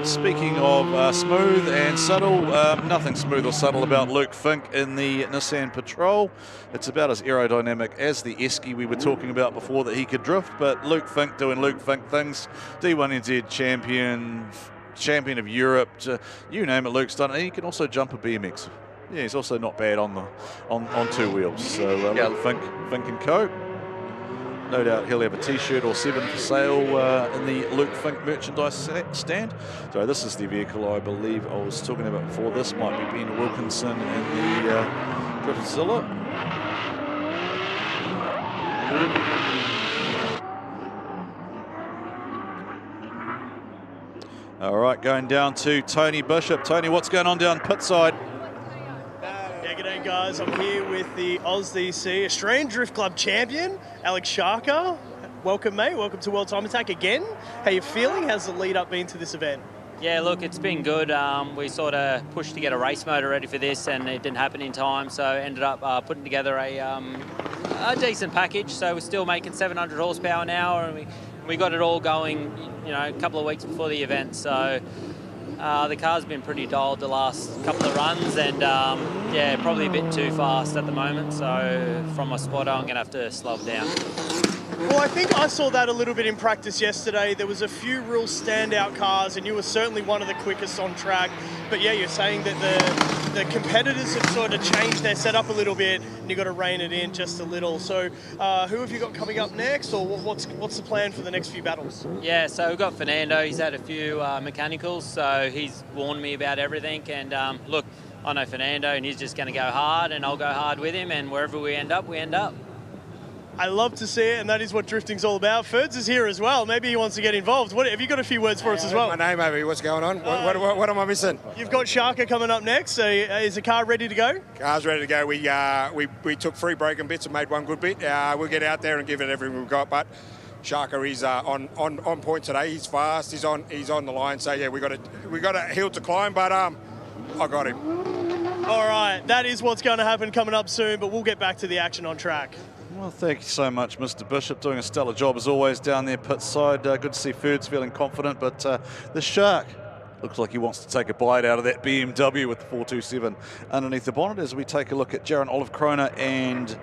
[SPEAKER 1] Speaking of smooth and subtle, nothing smooth or subtle about Luke Fink in the Nissan Patrol. It's about as aerodynamic as the Esky we were talking about before that he could drift, but Luke Fink doing Luke Fink things. D1NZ champion of Europe, you name it, Luke's done it. And he can also jump a BMX. Yeah, he's also not bad on two wheels. So
[SPEAKER 2] Yeah.
[SPEAKER 1] Fink and Co. No doubt he'll have a T-shirt or 7 for sale in the Luke Fink merchandise stand. So this is the vehicle I believe I was talking about before. This might be Ben Wilkinson in the Driftzilla. All right, going down to Tony Bishop. Tony, what's going on down pit side?
[SPEAKER 3] Yeah, g'day guys. I'm here with the AusDC Australian Drift Club champion, Alex Sharker. Welcome, mate. Welcome to World Time Attack again. How you feeling? How's the lead up been to this event?
[SPEAKER 7] Yeah, look, it's been good. We sort of pushed to get a race motor ready for this, and it didn't happen in time, so ended up putting together a decent package. So we're still making 700 horsepower an hour, and we got it all going, you know, a couple of weeks before the event. So the car's been pretty dulled the last couple of runs, and yeah, probably a bit too fast at the moment. So from my spotter, I'm going to have to slow it down.
[SPEAKER 3] Well, I think I saw that a little bit in practice yesterday. There was a few real standout cars, and you were certainly one of the quickest on track. But yeah, you're saying that the competitors have sort of changed their setup a little bit, and you've got to rein it in just a little. So who have you got coming up next, or what's the plan for the next few battles?
[SPEAKER 7] Yeah, so we've got Fernando. He's had a few mechanicals, so he's warned me about everything. And look, I know Fernando, and he's just going to go hard, and I'll go hard with him, and wherever we end up, we end up.
[SPEAKER 3] I love to see it, and that is what drifting's all about. Ferds is here as well. Maybe he wants to get involved. Have you got a few words for us as well?
[SPEAKER 8] My name over here. What's going on? What am I missing?
[SPEAKER 3] You've got Sharker coming up next. So is the car ready to go?
[SPEAKER 8] Car's ready to go. We took 3 broken bits and made 1 good bit. We'll get out there and give it everything we've got. But Sharker is on point today. He's fast. He's on the line. So yeah, we got a hill to climb, but I got him.
[SPEAKER 3] All right, that is what's going to happen coming up soon. But we'll get back to the action on track.
[SPEAKER 1] Well, thank you so much, Mr. Bishop, doing a stellar job as always down there pit side. Good to see Ferds feeling confident, but the Shark looks like he wants to take a bite out of that BMW with the 427 underneath the bonnet as we take a look at Jiren Olaf-Kroner and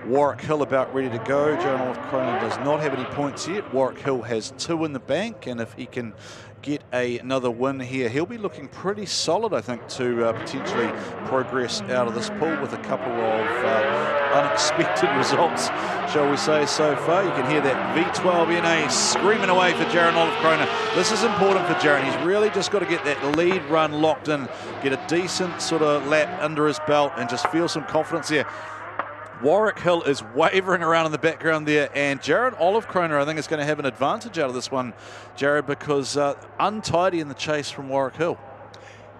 [SPEAKER 1] Warwick Hill about ready to go. Jiren Olaf-Kroner does not have any points yet. Warwick Hill has 2 in the bank, and if he can get another win here, he'll be looking pretty solid, I think, to potentially progress out of this pool with a couple of unexpected results, shall we say, so far. You can hear that V12 NA screaming away for Jiren Olaf-Kroner. This is important for Jiren. He's really just got to get that lead run locked in, get a decent sort of lap under his belt, and just feel some confidence here. Warwick Hill is wavering around in the background there, and Jiren Olaf-Kroner, I think, is going to have an advantage out of this one, Jared, because untidy in the chase from Warwick Hill.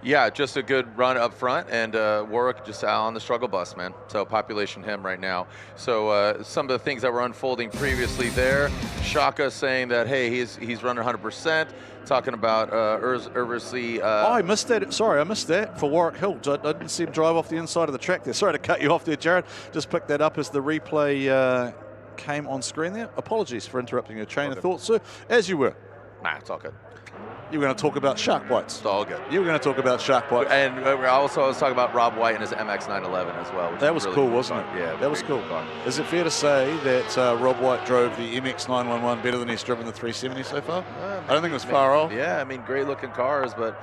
[SPEAKER 2] Yeah, just a good run up front, and Warwick just out on the struggle bus, man. So population him right now. So some of the things that were unfolding previously there, Shaka saying that, hey, he's running 100%. Talking about Urversly.
[SPEAKER 1] Oh, I missed that. Sorry, I missed that for Warwick Hill. I didn't see him drive off the inside of the track there. Sorry to cut you off there, Jared. Just picked that up as the replay came on screen there. Apologies for interrupting your train of thought, sir. As you were.
[SPEAKER 2] Nah, it's all good.
[SPEAKER 1] You were going to talk about shark bites.
[SPEAKER 2] It's all good.
[SPEAKER 1] You were going to talk about shark bites.
[SPEAKER 2] And also I was talking about Rob Whyte and his MX-911 as well.
[SPEAKER 1] That was really cool, wasn't it?
[SPEAKER 2] Yeah.
[SPEAKER 1] That was cool. Is it fair to say that Rob Whyte drove the MX-911 better than he's driven the 370 so far? I don't think it was far off.
[SPEAKER 2] Yeah, I mean, great looking cars, but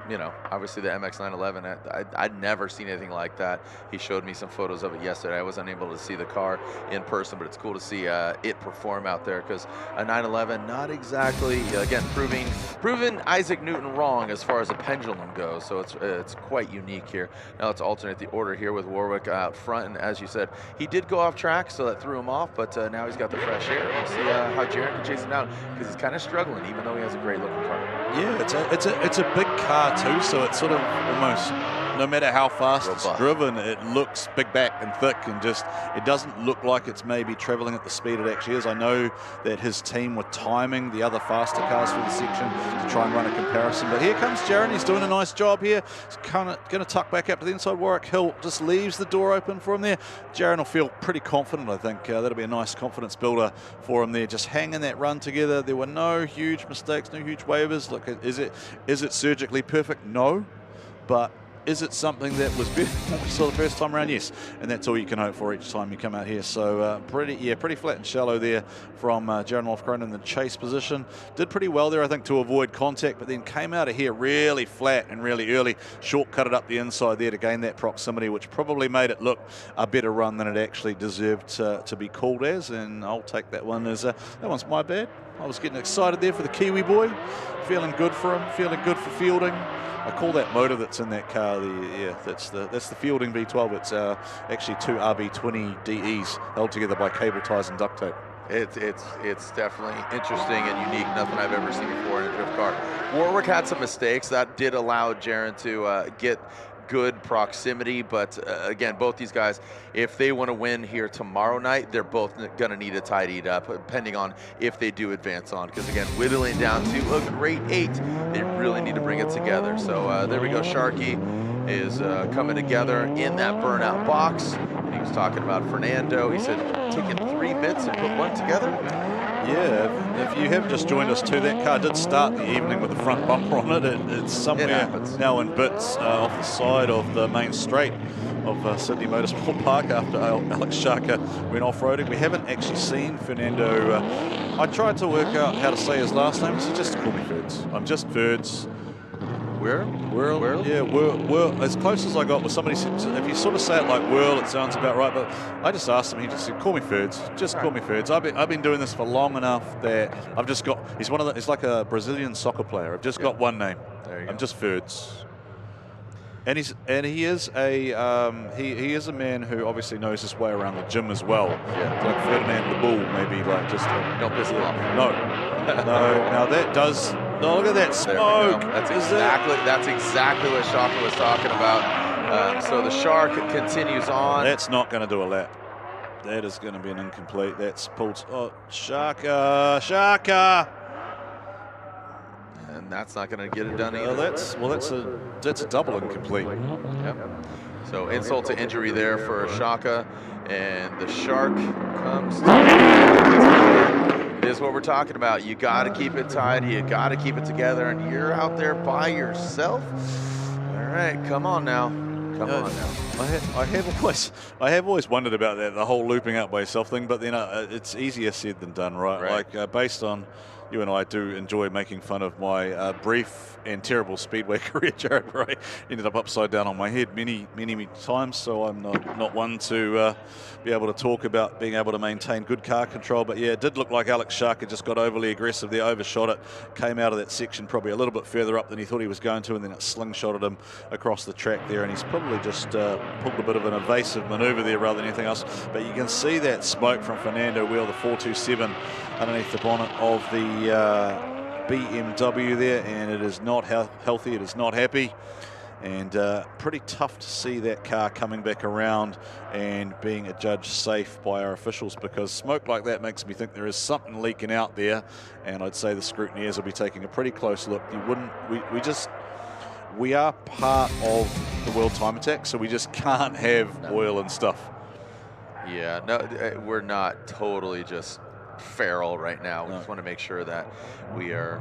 [SPEAKER 2] you know, obviously the MX-911, I'd never seen anything like that. He showed me some photos of it yesterday. I wasn't able to see the car in person, but it's cool to see it perform out there, because a 911, not exactly, again, proving Isaac Newton wrong as far as a pendulum goes, so it's quite unique here. Now let's alternate the order here with Warwick out front, and as you said, he did go off track, so that threw him off, but now he's got the fresh air. We'll see how Jiren can chase him down, because he's kind of struggling, even though he has a great looking car.
[SPEAKER 1] Yeah, it's a big car too, so it's sort of almost, no matter how fast it's driven, it looks big back and thick, and just, it doesn't look like it's maybe traveling at the speed it actually is. I know that his team were timing the other faster cars for the section to try and run a comparison, but here comes Jiren. He's doing a nice job here. He's kind of going to tuck back up to the inside. Warwick Hill just leaves the door open for him there. Jiren will feel pretty confident, I think. That'll be a nice confidence builder for him there, just hanging that run together. There were no huge mistakes, no huge waivers. Look, is it surgically perfect? No, but Is it something that was better than what we saw the first time around? Yes, and that's all you can hope for each time you come out here. So pretty flat and shallow there from Jiren Wolfgren in the chase position. Did pretty well there, I think, to avoid contact, but then came out of here really flat and really early. Shortcutted up the inside there to gain that proximity, which probably made it look a better run than it actually deserved to be called as. And I'll take that one as that one's my bad. I was getting excited there for the Kiwi boy, feeling good for him, feeling good for fielding. I call that motor that's in that car, that's the Fielding V12. It's actually 2 RB20 DEs held together by cable ties and duct tape.
[SPEAKER 2] It's definitely interesting and unique. Nothing I've ever seen before in a drift car. Warwick had some mistakes that did allow Jiren to get good proximity, but again, both these guys, if they want to win here tomorrow night, they're both going to need to tidy it up, depending on if they do advance on, because again, whittling down to a great 8, they really need to bring it together. So there we go. Sharky is coming together in that burnout box. And he was talking about Fernando. He said taking 3 bits and put one together.
[SPEAKER 1] Yeah, if you have just joined us too, that car did start the evening with the front bumper on it. It's somewhere now in bits off the side of the main straight of Sydney Motorsport Park after Alex Shaka went off-roading. We haven't actually seen Fernando. I tried to work out how to say his last name, so just call me Ferds. I'm just Ferds. Whirl? Yeah, whirl. As close as I got was somebody said, if you sort of say it like whirl, it sounds about right, but I just asked him, he just said, call me Ferds. Just call me Ferds. I've been doing this for long enough that I've just got, he's like a Brazilian soccer player. I've just got one name. I'm just Ferds. And he is a man who obviously knows his way around the gym as well. Yeah. Like Ferdinand the Bull, maybe, like just
[SPEAKER 2] don't piss him off.
[SPEAKER 1] No. Now that does. No, look at that smoke.
[SPEAKER 2] That's exactly what Shaka was talking about. So the Shark continues on.
[SPEAKER 1] That's not going to do a lap. That is going to be an incomplete. That's pulled. Oh, Shaka.
[SPEAKER 2] And that's not going to get it done either.
[SPEAKER 1] That's a double incomplete.
[SPEAKER 2] Yep. So insult to injury there for Shaka, and the Shark comes. This is what we're talking about. You got to keep it tidy. You got to keep it together, and you're out there by yourself. All right, come on now. Come on now.
[SPEAKER 1] I have always wondered about that, the whole looping out by yourself thing, but then it's easier said than done, right? Like based on you and I do enjoy making fun of my brief and terrible speedway career, Jared, where I ended up upside down on my head many times, so I'm not one to be able to talk about being able to maintain good car control. But yeah, it did look like Alex Shaka just got overly aggressive there, overshot it, came out of that section probably a little bit further up than he thought he was going to, and then it slingshotted him across the track there, and he's probably just pulled a bit of an evasive maneuver there rather than anything else. But you can see that smoke from Fernando Wheel, the 427 underneath the bonnet of the BMW there, and it is not healthy, it is not happy, and pretty tough to see that car coming back around and being adjudged safe by our officials, because smoke like that makes me think there is something leaking out there, and I'd say the scrutineers will be taking a pretty close look. We are part of the World Time Attack, so we just can't have oil and stuff.
[SPEAKER 2] Yeah, no, we're not totally just feral right now. We just want to make sure that we are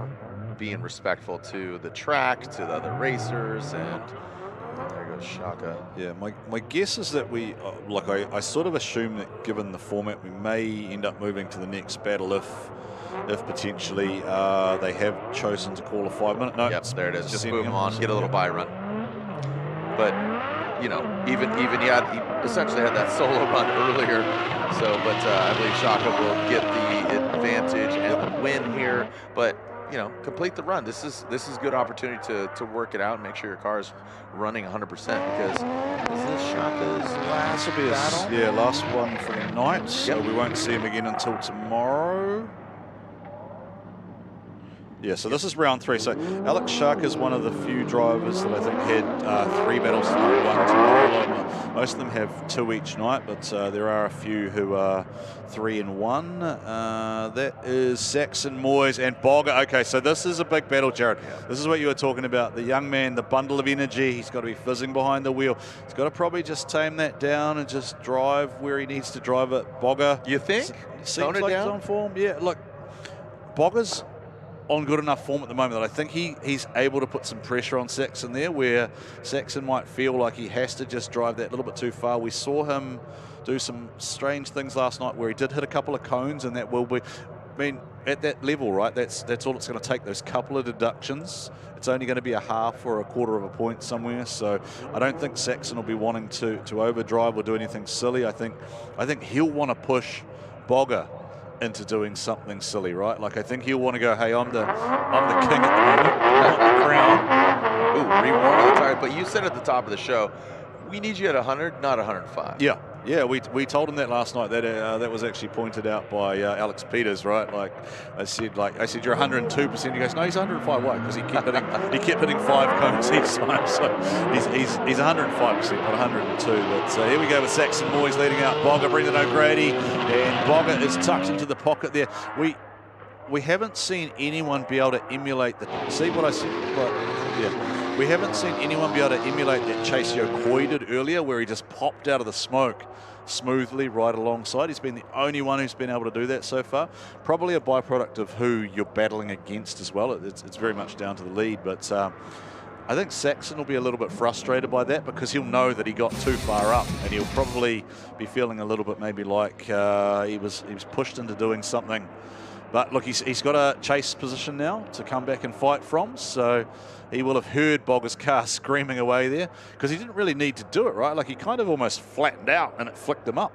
[SPEAKER 2] being respectful to the track, to the other racers, and there goes Shaka.
[SPEAKER 1] Yeah, my guess is that we, I sort of assume that given the format, we may end up moving to the next battle if potentially they have chosen to call a 5-minute. No,
[SPEAKER 2] yep, there it is. Just move them on, get a little bye run. But you know, even he essentially had that solo run earlier. So, but I believe Shaka will get the advantage and the win here. But you know, complete the run. This is a good opportunity to work it out and make sure your car is running 100%, because is this Shaka's last battle?
[SPEAKER 1] Yeah, last one for the night. So we won't see him again until tomorrow. Yeah, so this is round 3. So Alex Shaka is one of the few drivers that I think had 3 battles tonight, 1 tomorrow. Most of them have 2 each night, but there are a few who are 3 and 1. That is Saxon, Moyes, and Boga. Okay, so this is a big battle, Jared. Yeah. This is what you were talking about. The young man, the bundle of energy. He's got to be fizzing behind the wheel. He's got to probably just tame that down and just drive where he needs to drive it. Boga.
[SPEAKER 2] You think?
[SPEAKER 1] Seems like he's on form. Yeah, look, Boga's on good enough form at the moment that I think he's able to put some pressure on Saxon there, where Saxon might feel like he has to just drive that little bit too far. We saw him do some strange things last night where he did hit a couple of cones, and that will be, I mean, at that level, right, that's all it's going to take, those couple of deductions. It's only going to be a half or a quarter of a point somewhere, so I don't think Saxon will be wanting to overdrive or do anything silly. I think he'll want to push Boga into doing something silly, right? Like, I think he'll want to go, hey, I'm the king at the moment, I want the crown.
[SPEAKER 2] Ooh, rewarming the tire. But you said at the top of the show, we need you at 100, not 105.
[SPEAKER 1] Yeah, we told him that last night. That was actually pointed out by Alex Peters, right? Like I said, you're 102%. He goes, no, he's 105. Why? Because he kept hitting 5 cones each time. So he's 105%, not 102. But here we go with Saxon Moyes leading out Boga, Brendan O'Grady, and Boga is tucked into the pocket there. We haven't seen anyone be able to emulate the. See what I said? Yeah. We haven't seen anyone be able to emulate that chase Yakoy did earlier, where he just popped out of the smoke smoothly right alongside. He's been the only one who's been able to do that so far. Probably a byproduct of who you're battling against as well. It's very much down to the lead, but I think Saxon will be a little bit frustrated by that, because he'll know that he got too far up, and he'll probably be feeling a little bit maybe like he was pushed into doing something. But look, he's got a chase position now to come back and fight from, so he will have heard Boga's car screaming away there, because he didn't really need to do it, right? Like, he kind of almost flattened out and it flicked him up.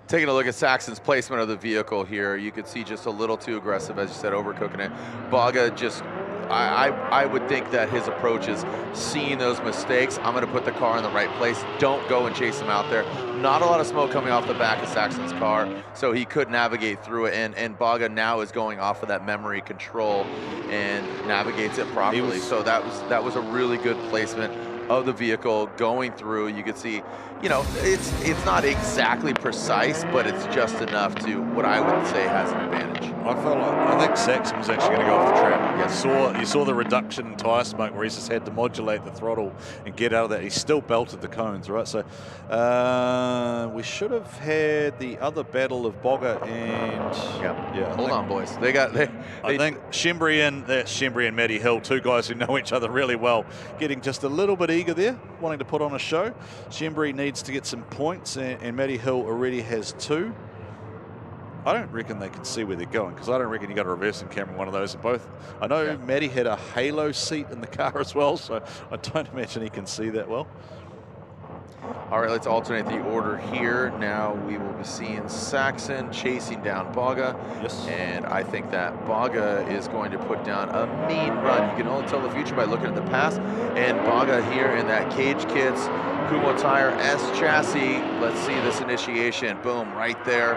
[SPEAKER 2] Taking a look at Saxon's placement of the vehicle here, you could see just a little too aggressive, as you said, overcooking it. Boga just, I would think that his approach is seeing those mistakes. I'm going to put the car in the right place. Don't go and chase him out there. Not a lot of smoke coming off the back of Saxon's car, so he could navigate through it. And Boga now is going off of that memory control and navigates it properly. So that was a really good placement of the vehicle going through. You could see, you know, it's not exactly precise, but it's just enough to what I would say has an advantage.
[SPEAKER 1] I think Saxon was actually going to go off the track. You saw the reduction in tyre smoke where he just had to modulate the throttle and get out of that. He still belted the cones, right? So we should have had the other battle of Boga and
[SPEAKER 2] Hold on, boys.
[SPEAKER 1] I think Shimry and Matty Hill, two guys who know each other really well, getting just a little bit eager there, wanting to put on a show. Shimry needs to get some points, and Matty Hill already has 2. I don't reckon they can see where they're going, because I don't reckon you got a reversing camera in one of those. Both, I know Matty had a halo seat in the car as well, so I don't imagine he can see that well.
[SPEAKER 2] All right, let's alternate the order here. Now we will be seeing Saxon chasing down Boga.
[SPEAKER 1] Yes.
[SPEAKER 2] And I think that Boga is going to put down a mean run. You can only tell the future by looking at the past. And Boga here in that Cage Kits Kumo Tire S chassis. Let's see this initiation. Boom, right there.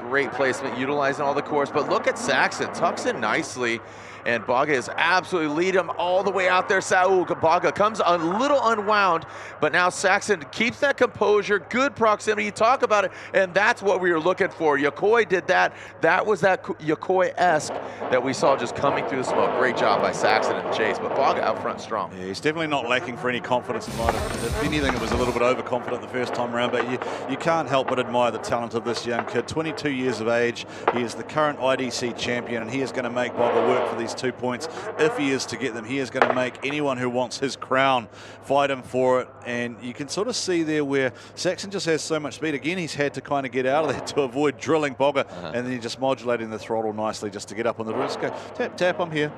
[SPEAKER 2] Great placement, utilizing all the course. But look at Saxon, tucks in nicely. And Boga is absolutely leading him all the way out there. Boga comes a little unwound, but now Saxon keeps that composure, good proximity. You talk about it, and that's what we were looking for. Yakoy did that. That was that Yakoy-esque that we saw just coming through the smoke. Great job by Saxon in the chase, but Boga out front strong.
[SPEAKER 1] Yeah, he's definitely not lacking for any confidence. If anything, it was a little bit overconfident the first time around, but you can't help but admire the talent of this young kid. 22 years of age. He is the current IDC champion, and he is going to make Boga work for these 2 points. If he is to get them, he is going to make anyone who wants his crown fight him for it. And you can sort of see there where Saxon just has so much speed. Again, he's had to kind of get out of there to avoid drilling Boga, and then he's just modulating the throttle nicely just to get up on the roof. Just go, tap, tap, I'm here.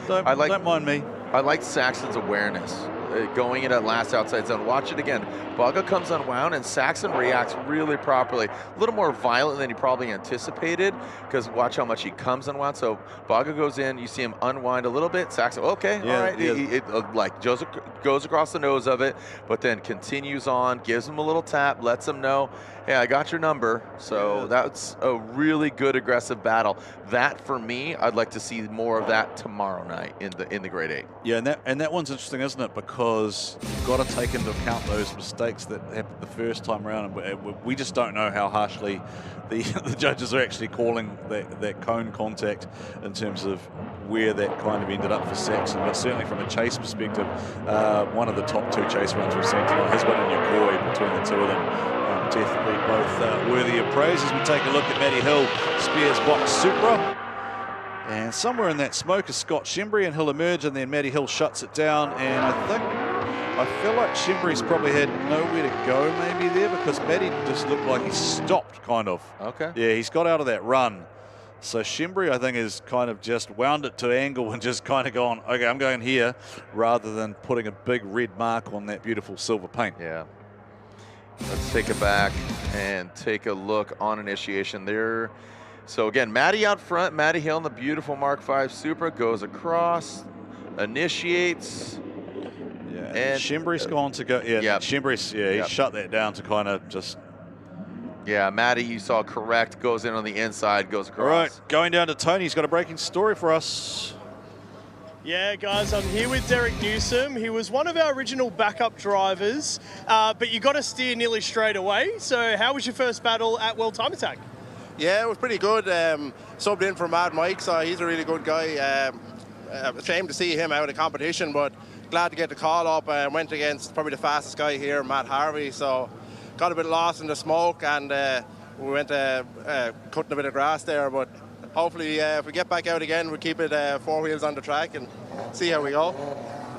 [SPEAKER 1] Don't mind me.
[SPEAKER 2] I like Saxon's awareness going in that last outside zone. Watch it again. Boga comes unwound, and Saxon reacts really properly. A little more violent than he probably anticipated, because watch how much he comes unwound. So Boga goes in, you see him unwind a little bit. Saxon, okay, all right. Yeah. Like Joseph goes across the nose of it, but then continues on, gives him a little tap, lets him know, hey, I got your number. So that's a really good aggressive battle. That, for me, I'd like to see more of that tomorrow night in the Grade 8.
[SPEAKER 1] Yeah, and that one's interesting, isn't it? Because you've got to take into account those mistakes that happened the first time around. And we just don't know how harshly the judges are actually calling that cone contact in terms of where that kind of ended up for Saxon. But certainly from a chase perspective, one of the top 2 chase runs we've seen tonight, his one and Yakoy, between the 2 of them. Definitely both worthy of praise. As we take a look at Matty Hill, Spears Box Supra. And somewhere in that smoke is Scott Shimry, and he'll emerge, and then Matty Hill shuts it down. And I feel like Shimry's probably had nowhere to go maybe there, because Matty just looked like he stopped, kind of.
[SPEAKER 2] Okay.
[SPEAKER 1] Yeah, he's got out of that run. So Shimry, I think, has kind of just wound it to angle and just kind of gone, okay, I'm going here, rather than putting a big red mark on that beautiful silver paint.
[SPEAKER 2] Yeah. Let's take it back and take a look on initiation there. So again, Matty out front, Matty Hill in the beautiful Mark V Supra, goes across, initiates.
[SPEAKER 1] Yeah, and Shimry's gone to go, Shimry's, he shut that down to kind of just.
[SPEAKER 2] Yeah, Matty, you saw correct, goes in on the inside, goes across.
[SPEAKER 1] All right, going down to Tony, he's got a breaking story for us.
[SPEAKER 3] Yeah, guys, I'm here with Derek Newsome. He was one of our original backup drivers, but you got to steer nearly straight away. So how was your first battle at World Time Attack?
[SPEAKER 9] Yeah, it was pretty good. Subbed in for Mad Mike, so he's a really good guy. Shame to see him out of competition, but glad to get the call up. Went against probably the fastest guy here, Matt Harvey, so got a bit lost in the smoke, and we went cutting a bit of grass there, but hopefully if we get back out again, we'll keep it 4 wheels on the track and see how we go.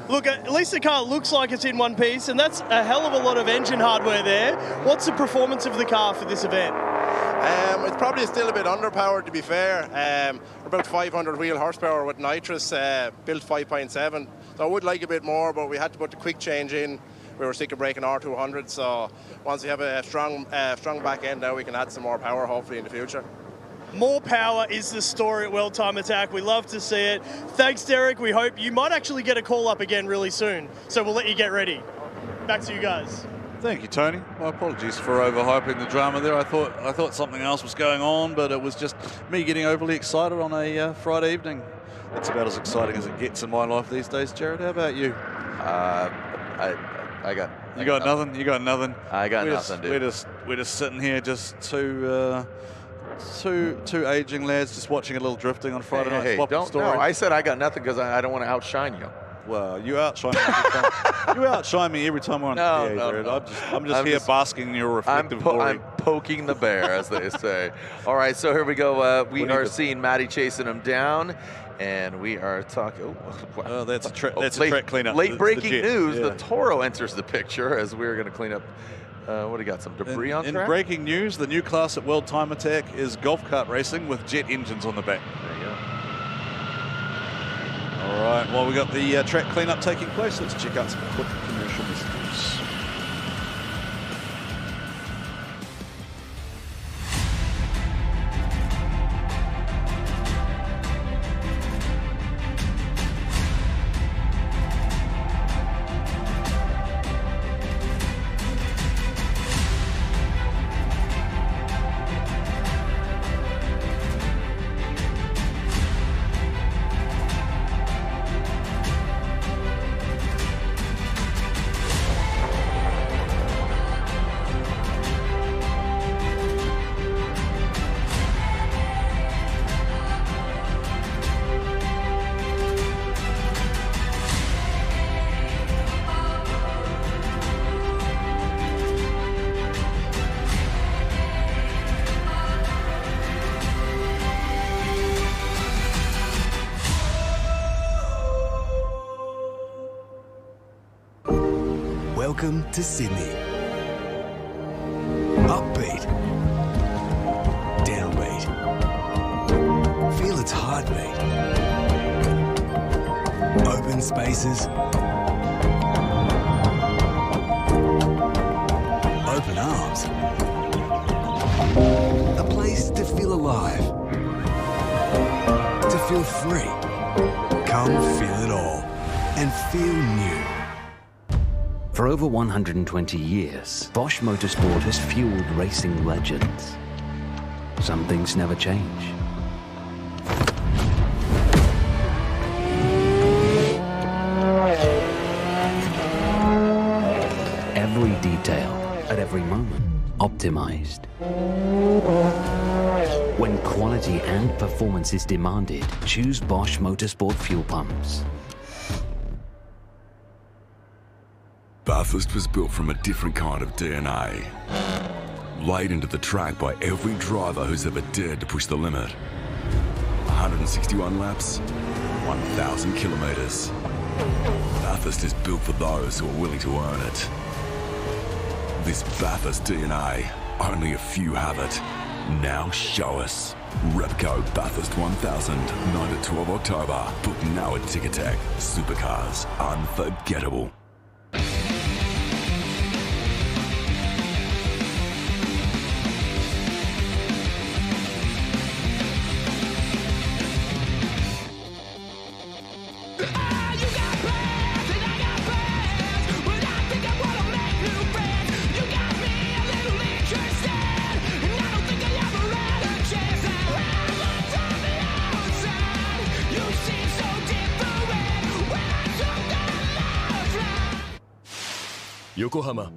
[SPEAKER 3] Look, at least the car looks like it's in one piece, and that's a hell of a lot of engine hardware there. What's the performance of the car for this event?
[SPEAKER 9] It's probably still a bit underpowered, to be fair. We're about 500 wheel horsepower with nitrous, built 5.7. So I would like a bit more, but we had to put the quick change in. We were sick of breaking R200, so once we have a strong back end now, we can add some more power, hopefully, in the future.
[SPEAKER 3] More power is the story at World Time Attack. We love to see it. Thanks, Derek. We hope you might actually get a call up again really soon, so we'll let you get ready. Back to you guys.
[SPEAKER 1] Thank you, Tony. My apologies for overhyping the drama there. I thought something else was going on, but it was just me getting overly excited on a Friday evening. That's about as exciting as it gets in my life these days. Jared, how about you?
[SPEAKER 2] I got
[SPEAKER 1] nothing. You got nothing.
[SPEAKER 2] I got nothing, dude.
[SPEAKER 1] We're just sitting here, just two aging lads, just watching a little drifting on Friday night.
[SPEAKER 2] Hey, don't. No, I said I got nothing because I don't want to outshine you.
[SPEAKER 1] Well, you outshine me every time. You outshine me every time we're on the PA, Jared.
[SPEAKER 2] No.
[SPEAKER 1] I'm just here basking in your reflective glory.
[SPEAKER 2] I'm poking the bear, as they say. All right, so here we go. We are seeing Matty chasing him down, and we are talking.
[SPEAKER 1] Oh, that's a track cleanup.
[SPEAKER 2] Late breaking news: the Toro enters the picture as we're going to clean up. What do you got? Some debris on track?
[SPEAKER 1] In breaking news, the new class at World Time Attack is golf cart racing with jet engines on the back.
[SPEAKER 2] There you go.
[SPEAKER 1] All right, well, we got the track cleanup taking place. Let's check out some quick commercial messages.
[SPEAKER 11] Welcome to Sydney. Upbeat. Downbeat. Feel its heartbeat. Open spaces. Open arms. A place to feel alive. To feel free. Come feel it all. And feel new.
[SPEAKER 12] For over 120 years, BOSCH Motorsport has fueled racing legends. Some things never change. Every detail, at every moment, optimized. When quality and performance is demanded, choose BOSCH Motorsport fuel pumps.
[SPEAKER 6] Bathurst was built from a different kind of DNA. Laid into the track by every driver who's ever dared to push the limit. 161 laps, 1,000 kilometers. Bathurst is built for those who are willing to earn it. This Bathurst DNA, only a few have it. Now show us. Repco Bathurst 1000, 9 to 12 October. Book now at Ticketek. Supercars, unforgettable.
[SPEAKER 4] Yokohama.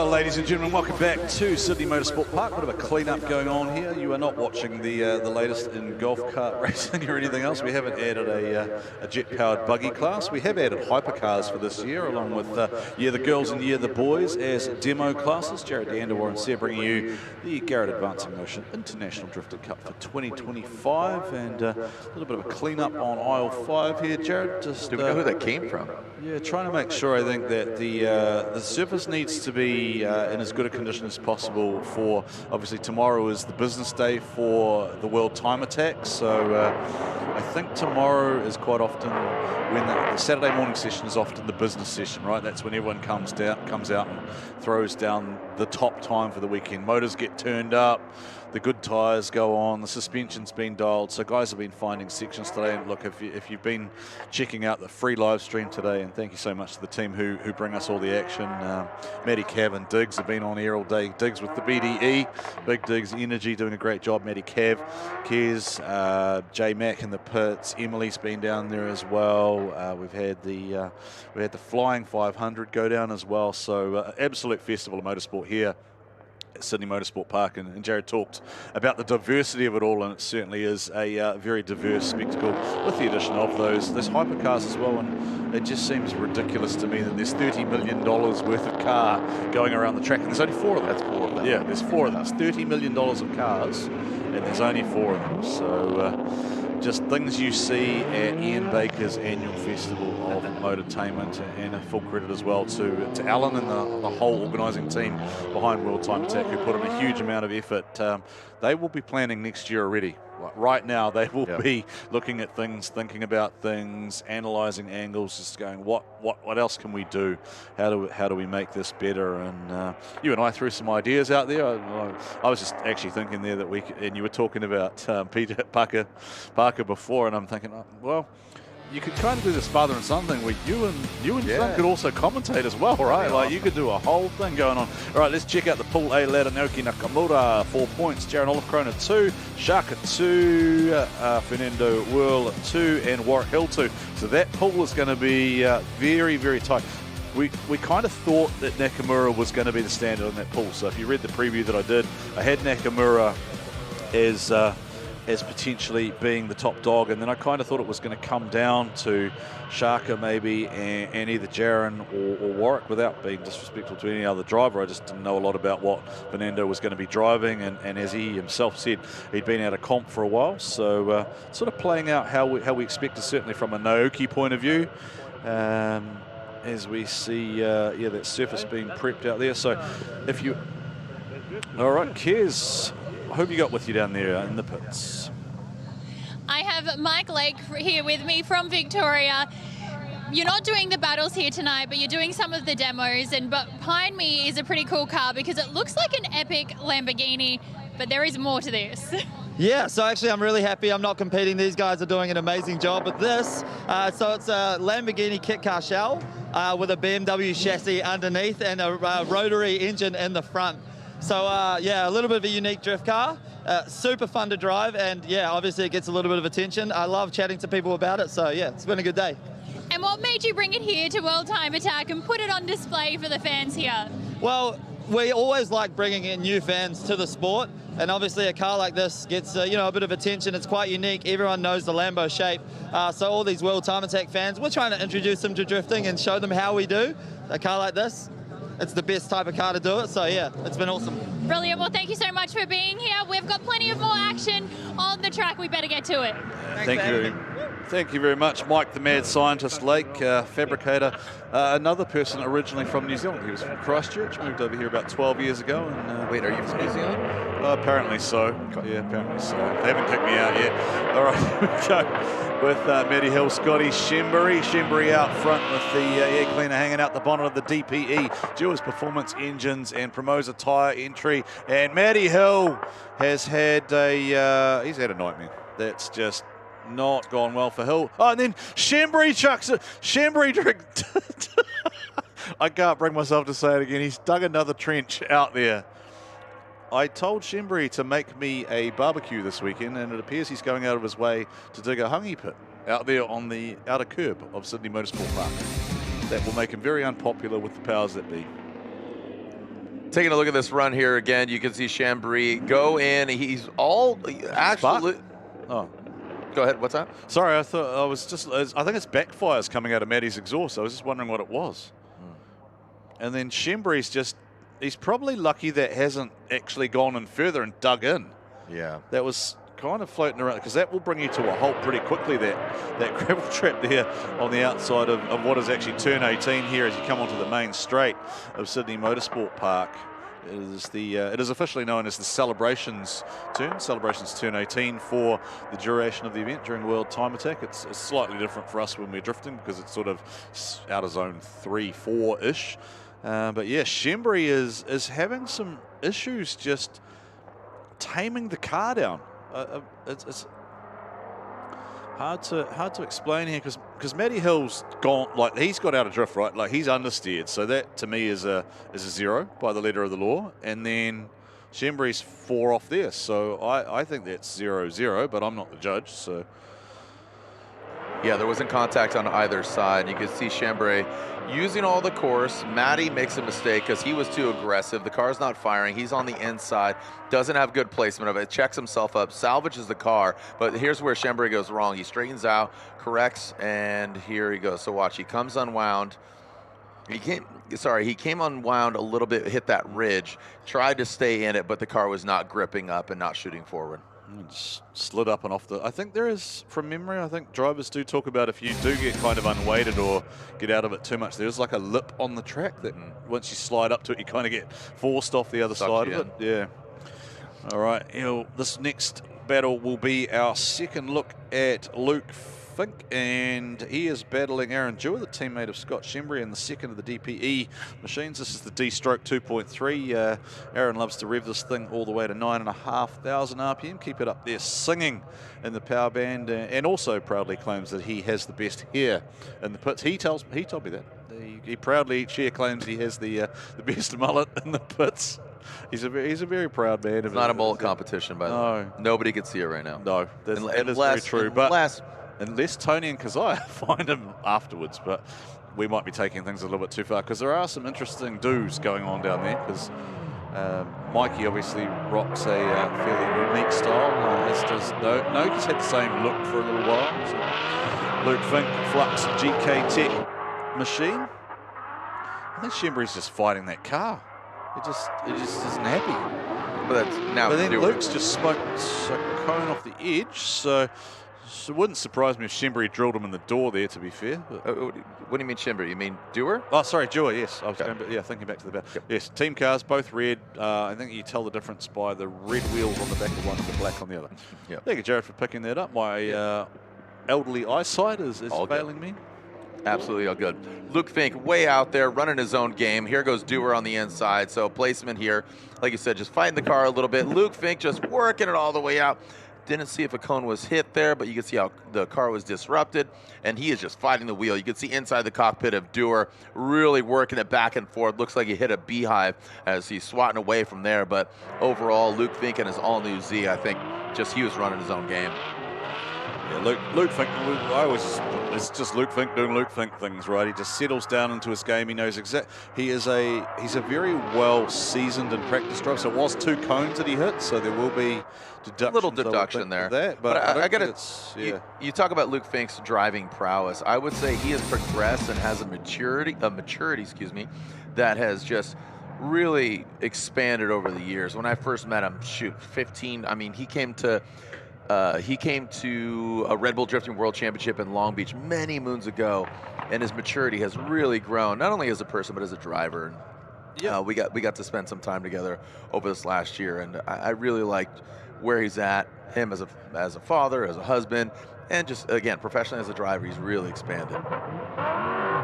[SPEAKER 1] Ladies and gentlemen, welcome back to Sydney Motorsport Park. Bit of a clean-up going on here. You are not watching the latest in golf cart racing or anything else. We haven't added a jet-powered buggy class. We have added hypercars for this year, along with the girls and the boys as demo classes. Jared DeAnder and Sarah bringing you the Garrett Advancing Motion International Drifter Cup for 2025, and a little bit of a clean-up on aisle 5 here. Jared, just
[SPEAKER 2] do we know who that came from?
[SPEAKER 1] Yeah, trying to make sure. I think that the surface needs to be in as good a condition as possible for, obviously tomorrow is the business day for the World Time Attack, so I think tomorrow is quite often when the Saturday morning session is often the business session, right? That's when everyone comes out and throws down the top time for the weekend. Motors get turned up, the good tyres go on, the suspension's been dialed, so guys have been finding sections today. And look, if you've been checking out the free live stream today, and thank you so much to the team who bring us all the action. Matty, Cav and Diggs have been on air all day. Diggs with the BDE, Big Diggs Energy doing a great job. Matty, Cav, Kez, J Mac in the pits, Emily's been down there as well. We've had the Flying 500 go down as well. So absolute festival of motorsport here at Sydney Motorsport Park, and Jared talked about the diversity of it all, and it certainly is a very diverse spectacle with the addition of those hypercars as well. And it just seems ridiculous to me that there's $30 million worth of car going around the track, and there's only 4 of them. That's 4 of them. Yeah, there's 4 of them. It's $30 million of cars, and there's only 4 of them. So just things you see at Ian Baker's annual festival of motortainment, and a full credit as well to Alan and the whole organising team behind World Time Attack, who put in a huge amount of effort. They will be planning next year already. Right now, they will be looking at things, thinking about things, analysing angles, just going, what else can we do? How do we make this better? And you and I threw some ideas out there. I was just actually thinking there that and you were talking about Peter Parker before, and I'm thinking, well, you could kind of do this father and son thing where you and son could also commentate as well, right? Like you could do a whole thing going on. All right, let's check out the Pool A ladder. Naoki Nakamura, 4 points. Jaron Olive Krona, 2. Shaka, 2. Fernando Whirl, 2. And Warwick Hill, 2. So that pool is going to be very, very tight. We kind of thought that Nakamura was going to be the standard in that pool. So if you read the preview that I did, I had Nakamura as potentially being the top dog, and then I kind of thought it was going to come down to Shaka maybe and either Jiren or Warwick, without being disrespectful to any other driver. I just didn't know a lot about what Fernando was going to be driving, and as he himself said, he'd been out of comp for a while, so sort of playing out how we expected, certainly from a Naoki point of view, as we see that surface being prepped out there. So if you... All right, Kez, who have you got with you down there in the pits?
[SPEAKER 5] I have Mike Lake here with me from Victoria. You're not doing the battles here tonight, but you're doing some of the demos, and behind me is a pretty cool car because it looks like an epic Lamborghini, but there is more to this.
[SPEAKER 10] Yeah, so actually I'm really happy I'm not competing. These guys are doing an amazing job with this. So it's a Lamborghini kit car shell with a BMW chassis underneath and a rotary engine in the front. So yeah, a little bit of a unique drift car. super fun to drive, and yeah, obviously it gets a little bit of attention. I love chatting to people about it, so yeah, it's been a good day.
[SPEAKER 5] And what made you bring it here to World Time Attack and put it on display for the fans here?
[SPEAKER 10] Well, we always like bringing in new fans to the sport, and obviously a car like this gets you know, a bit of attention. It's quite unique. Everyone knows the Lambo shape, so all these World Time Attack fans, we're trying to introduce them to drifting and show them how we do a car like this. It's the best type of car to do it, so yeah, it's been awesome.
[SPEAKER 5] Brilliant. Well, thank you so much for being here. We've got plenty of more action on the track. We better get to it.
[SPEAKER 1] Thank you very much, Mike, the mad scientist, Lake, fabricator, another person originally from New Zealand. He was from Christchurch, moved over here about 12 years ago. And
[SPEAKER 2] wait, are you from New Zealand?
[SPEAKER 1] Apparently so. Yeah, apparently so. They haven't kicked me out yet. All right, here we go with Matty Hill, Scotty Shimry. Shimry out front with the air cleaner hanging out the bonnet of the DPE. Dual's Performance Engines and Promosa tyre entry. And Matty Hill has had he's had a nightmare. That's just not gone well for Hill. Oh, and then Shimry chucks it. Shimry I can't bring myself to say it again. He's dug another trench out there. I told Shimry to make me a barbecue this weekend, and it appears he's going out of his way to dig a hungy pit out there on the outer curb of Sydney Motorsport Park. That will make him very unpopular with the powers that be.
[SPEAKER 2] Taking a look at this run here again, you can see Shimry go in. He's all actually.
[SPEAKER 1] Oh.
[SPEAKER 2] Go ahead, what's that?
[SPEAKER 1] Sorry, I thought I was just, I think it's backfires coming out of Matty's exhaust. I was just wondering what it was. And then Shimry's just, he's probably lucky that hasn't actually gone in further and dug in.
[SPEAKER 2] Yeah.
[SPEAKER 1] That was kind of floating around, because that will bring you to a halt pretty quickly, that gravel trap there on the outside of what is actually turn 18 here as you come onto the main straight of Sydney Motorsport Park. It is it is officially known as the Celebrations turn 18 for the duration of the event during World Time Attack. It's slightly different for us when we're drifting because it's sort of out of zone 3, 4-ish. But yeah, Shimry is having some issues just taming the car down. It's hard to explain here because Matty Hill's gone, like, he's got out of drift, right? Like, he's understeered, so that to me is a 0 by the letter of the law. And then Shimry's 4 off there, so I think that's 0-0, but I'm not the judge, so.
[SPEAKER 2] Yeah, there wasn't contact on either side. You could see Shimry using all the course. Matty makes a mistake because he was too aggressive. The car's not firing. He's on the inside. Doesn't have good placement of it. Checks himself up. Salvages the car. But here's where Shimry goes wrong. He straightens out, corrects, and here he goes. So watch. He comes unwound. He came unwound a little bit, hit that ridge, tried to stay in it, but the car was not gripping up and not shooting forward.
[SPEAKER 1] Just slid up and off the. I think there is, from memory, I think drivers do talk about if you do get kind of unweighted or get out of it too much, there's like a lip on the track that once you slide up to it, you kind of get forced off the other side of it. Yeah. All right. This next battle will be our second look at Luke Fink, and he is battling Aaron Dewar, the teammate of Scott Shimry, in the second of the DPE machines. This is the D-Stroke 2.3. Aaron loves to rev this thing all the way to 9,500 RPM. Keep it up there singing in the power band, and also proudly claims that he has the best hair in the pits. He told me that. He proudly each year claims he has the best mullet in the pits. He's a very proud man.
[SPEAKER 2] It's not a mullet competition, by the way. Nobody can see it right now.
[SPEAKER 1] No, that is very true. Unless Tony and Keziah find him afterwards, but we might be taking things a little bit too far because there are some interesting do's going on down there. Because Mikey obviously rocks a fairly unique style, as does Naoki's had the same look for a little while. So Luke Fink, Flux GK Tech machine. I think Shimry's just fighting that car. It just isn't happy.
[SPEAKER 2] But then
[SPEAKER 1] Luke's just smoked a cone off the edge, so. So it wouldn't surprise me if Shimry drilled him in the door there, to be fair.
[SPEAKER 2] What do you mean Shimry? You mean Dewar?
[SPEAKER 1] Oh, sorry, Dewar, yes. I was thinking back to the back. Yep. Yes, team cars, both red. I think you tell the difference by the red wheels on the back of one and the black on the other.
[SPEAKER 2] Yep.
[SPEAKER 1] Thank you, Jared, for picking that up. My elderly eyesight is failing me.
[SPEAKER 2] Absolutely all good. Luke Fink way out there running his own game. Here goes Dewar on the inside. So placement here, like you said, just fighting the car a little bit. Luke Fink just working it all the way out. Didn't see if a cone was hit there, but you can see how the car was disrupted, and he is just fighting the wheel. You can see inside the cockpit of Dewar really working it back and forth. Looks like he hit a beehive as he's swatting away from there, but overall, Luke Fink and his all-new Z, I think just he was running his own game.
[SPEAKER 1] Yeah, Luke Fink, it's just Luke Fink doing Luke Fink things, right? He just settles down into his game. He knows he's a very well seasoned and practiced driver. So it was 2 cones that he hit, so there will be deduction.
[SPEAKER 2] Little deduction there.
[SPEAKER 1] That,
[SPEAKER 2] but I gotta,
[SPEAKER 1] yeah.
[SPEAKER 2] you talk about Luke Fink's driving prowess. I would say he has progressed and has a maturity, that has just really expanded over the years. When I first met him, 15, I mean, he came to a Red Bull Drifting World Championship in Long Beach many moons ago, and his maturity has really grown, not only as a person, but as a driver. And yeah, we got to spend some time together over this last year, and I really liked where he's at, him as a father, as a husband, and just, again, professionally as a driver, he's really expanded.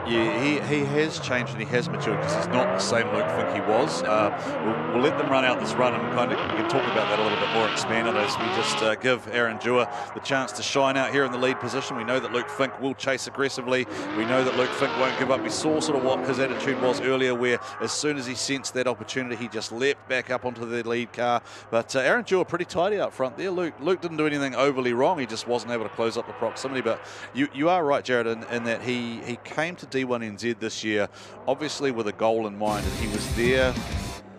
[SPEAKER 1] Yeah, he has changed and he has matured, because he's not the same Luke Fink he was. We'll let them run out this run, and we can talk about that a little bit more, expand on it, as we just give Aaron Dewar the chance to shine out here in the lead position. We know that Luke Fink will chase aggressively. We know that Luke Fink won't give up. We saw sort of what his attitude was earlier, where as soon as he sensed that opportunity, he just leapt back up onto the lead car. But Aaron Dewar pretty tidy up front there. Luke didn't do anything overly wrong. He just wasn't able to close up the proximity. But you are right, Jared, in that he came to D1NZ this year, obviously with a goal in mind, and he was there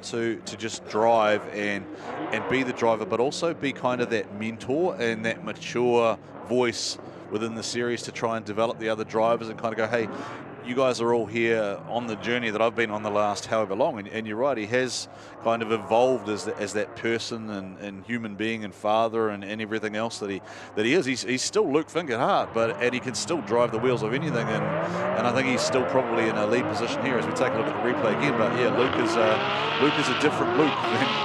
[SPEAKER 1] to just drive and be the driver, but also be kind of that mentor and that mature voice within the series to try and develop the other drivers and kind of go, hey, you guys are all here on the journey that I've been on the last however long. And you're right, he has kind of evolved as that person and human being and father and everything else that he is. He's still Luke Fink at heart, and he can still drive the wheels of anything. And I think he's still probably in a lead position here as we take a look at the replay again. But yeah, Luke is a different Luke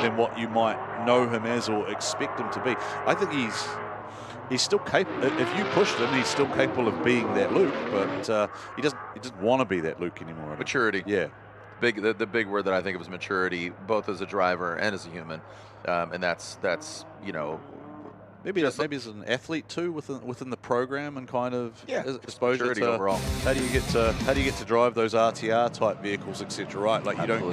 [SPEAKER 1] than what you might know him as or expect him to be. I think he's still capable. If you pushed him, he's still capable of being that Luke, but he doesn't want to be that Luke anymore.
[SPEAKER 2] Maturity.
[SPEAKER 1] Yeah.
[SPEAKER 2] The big word that I think of is maturity, both as a driver and as a human, and that's maybe as an athlete too within the program, and kind of exposure to
[SPEAKER 1] overall. How do you get to drive those RTR type vehicles, etc. Right, like you don't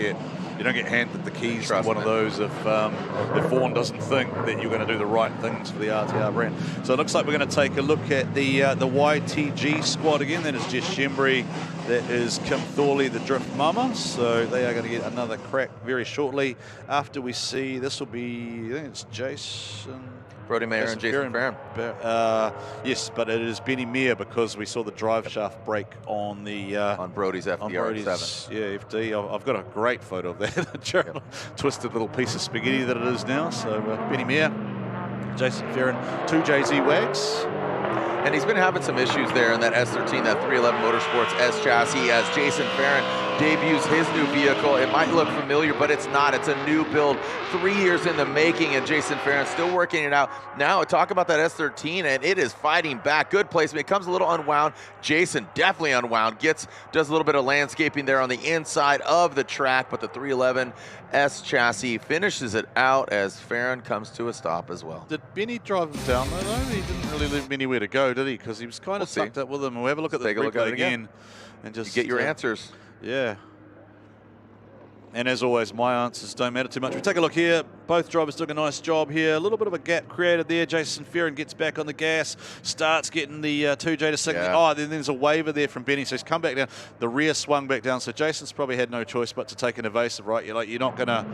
[SPEAKER 1] get handed the keys to one of those if Vaughan doesn't think that you're going to do the right things for the RTR brand. So it looks like we're going to take a look at the YTG squad again. That is Jess Shimry, that is Kim Tholey, the Drift Mama. So they are going to get another crack very shortly. After we see, this will be, I think it's Jason.
[SPEAKER 2] Brodie, Maher, and Jason Farron.
[SPEAKER 1] Yes, but it is Benny Maher, because we saw the drive shaft break on the
[SPEAKER 2] on Brodie's FDR7.
[SPEAKER 1] Yeah, FD. I've got a great photo of that. Twisted little piece of spaghetti that it is now. So Benny Maher, Jason Farron, 2 JZ Wags.
[SPEAKER 2] And he's been having some issues there in that S13, that 311 Motorsports S chassis, as Jason Farron debuts his new vehicle. It might look familiar, but it's not. It's a new build, 3 years in the making, and Jason Farron still working it out. Now, talk about that S13, and it is fighting back. Good placement. It comes a little unwound. Jason definitely unwound. Does a little bit of landscaping there on the inside of the track, but the 311 S chassis finishes it out as Farron comes to a stop as well.
[SPEAKER 1] Did Benny drive him down though? He didn't really leave him anywhere to go, did he? Because he was kind of sucked up with him. We'll have a look at the replay again. And just
[SPEAKER 2] get your answers.
[SPEAKER 1] Yeah. And as always, my answers don't matter too much. We take a look here. Both drivers doing a nice job here. A little bit of a gap created there. Jason Farron gets back on the gas, starts getting the 2J to signal. Yeah. Oh, then there's a waiver there from Benny, so he's come back down. The rear swung back down, so Jason's probably had no choice but to take an evasive, right? You're not going to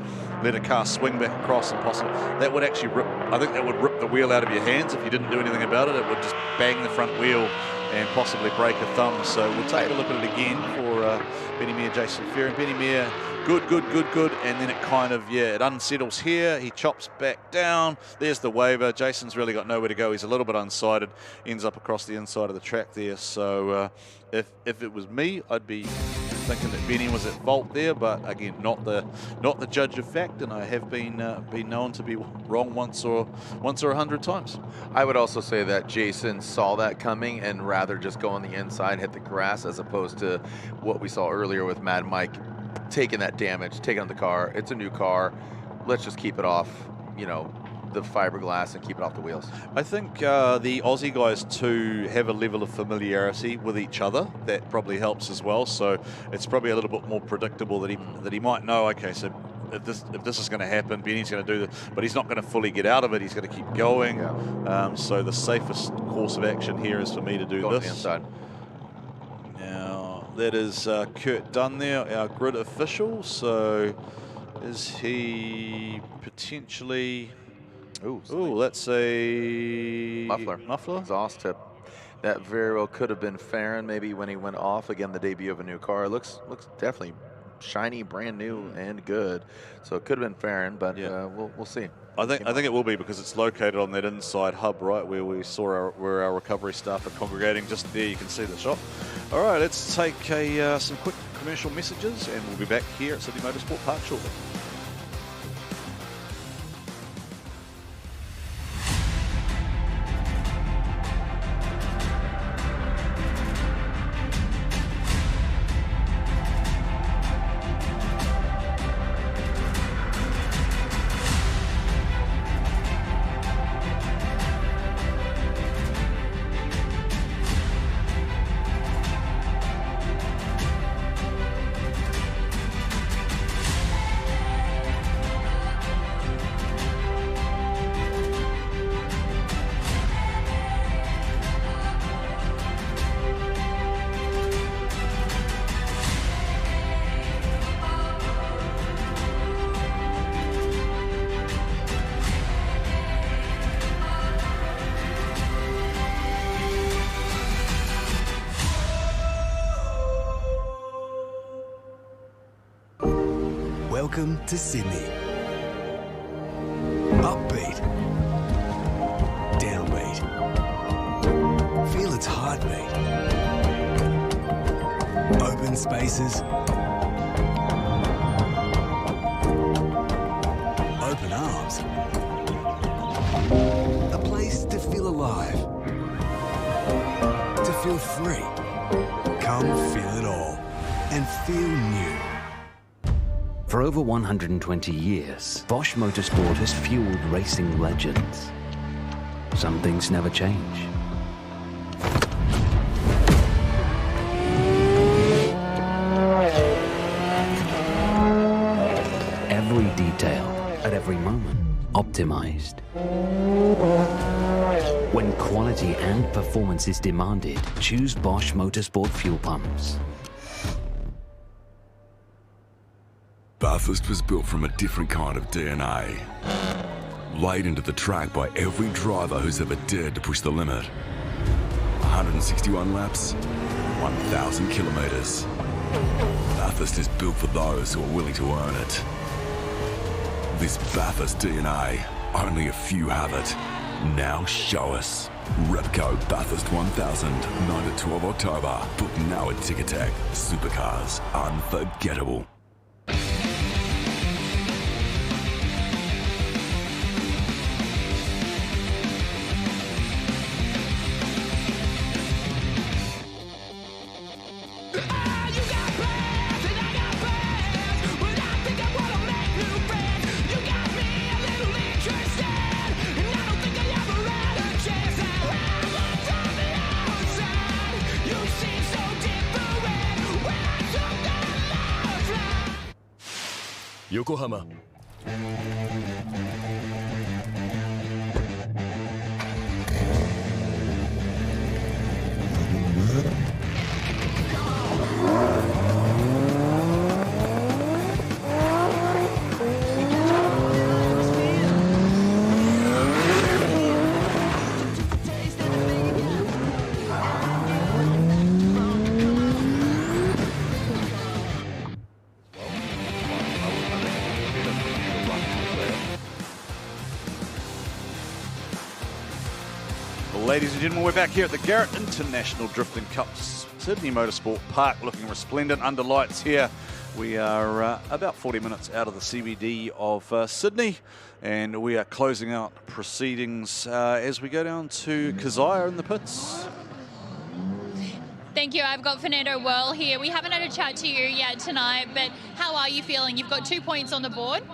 [SPEAKER 1] let a car swing back across and possibly. That would actually rip, I think that would rip the wheel out of your hands if you didn't do anything about it. It would just bang the front wheel and possibly break a thumb. So we'll take a look at it again for Benny Maher, Jason Farron. Benny Maher, good. And then it kind of, it unsettles here. He chops back down. There's the waiver. Jason's really got nowhere to go. He's a little bit unsighted. Ends up across the inside of the track there. So if it was me, I'd be thinking that Benny was at fault there. But again, not the judge of fact. And I have been known to be wrong once or 100 times.
[SPEAKER 2] I would also say that Jason saw that coming and rather just go on the inside, hit the grass, as opposed to what we saw earlier with Mad Mike taking that damage, taking on the car. It's a new car. Let's just keep it off, the fiberglass and keep it off the wheels.
[SPEAKER 1] I think the Aussie guys too have a level of familiarity with each other that probably helps as well. So it's probably a little bit more predictable that he might know. Okay, so if this is going to happen, Benny's going to do this, but he's not going to fully get out of it. He's going to keep going. Yeah. So the safest course of action here is for me to do
[SPEAKER 2] Go
[SPEAKER 1] this.
[SPEAKER 2] On the inside.
[SPEAKER 1] Now that is Kurt Dunn there, our grid official. So is he potentially? Ooh, let's say muffler,
[SPEAKER 2] exhaust tip. That very well could have been Farron maybe when he went off. Again, the debut of a new car. Looks definitely shiny, brand new, and good. So it could have been Farron, but we'll see.
[SPEAKER 1] I think it will be, because it's located on that inside hub, right, where we saw where our recovery staff are congregating. Just there, you can see the shop. All right, let's take some quick commercial messages, and we'll be back here at Sydney Motorsport Park shortly.
[SPEAKER 11] Welcome to Sydney. Upbeat. Downbeat. Feel its heartbeat. Open spaces. Open arms. A place to feel alive. To feel free. Come feel it all and feel new.
[SPEAKER 12] For over 120 years, BOSCH Motorsport has fueled racing legends. Some things never change. Every detail, at every moment, optimized. When quality and performance is demanded, choose BOSCH Motorsport fuel pumps.
[SPEAKER 6] Bathurst was built from a different kind of DNA. Laid into the track by every driver who's ever dared to push the limit. 161 laps, 1,000 kilometres. Bathurst is built for those who are willing to earn it. This Bathurst DNA, only a few have it. Now show us. Repco Bathurst 1000, 9 to 12 October. Book now at Ticketek. Supercars, unforgettable.
[SPEAKER 4] Yokohama.
[SPEAKER 1] Ladies and gentlemen, we're back here at the Garrett International Drifting Cup, Sydney Motorsport Park, looking resplendent under lights here. We are about 40 minutes out of the CBD of Sydney, and we are closing out proceedings as we go down to Keziah in the pits.
[SPEAKER 5] Thank you. I've got Fernando Whirl here. We haven't had a chat to you yet tonight, but how are you feeling? You've got 2 points on the board.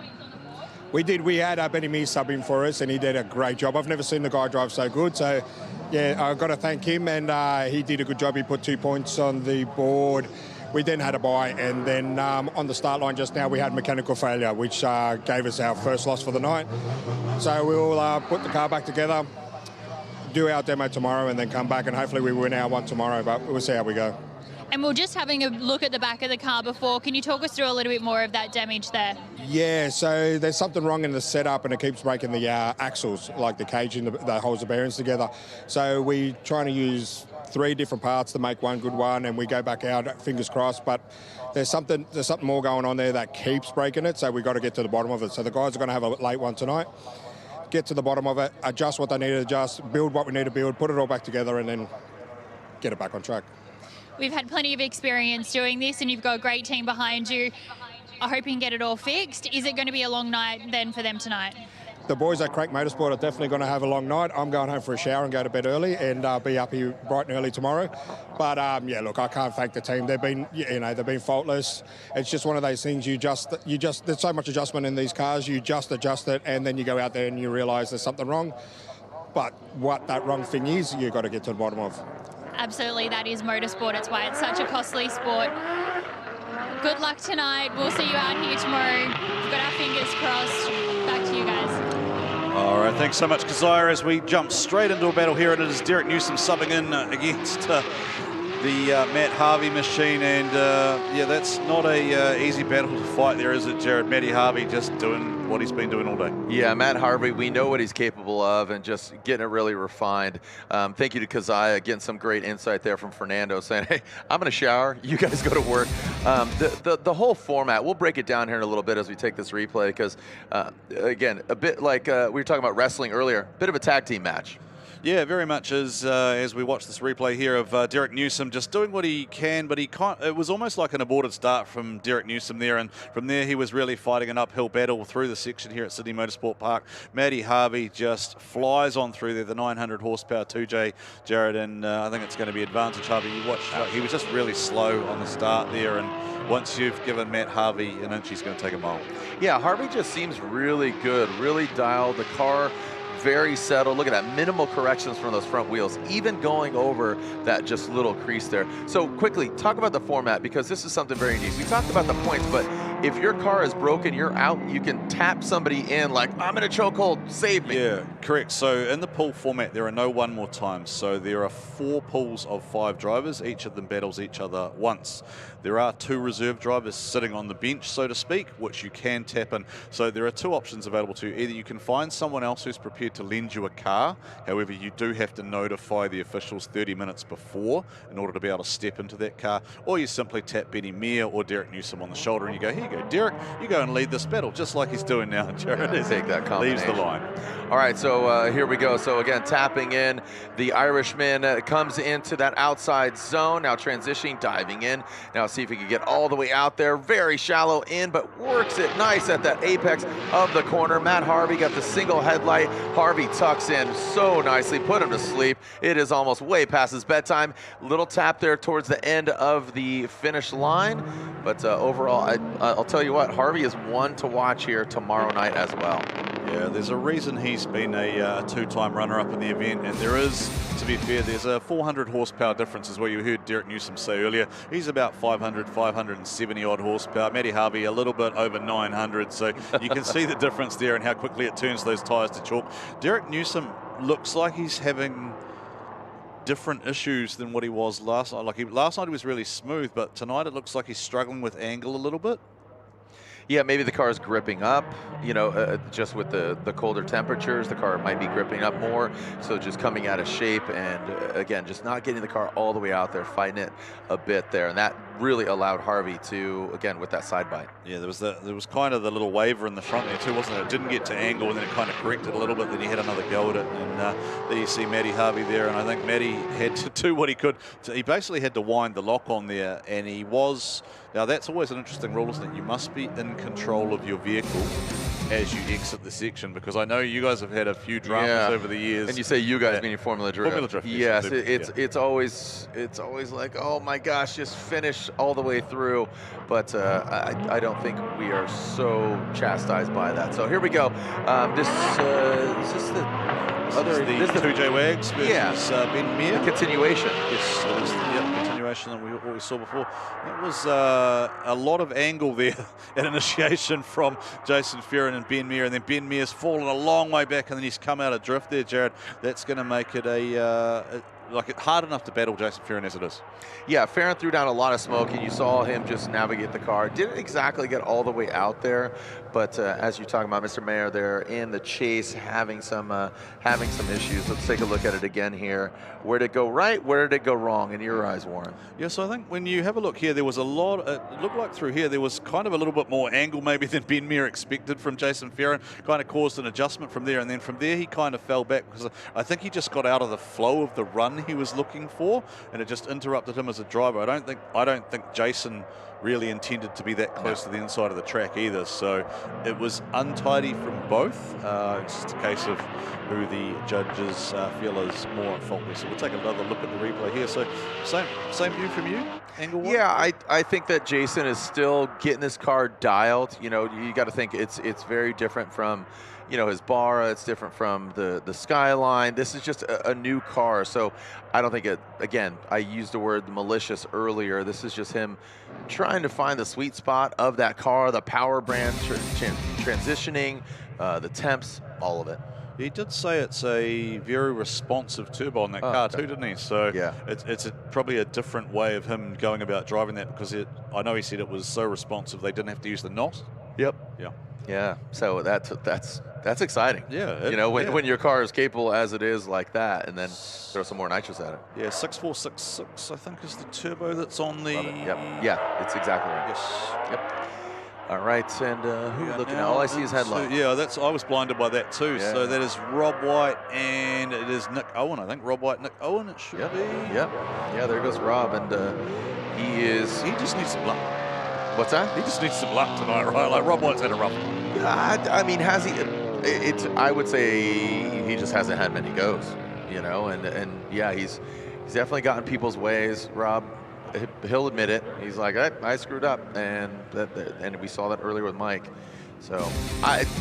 [SPEAKER 8] We did. We had Benny Mears sub in for us, and he did a great job. I've never seen the guy drive so good. So, yeah, I've got to thank him, and he did a good job. He put 2 points on the board. We then had a bye, and then on the start line just now, we had mechanical failure, which gave us our first loss for the night. So we'll put the car back together, do our demo tomorrow, and then come back, and hopefully we win our one tomorrow, but we'll see how we go.
[SPEAKER 5] And we're just having a look at the back of the car before. Can you talk us through a little bit more of that damage there?
[SPEAKER 8] Yeah, so there's something wrong in the setup, and it keeps breaking the axles, like the cage that holds the bearings together. So we're trying to use 3 different parts to make one good one, and we go back out, fingers crossed, but there's something more going on there that keeps breaking it, so we've got to get to the bottom of it. So the guys are going to have a late one tonight, get to the bottom of it, adjust what they need to adjust, build what we need to build, put it all back together, and then get it back on track.
[SPEAKER 5] We've had plenty of experience doing this, and you've got a great team behind you. I hope you can get it all fixed. Is it going to be a long night then for them tonight?
[SPEAKER 8] The boys at Craig Motorsport are definitely going to have a long night. I'm going home for a shower and go to bed early, and be up here bright and early tomorrow. But yeah, look, I can't thank the team. They've been faultless. It's just one of those things. You just there's so much adjustment in these cars. You just adjust it, and then you go out there and you realise there's something wrong. But what that wrong thing is, you've got to get to the bottom of.
[SPEAKER 5] Absolutely, that is motorsport. It's why it's such a costly sport. Good luck tonight. We'll see you out here tomorrow. We've got our fingers crossed. Back to you guys.
[SPEAKER 1] All right, thanks so much, Keziah, as we jump straight into a battle here, and it is Derek Newsome subbing in against the Matt Harvey machine, and yeah, that's not a easy battle to fight there, is it, Jared? Matty Harvey just doing what he's been doing all day.
[SPEAKER 2] Yeah, Matt Harvey, we know what he's capable of, and just getting it really refined. Thank you to Keziah, getting some great insight there from Fernando, saying, hey, I'm going to shower, you guys go to work. The whole format, we'll break it down here in a little bit as we take this replay, because, again, a bit like we were talking about wrestling earlier, bit of a tag team match.
[SPEAKER 1] Yeah, very much as we watch this replay here of Derek Newsome just doing what he can, but it was almost like an aborted start from Derek Newsome there, and from there he was really fighting an uphill battle through the section here at Sydney Motorsport Park. Matty Harvey just flies on through there, the 900 horsepower 2J, Jared, and I think it's going to be advantage Harvey. You watch, he was just really slow on the start there, and once you've given Matt Harvey an inch, he's going to take a mile.
[SPEAKER 2] Yeah, Harvey just seems really good, really dialed. The car very settled. Look at that, minimal corrections from those front wheels, even going over that just little crease there. So quickly, talk about the format, because this is something very unique. We talked about the points, but if your car is broken, you're out, you can tap somebody in like, I'm in a chokehold, save me.
[SPEAKER 1] Yeah, correct. So in the pool format, there are no one more times. So there are 4 pools of 5 drivers. Each of them battles each other once. There are 2 reserve drivers sitting on the bench, so to speak, which you can tap in. So there are 2 options available to you. Either you can find someone else who's prepared to lend you a car. However, you do have to notify the officials 30 minutes before in order to be able to step into that car. Or you simply tap Benny Maher or Derek Newsome on the shoulder and you go, here you go, Derek, you go and lead this battle, just like he's doing now, Jared.
[SPEAKER 2] Take that
[SPEAKER 1] leaves the line.
[SPEAKER 2] All right, so here we go. So again, tapping in, the Irishman comes into that outside zone, now transitioning, diving in. Now see if he can get all the way out there, very shallow in, but works it nice at that apex of the corner. Matt Harvey got the single headlight. Harvey tucks in so nicely, put him to sleep. It is almost way past his bedtime. Little tap there towards the end of the finish line, but overall, I'll tell you what, Harvey is one to watch here tomorrow night as well.
[SPEAKER 1] Yeah, there's a reason he's been a 2-time runner-up in the event, and there is, to be fair, there's a 400 horsepower difference is what you heard Derek Newsome say earlier. He's about 570 odd horsepower. Matty Harvey a little bit over 900, so you can see the difference there and how quickly it turns those tyres to chalk. Derek Newsome looks like he's having different issues than what he was last night. Last night he was really smooth, but tonight it looks like he's struggling with angle a little bit.
[SPEAKER 2] Yeah, maybe the car is gripping up, you know, just with the colder temperatures, the car might be gripping up more, so just coming out of shape, and again, just not getting the car all the way out there, fighting it a bit there, and that really allowed Harvey to, again, with that side bite.
[SPEAKER 1] Yeah, there was kind of the little waver in the front there too, wasn't it? It didn't get to angle, and then it kind of corrected a little bit, then he had another go at it, and there you see Matty Harvey there, and I think Matty had to do what he could. He basically had to wind the lock on there, and he was... Now, that's always an interesting rule, isn't it? You must be in control of your vehicle as you exit the section, because I know you guys have had a few dramas over the years.
[SPEAKER 2] And you say you guys meaning Formula Drift.
[SPEAKER 1] Formula Drift.
[SPEAKER 2] Yes, it's always like, oh my gosh, just finish all the way through. But I don't think we are so chastised by that. So here we go. This is the other.
[SPEAKER 1] This is the 2J Wags versus Ben Maher.
[SPEAKER 2] Continuation.
[SPEAKER 1] Yes, it is the continuation that what we saw before. It was a lot of angle there at initiation from Jason Fearon and Ben Maher, and then Ben Maher's fallen a long way back, and then he's come out of drift there, Jared. That's going to make it hard enough to battle Jason Fearon as it is.
[SPEAKER 2] Yeah, Fearon threw down a lot of smoke, and you saw him just navigate the car. Didn't exactly get all the way out there, but as you're talking about, Mr. Maher there in the chase, having some issues. Let's take a look at it again here. Where did it go right? Where did it go wrong in your eyes, Warren?
[SPEAKER 1] Yeah, so I think when you have a look here, there was a lot. It looked like through here there was kind of a little bit more angle maybe than Ben Maher expected from Jason Fearon. Kind of caused an adjustment from there, and then from there he kind of fell back because I think he just got out of the flow of the run he was looking for, and it just interrupted him as a driver. I don't think Jason really intended to be that close to the inside of the track either, so it was untidy from both. It's just a case of who the judges feel is more at fault with. So we'll take another look at the replay here. So same view from you, angle one?
[SPEAKER 2] Yeah, I think that Jason is still getting this car dialed. You know, you got to think it's very different from, you know, his Barra. It's different from the Skyline. This is just a new car, so I don't think it, again, I used the word malicious earlier. This is just him trying to find the sweet spot of that car, the power brand transitioning, the temps, all of it.
[SPEAKER 1] He did say it's a very responsive turbo on that car too, didn't he? So
[SPEAKER 2] yeah,
[SPEAKER 1] it's probably a different way of him going about driving that, because I know he said it was so responsive they didn't have to use the NOS.
[SPEAKER 2] Yep.
[SPEAKER 1] Yeah.
[SPEAKER 2] Yeah. So that's exciting.
[SPEAKER 1] Yeah.
[SPEAKER 2] You know, when your car is capable as it is like that, and then throw some more nitrous at it.
[SPEAKER 1] Yeah, 6466 I think is the turbo that's on the.
[SPEAKER 2] Yep. Yeah, it's exactly right.
[SPEAKER 1] Yes.
[SPEAKER 2] Yep. All right, and who are we looking at? All I see is headlights.
[SPEAKER 1] Yeah, I was blinded by that too.
[SPEAKER 2] Yeah.
[SPEAKER 1] So that is Rob Whyte and it is Nick Owen, I think. Rob Whyte, Nick Owen, it should be.
[SPEAKER 2] Yep. Yeah, there goes Rob, and he
[SPEAKER 1] just needs some luck.
[SPEAKER 2] What's that?
[SPEAKER 1] He just needs some luck tonight, right? Like Rob White's had a rough one.
[SPEAKER 2] I mean, has he? I would say he just hasn't had many goes, you know, and yeah, he's definitely gotten people's ways, Rob. He'll admit it. He's like, I screwed up, and we saw that earlier with Mike. So,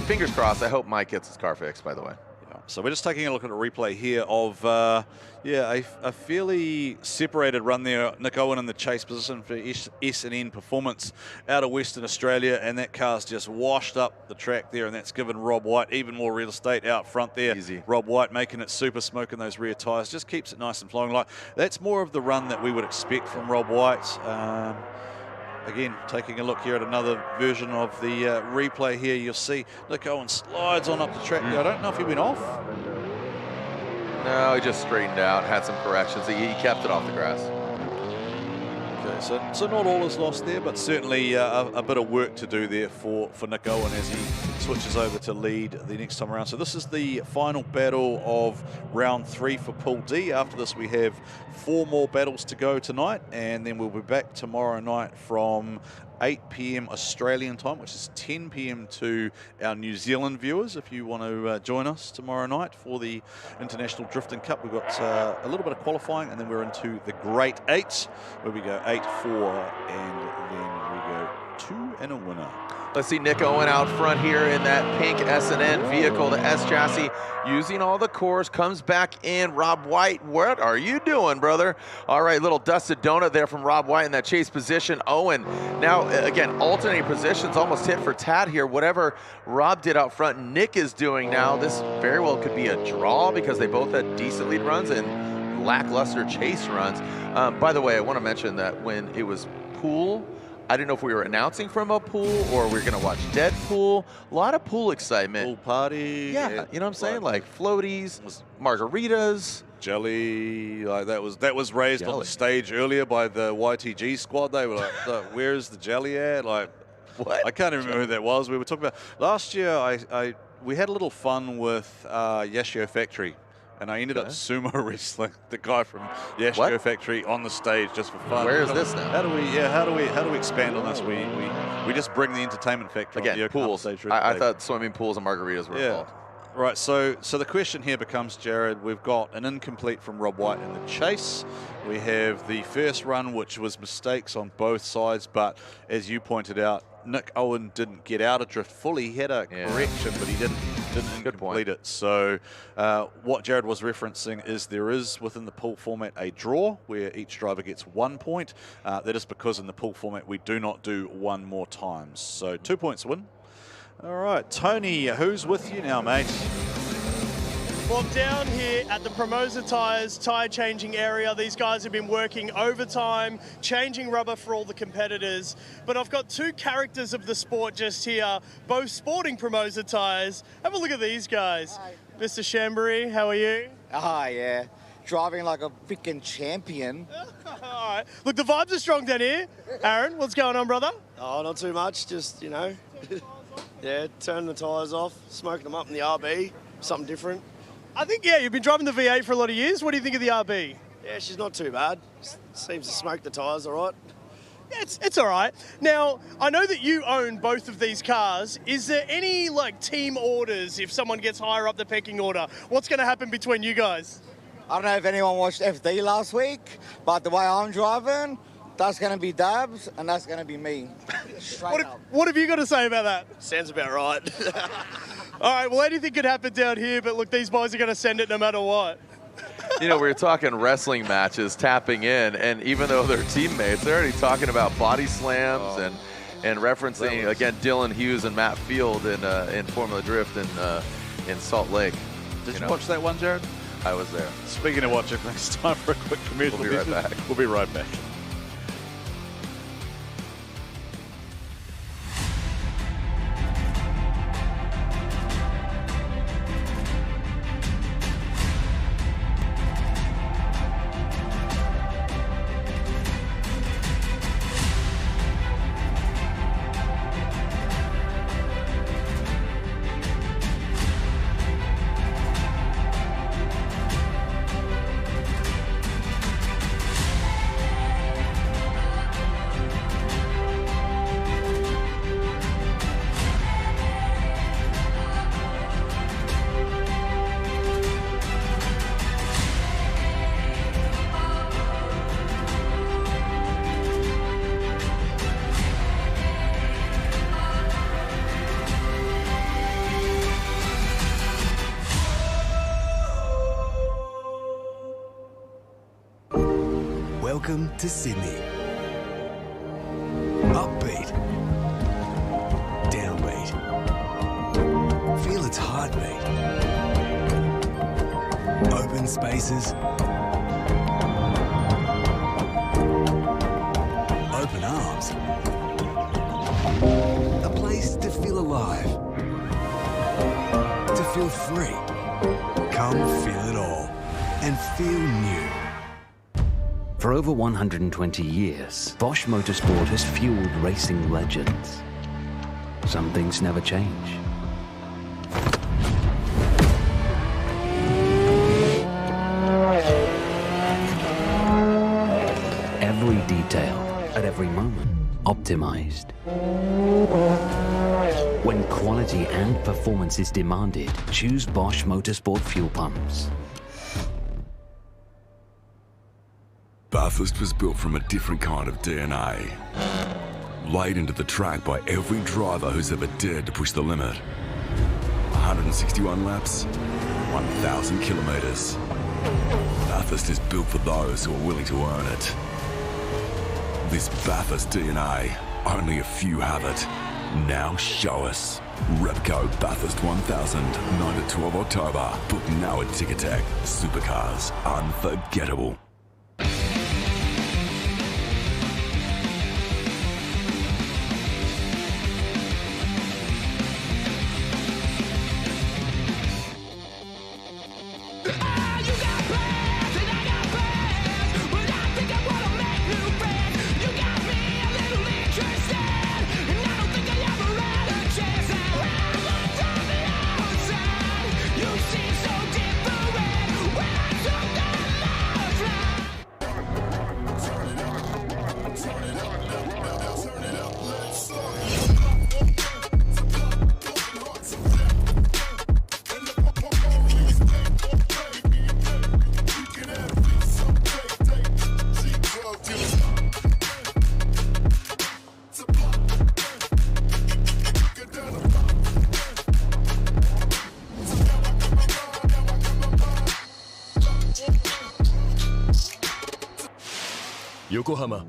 [SPEAKER 2] fingers crossed. I hope Mike gets his car fixed, by the way.
[SPEAKER 1] Yeah. So we're just taking a look at a replay here of a fairly separated run there. Nick Owen in the chase position for S&N Performance out of Western Australia, and that car's just washed up the track there, and that's given Rob Whyte even more real estate out front there.
[SPEAKER 2] Easy.
[SPEAKER 1] Rob Whyte making it super smoking those rear tyres, just keeps it nice and flowing. Like that's more of the run that we would expect from Rob Whyte. Again, taking a look here at another version of the replay here, you'll see Nick Owen slides on up the track there. I don't know if he went off.
[SPEAKER 2] No, he just straightened out, had some corrections. He kept it off the grass.
[SPEAKER 1] Okay, so not all is lost there, but certainly a bit of work to do there for Nick Owen as he switches over to lead the next time around. So this is the final battle of round 3 for Pool D. After this, we have 4 more battles to go tonight, and then we'll be back tomorrow night from 8 p.m. Australian time, which is 10 p.m. to our New Zealand viewers. If you want to join us tomorrow night for the International Drifting Cup, we've got a little bit of qualifying, and then we're into the Great 8, where we go 8-4, and then we go 2 and a winner.
[SPEAKER 2] Let's see Nick Owen out front here in that pink S&N vehicle, the S chassis, using all the cores, comes back in. Rob Whyte, what are you doing, brother? All right, little dusted donut there from Rob Whyte in that chase position. Owen, now, again, alternating positions, almost hit for tat here. Whatever Rob did out front, Nick is doing now. This very well could be a draw because they both had decent lead runs and lackluster chase runs. By the way, I want to mention that when it was pool, I didn't know if we were announcing from a pool or we were going to watch Deadpool. A lot of pool excitement.
[SPEAKER 1] Pool party.
[SPEAKER 2] Yeah, you know what I'm saying? Like floaties, margaritas.
[SPEAKER 1] Jelly, like that was raised on the stage earlier by the YTG squad. They were like, where's the jelly at? Like,
[SPEAKER 2] what?
[SPEAKER 1] I can't even remember who that was. We were talking about last year. We had a little fun with Yashio Factory And I ended up sumo wrestling the guy from the Ashko factory on the stage just for fun.
[SPEAKER 2] Where is this now?
[SPEAKER 1] How do we expand on this? We just bring the entertainment factor
[SPEAKER 2] again.
[SPEAKER 1] On the
[SPEAKER 2] Pools.
[SPEAKER 1] stage.
[SPEAKER 2] I thought swimming pools and margaritas were involved.
[SPEAKER 1] Right, so the question here becomes, Jared, we've got an incomplete from Rob Whyte in the chase. We have the first run, which was mistakes on both sides, but as you pointed out, Nick Owen didn't get out of drift fully. He had a correction, but he didn't complete it. So what Jared was referencing is there is within the pool format a draw where each driver gets 1 point. That is because in the pool format we do not do one more times. So 2 points win. All right, Tony, who's with you now, mate?
[SPEAKER 3] Well, I'm down here at the Promosa Tyres tyre changing area. These guys have been working overtime, changing rubber for all the competitors. But I've got two characters of the sport just here, both sporting Promosa tyres. Have a look at these guys. Hi. Mr. Shimry, how are you?
[SPEAKER 4] Yeah. Driving like a freaking champion.
[SPEAKER 3] All right. Look, the vibes are strong down here. Aaron, what's going on, brother?
[SPEAKER 15] Oh, not too much. Just, you know, yeah, turning the tyres off, smoking them up in the RB, something different.
[SPEAKER 3] I think, you've been driving the V8 for a lot of years. What do you think of the RB?
[SPEAKER 15] Yeah, she's not too bad. Seems to smoke the tyres all right.
[SPEAKER 3] Yeah, it's all right. Now, I know that you own both of these cars. Is there any, team orders if someone gets higher up the pecking order? What's going to happen between you guys?
[SPEAKER 4] I don't know if anyone watched FD last week, but the way I'm driving, that's going to be Dabs, and that's going to be me.
[SPEAKER 3] What have you got to say about that?
[SPEAKER 15] Sounds about right.
[SPEAKER 3] All right, well, anything could happen down here, but look, these boys are going to send it no matter what.
[SPEAKER 2] You know, we were talking wrestling matches, tapping in, and even though they're teammates, they're already talking about body slams and referencing, again, Dylan Hughes and Matt Field in Formula Drift in Salt Lake.
[SPEAKER 1] Did you watch that one, Jared?
[SPEAKER 2] I was there.
[SPEAKER 1] Speaking of watching, it's time for a quick commercial.
[SPEAKER 2] We'll be right back.
[SPEAKER 1] We'll be right back.
[SPEAKER 11] Welcome to Sydney. Upbeat. Downbeat. Feel its heartbeat. Open spaces. Open arms. A place to feel alive. To feel free. Come feel it all. And feel new.
[SPEAKER 12] For over 120 years, BOSCH Motorsport has fueled racing legends. Some things never change. Every detail, at every moment, optimized. When quality and performance is demanded, choose BOSCH Motorsport fuel pumps.
[SPEAKER 6] Bathurst was built from a different kind of DNA. Laid into the track by every driver who's ever dared to push the limit. 161 laps, 1,000 kilometres. Bathurst is built for those who are willing to earn it. This Bathurst DNA, only a few have it. Now show us. Repco Bathurst 1000, 9 to 12 October. Book now at Ticketek. Supercars, unforgettable.
[SPEAKER 14] Yokohama.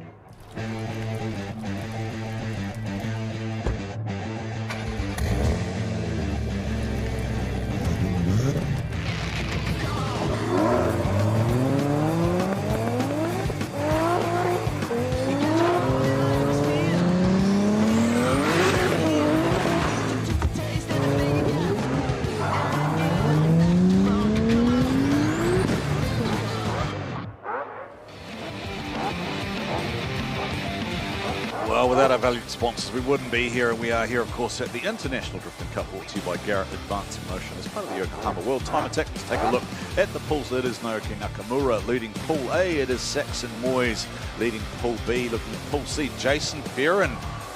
[SPEAKER 1] Well, without our valued sponsors, we wouldn't be here, and we are here, of course, at the International Drifting Cup, brought to you by Garrett Advanced Motion as part of the Yokohama World Time Attack. Let's take a look at the pools. It is Naoki Nakamura leading Pool A. It is Saxon Moyes leading Pool B. Looking at Pool C, Jason Ferrin,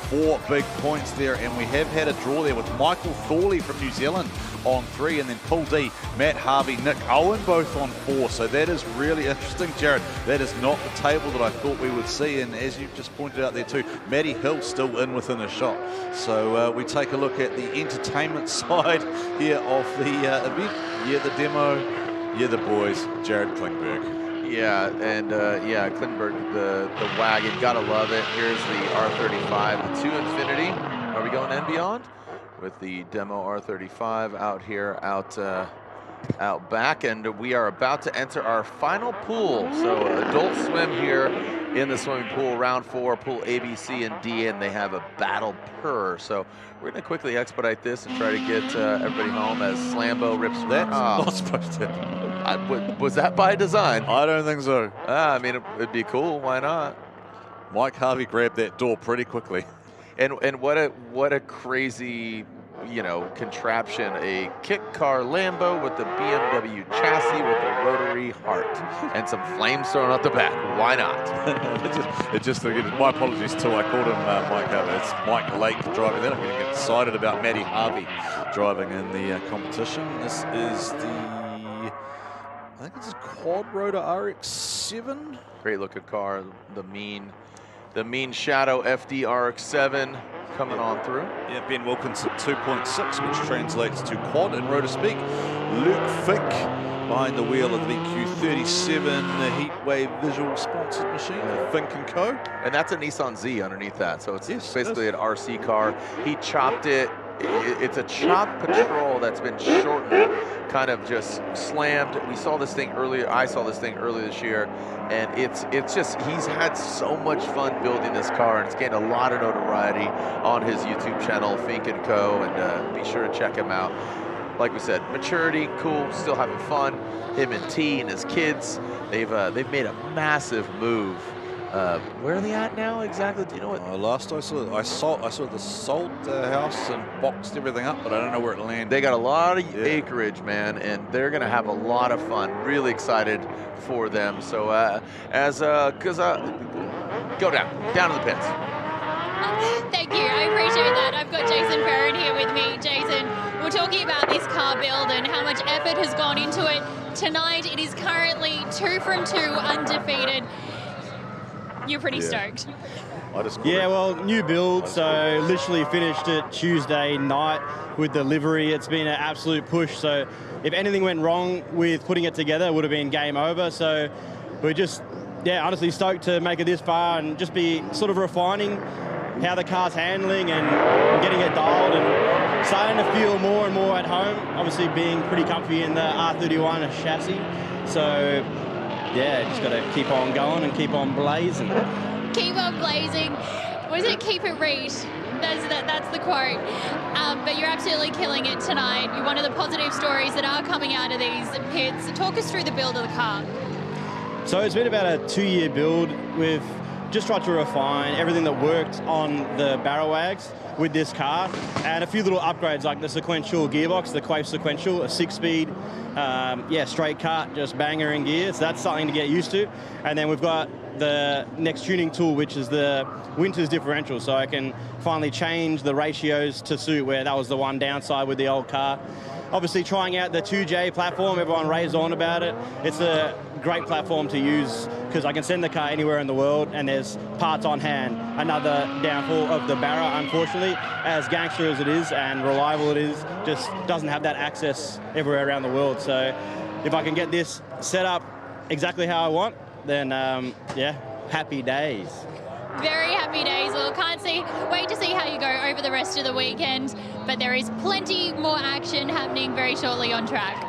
[SPEAKER 1] 4 big points there, and we have had a draw there with Michael Tholey from New Zealand on 3, and then Pool D, Matt, Harvey, Nick, Owen both on 4. So that is really interesting, Jared. That is not the table that I thought we would see, and as you just pointed out there too, Matty Hill still in within a shot. So we take a look at the entertainment side here of the event. Yeah, the demo. Yeah, the boys. Jared Klingberg.
[SPEAKER 2] Yeah, and yeah, Klingberg, the wagon, gotta love it. Here's the R35, the 2 Infinity. Are we going and beyond? With the demo R35 out here, out back, and we are about to enter our final pool. So adult swim here in the swimming pool, round 4, pool A, B, C, and D, and they have a battle per. So we're gonna quickly expedite this and try to get everybody home as Slambo rips.
[SPEAKER 1] That's not supposed to.
[SPEAKER 2] Was that by design?
[SPEAKER 1] I don't think so.
[SPEAKER 2] I mean, it'd be cool. Why not?
[SPEAKER 1] Mike Harvey grabbed that door pretty quickly.
[SPEAKER 2] And what a crazy, you know, contraption, a kit car Lambo with the BMW chassis with the rotary heart and some flames thrown out the back. Why not?
[SPEAKER 1] My apologies too. I called him Mike Harvey. It's Mike Lake driving that. I'm going to get excited about Matty Harvey driving in the competition. This is I think it's a quad rotor RX-7.
[SPEAKER 2] Great looking car. The mean Shadow FD RX-7 coming on through.
[SPEAKER 1] Yeah, Ben Wilkinson 2.6, which translates to quad in rotor speak. Luke Fink behind the wheel of the Q37, the Heatwave visual sponsored machine, Fink & Co.
[SPEAKER 2] And that's a Nissan Z underneath that, so it's basically an RC car. He chopped it. It's a chop patrol that's been shortened, kind of just slammed. We saw this thing earlier. I saw this thing earlier this year, and it's just, he's had so much fun building this car, and it's gained a lot of notoriety on his YouTube channel, Fink & Co. And be sure to check him out. Like we said, maturity, cool, still having fun. Him and T and his kids, they've made a massive move. Where are they at now exactly? Do you know what?
[SPEAKER 1] Last I saw the sold house and boxed everything up, but I don't know where it landed.
[SPEAKER 2] They got a lot of acreage, man, and they're gonna have a lot of fun. Really excited for them. So go down to the pits.
[SPEAKER 5] Thank you, I appreciate that. I've got Jason Ferrin here with me. Jason, we're talking about this car build and how much effort has gone into it. Tonight, it is currently 2 from 2, undefeated. You're pretty stoked.
[SPEAKER 3] Yeah, well, new build, so literally finished it Tuesday night with the livery. It's been an absolute push, so if anything went wrong with putting it together, it would have been game over. So we're just, honestly stoked to make it this far and just be sort of refining how the car's handling and getting it dialed and starting to feel more and more at home, obviously being pretty comfy in the R31 chassis. So just got to keep on going and keep on blazing.
[SPEAKER 5] Keep on blazing. Was it keep it read? That's the quote. But you're absolutely killing it tonight. You're one of the positive stories that are coming out of these pits. Talk us through the build of the car.
[SPEAKER 3] So it's been about a 2-year build. We've just tried to refine everything that worked on the barrel wags with this car, and a few little upgrades like the sequential gearbox, the Quave sequential, a 6-speed, straight cut, just banger in gear. So that's something to get used to. And then we've got the next tuning tool, which is the Winters differential. So I can finally change the ratios to suit where that was the one downside with the old car. Obviously trying out the 2J platform, everyone raves on about it. It's a great platform to use because I can send the car anywhere in the world and there's parts on hand. Another downfall of the Barra, unfortunately, as gangster as it is and reliable it is, just doesn't have that access everywhere around the world. So if I can get this set up exactly how I want, then
[SPEAKER 13] happy days.
[SPEAKER 5] Very happy days. Well, wait to see how you go over the rest of the weekend, but there is plenty more action happening very shortly on track.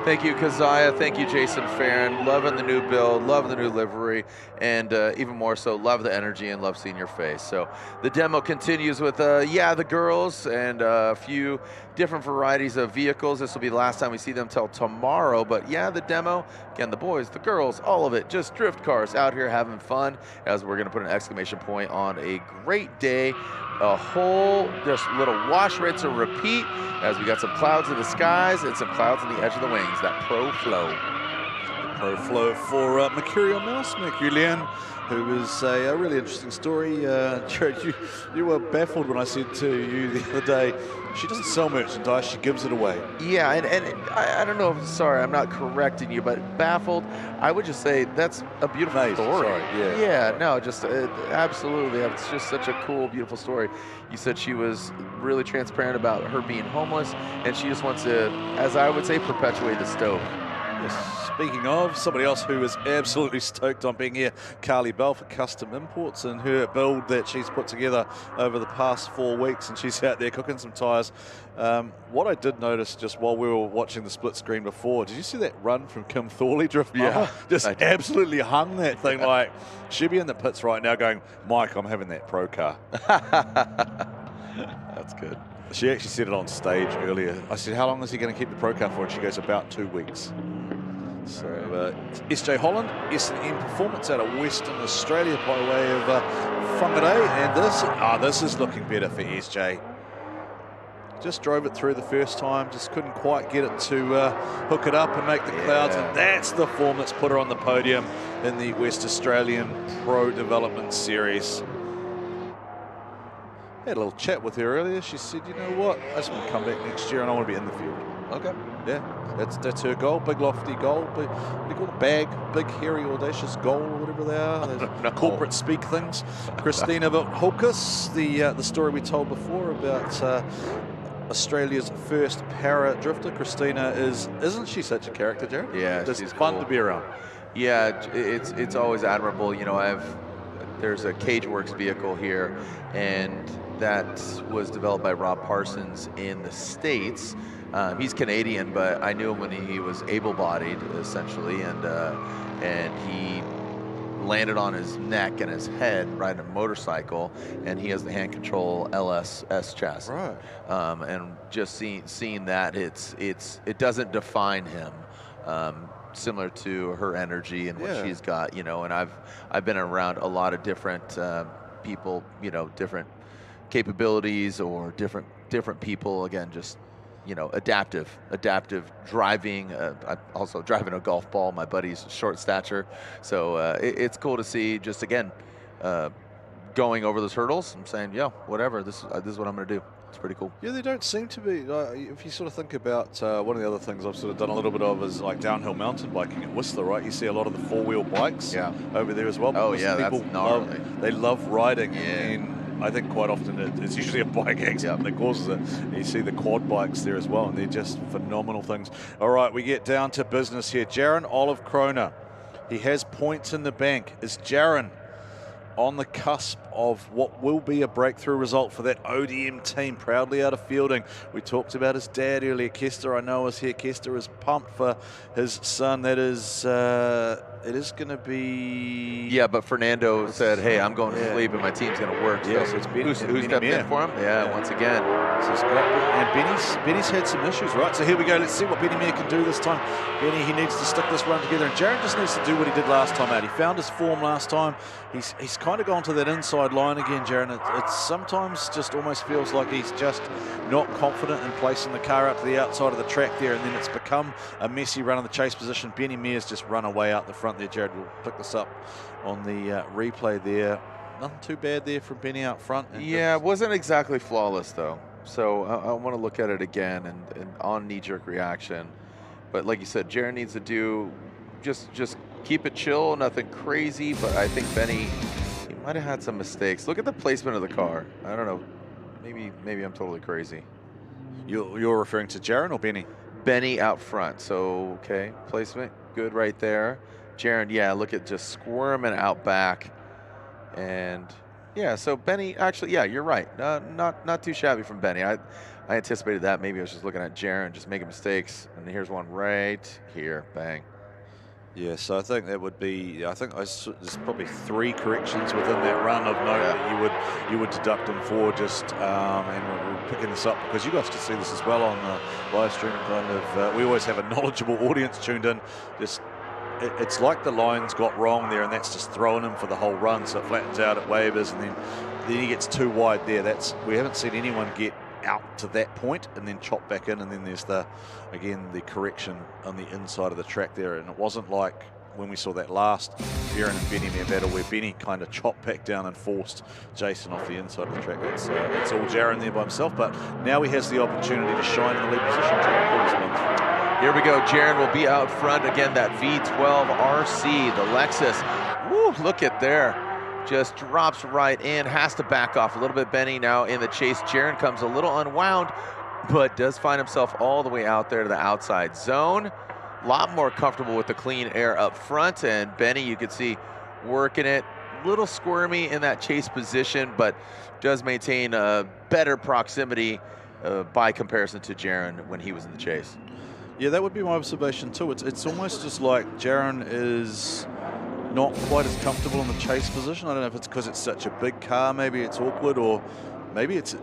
[SPEAKER 2] Thank you, Keziah. Thank you, Jason Farron. Loving the new build, loving the new livery, and even more so, love the energy and love seeing your face. So the demo continues with, the girls and a few different varieties of vehicles. This will be the last time we see them till tomorrow, but the demo, again, the boys, the girls, all of it, just drift cars out here having fun, as we're gonna put an exclamation point on a great day. A whole just little wash, rinse, and repeat, as we got some clouds in the skies and some clouds on the edge of the wings. That pro flow.
[SPEAKER 1] The pro flow for Mercurial Mouse, Mercury, who was a really interesting story. Jared, you were baffled when I said to you the other day, she doesn't sell merchandise, she gives it away.
[SPEAKER 2] Yeah, and I don't know, sorry, I'm not correcting you, but baffled, I would just say that's a beautiful story.
[SPEAKER 1] Sorry,
[SPEAKER 2] Yeah, no, just absolutely. It's just such a cool, beautiful story. You said she was really transparent about her being homeless, and she just wants to, as I would say, perpetuate the stove.
[SPEAKER 1] Yes. Speaking of, somebody else who is absolutely stoked on being here, Carly Bell for Custom Imports, and her build that she's put together over the past 4 weeks, and she's out there cooking some tyres. What I did notice just while we were watching the split screen before, did you see that run from Kim Tholey drift?
[SPEAKER 2] Yeah.
[SPEAKER 1] Just absolutely hung that thing. Like, she'd be in the pits right now going, Mike, I'm having that pro car.
[SPEAKER 2] That's good.
[SPEAKER 1] She actually said it on stage earlier. I said, how long is he going to keep the pro car for? And she goes, about 2 weeks. So SJ Holland, S&M Performance out of Western Australia by way of Whangarei, and this is looking better for SJ. Just drove it through the first time, just couldn't quite get it to hook it up and make the clouds, and that's the form that's put her on the podium in the West Australian Pro Development Series. Had a little chat with her earlier. She said, you know what, I just want to come back next year and I want to be in the field.
[SPEAKER 2] Okay.
[SPEAKER 1] Yeah, that's her goal, big lofty goal, big, what do you call it, big, hairy, audacious goal, or whatever they are. Those corporate speak things. Christina Vilthokus, the story we told before about Australia's first para drifter. Christina isn't she such a character, Jared?
[SPEAKER 2] Yeah,
[SPEAKER 1] just
[SPEAKER 2] she's
[SPEAKER 1] fun
[SPEAKER 2] cool
[SPEAKER 1] to be around.
[SPEAKER 2] Yeah, it's always admirable. You know, there's a CageWorks vehicle here, and that was developed by Rob Parsons in the States. He's Canadian, but I knew him when he was able-bodied, essentially, and he landed on his neck and his head riding a motorcycle, and he has the hand control LSS chassis.
[SPEAKER 1] Right.
[SPEAKER 2] And just seeing that, it doesn't define him. Similar to her energy and what she's got, you know, and I've been around a lot of different people, you know, different capabilities or different people, again, just, you know, adaptive driving. I'm also driving a golf ball. My buddy's short stature, so it's cool to see. Just again, going over those hurdles. I'm saying, yeah, whatever. This is what I'm going to do. It's pretty cool.
[SPEAKER 1] Yeah, they don't seem to be. If you sort of think about one of the other things I've sort of done a little bit of is like downhill mountain biking at Whistler, right? You see a lot of the four-wheel bikes over there as well.
[SPEAKER 2] Oh yeah,
[SPEAKER 1] people
[SPEAKER 2] that's gnarly.
[SPEAKER 1] They love riding, and I think quite often it's usually a bike accident that causes it. And you see the quad bikes there as well, and they're just phenomenal things. All right, we get down to business here. Jiren Olive Krona, he has points in the bank. Is Jiren on the cusp of what will be a breakthrough result for that ODM team, proudly out of fielding? We talked about his dad earlier. Kester, I know, is here. Kester is pumped for his son. That is, it is going to be...
[SPEAKER 2] Yeah, but Fernando said, hey, I'm going to sleep and my team's going to work.
[SPEAKER 1] Yeah,
[SPEAKER 2] so
[SPEAKER 1] so it's Benny,
[SPEAKER 2] who stepped in for him? Yeah, once again.
[SPEAKER 1] So it's great. And Benny's had some issues, right? So here we go. Let's see what Benny Maher can do this time. Benny, he needs to stick this run together. And Jiren just needs to do what he did last time out. He found his form last time. He's kind of gone to that inside line again, Jiren. It sometimes just almost feels like he's just not confident in placing the car out to the outside of the track there, and then it's become a messy run in the chase position. Benny Maher's just run away out the front there. Jared will pick this up on the replay there. Nothing too bad there from Benny out front.
[SPEAKER 2] Yeah, it wasn't exactly flawless though. So I want to look at it again and on knee-jerk reaction. But like you said, Jiren needs to do just keep it chill, nothing crazy. But I think Benny, he might have had some mistakes. Look at the placement of the car. I don't know. Maybe I'm totally crazy.
[SPEAKER 1] You're referring to Jiren or Benny?
[SPEAKER 2] Benny out front. So okay, placement good right there. Jiren, yeah, look at just squirming out back. And yeah, so Benny, actually, yeah, you're right. Not too shabby from Benny. I anticipated that. Maybe I was just looking at Jiren, just making mistakes. And here's one right here, bang.
[SPEAKER 1] Yeah, so I think that would be, I think there's probably 3 corrections within that run of note that you would deduct him for just, and we're picking this up because you guys can see this as well on the live stream. Kind of, we always have a knowledgeable audience tuned in. Just, it's like the lines got wrong there, and that's just throwing him for the whole run, so it flattens out at waivers, and then he gets too wide there. We haven't seen anyone get out to that point and then chop back in, and then there's again the correction on the inside of the track there. And it wasn't like when we saw that last Jiren and Benny Maher battle where Benny kind of chopped back down and forced Jason off the inside of the track. It's all Jiren there by himself, but now he has the opportunity to shine in the lead position.
[SPEAKER 2] Here we go. Jiren will be out front again. That V12 RC, the Lexus. Woo, look at there. Just drops right in, has to back off a little bit. Benny now in the chase. Jiren comes a little unwound, but does find himself all the way out there to the outside zone. A lot more comfortable with the clean air up front, and Benny, you can see, working it. A little squirmy in that chase position, but does maintain a better proximity by comparison to Jiren when he was in the chase.
[SPEAKER 1] Yeah, that would be my observation too. It's almost just like Jiren is not quite as comfortable in the chase position. I don't know if it's because it's such a big car, maybe it's awkward, or maybe it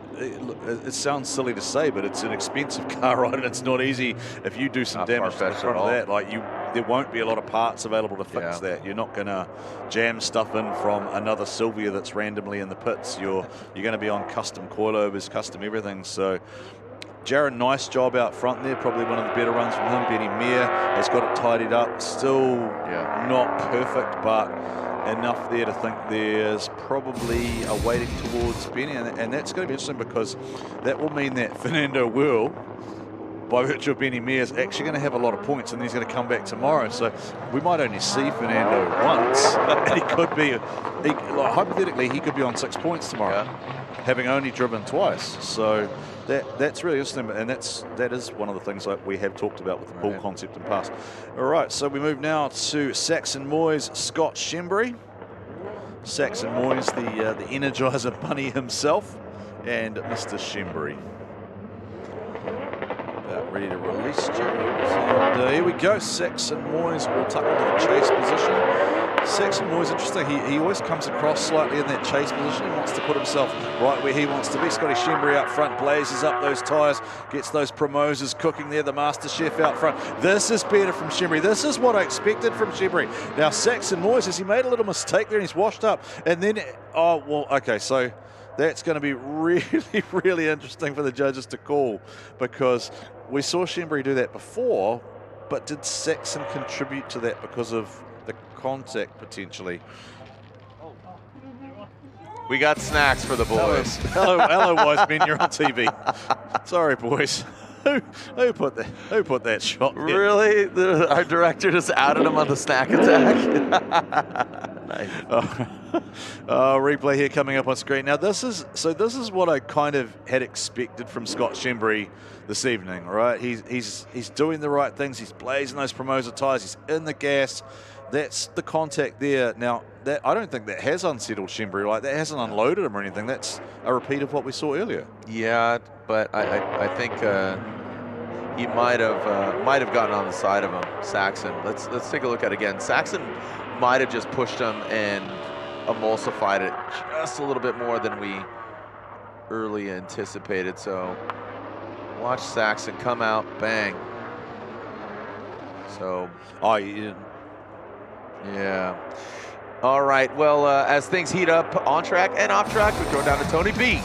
[SPEAKER 1] sounds silly to say, but it's an expensive car, right? And it's not easy if you do some damage to the front of that. Like there won't be a lot of parts available to fix that. You're not going to jam stuff in from another Sylvia that's randomly in the pits. You're going to be on custom coilovers, custom everything. So Jiren, nice job out front there. Probably one of the better runs from him. Benny Maher has got it tidied up. Still not perfect, but enough there to think there's probably a weighting towards Benny. And that's going to be interesting because that will mean that Fernando will, by virtue of Benny Maher, is actually going to have a lot of points, and he's going to come back tomorrow. So we might only see Fernando once, and he could be, like, hypothetically, he could be on 6 points tomorrow, having only driven twice. So that's really interesting, and that is one of the things that we have talked about with the pool concept in the past. All right, so we move now to Saxon Moyes, Scott Shimry. Saxon Moyes, the Energizer Bunny himself, and Mr. Shimry. About ready to release James. And here we go. Saxon Moyes will tuck into the chase position. Saxon Moyes, interesting. He always comes across slightly in that chase position. He wants to put himself right where he wants to be. Scotty Shimry up front, blazes up those tyres, gets those promoters cooking there, the Master Chef out front. This is better from Shimry. This is what I expected from Shimry. Now, Saxon Moyes, has he made a little mistake there and he's washed up? And then, oh, well, okay, so that's going to be really, really interesting for the judges to call, because we saw Shimry do that before, but did Saxon contribute to that because of the contact potentially?
[SPEAKER 2] We got snacks for the boys.
[SPEAKER 1] Hello, wise men, you're on TV. Sorry, boys. Who put that shot there?
[SPEAKER 2] Really? Our director just outed him on the snack attack? Nice.
[SPEAKER 1] Replay here coming up on screen. Now this is what I kind of had expected from Scott Shimry this evening, right? He's doing the right things. He's blazing those promoter tires. He's in the gas. That's the contact there. Now, that I don't think that has unsettled Shimry. Like, that hasn't unloaded him or anything. That's a repeat of what we saw earlier.
[SPEAKER 2] Yeah, but I think he might have gotten on the side of him, Saxon. Let's take a look at it again. Saxon might have just pushed him and emulsified it just a little bit more than we early anticipated. So watch Saxon come out, bang. So, yeah. All right, well, as things heat up on track and off track, we go down to Tony B.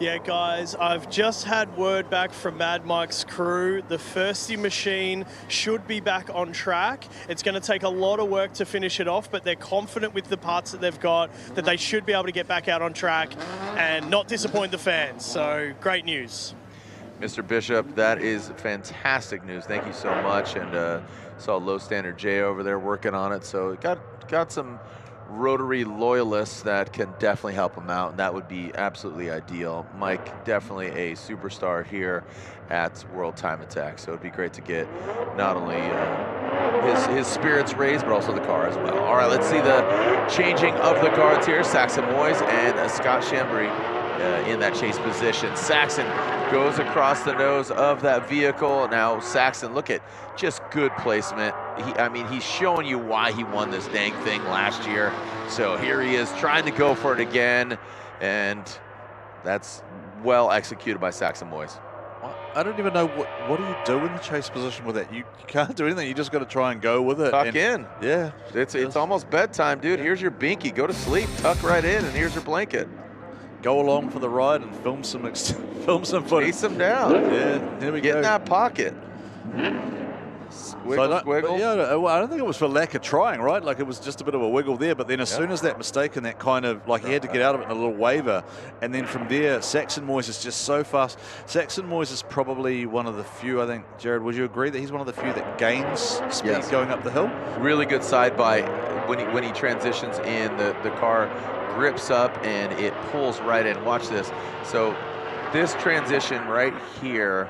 [SPEAKER 3] Yeah, guys, I've just had word back from Mad Mike's crew. The Firsty machine should be back on track. It's going to take a lot of work to finish it off, but they're confident with the parts that they've got that they should be able to get back out on track and not disappoint the fans. So, great news.
[SPEAKER 2] Mr. Bishop, that is fantastic news. Thank you so much. And saw Low Standard J over there working on it. So got some Rotary loyalists that can definitely help him out, and that would be absolutely ideal. Mike, definitely a superstar here at World Time Attack, so it'd be great to get not only his spirits raised, but also the car as well. All right, let's see the changing of the guards here. Saxon Moyes and Scott Shimry in that chase position. Saxon goes across the nose of that vehicle. Now Saxon, look at just good placement. I mean, he's showing you why he won this dang thing last year. So here he is trying to go for it again, and that's well executed by Saxon Moyes.
[SPEAKER 1] I don't even know what do you do in the chase position with that. You can't do anything. You just got to try and go with it.
[SPEAKER 2] Tuck in.
[SPEAKER 1] Yeah.
[SPEAKER 2] It's almost bedtime, dude. Here's your binky. Go to sleep. Tuck right in, and here's your blanket.
[SPEAKER 1] Go along for the ride and film some footage.
[SPEAKER 2] Chase them down.
[SPEAKER 1] Yeah, here we go.
[SPEAKER 2] Get in that pocket. Squiggle, squiggle.
[SPEAKER 1] Yeah, I don't think it was for lack of trying, right? Like it was just a bit of a wiggle there, but then as soon as that mistake and that kind of, like he had to get out of it in a little waver, and then from there, Saxon Moyes is just so fast. Saxon Moyes is probably one of the few, I think, Jared, would you agree that he's one of the few that gains speed going up the hill?
[SPEAKER 2] Really good side by when he transitions in, the car grips up and it pulls right in. Watch this. So this transition right here,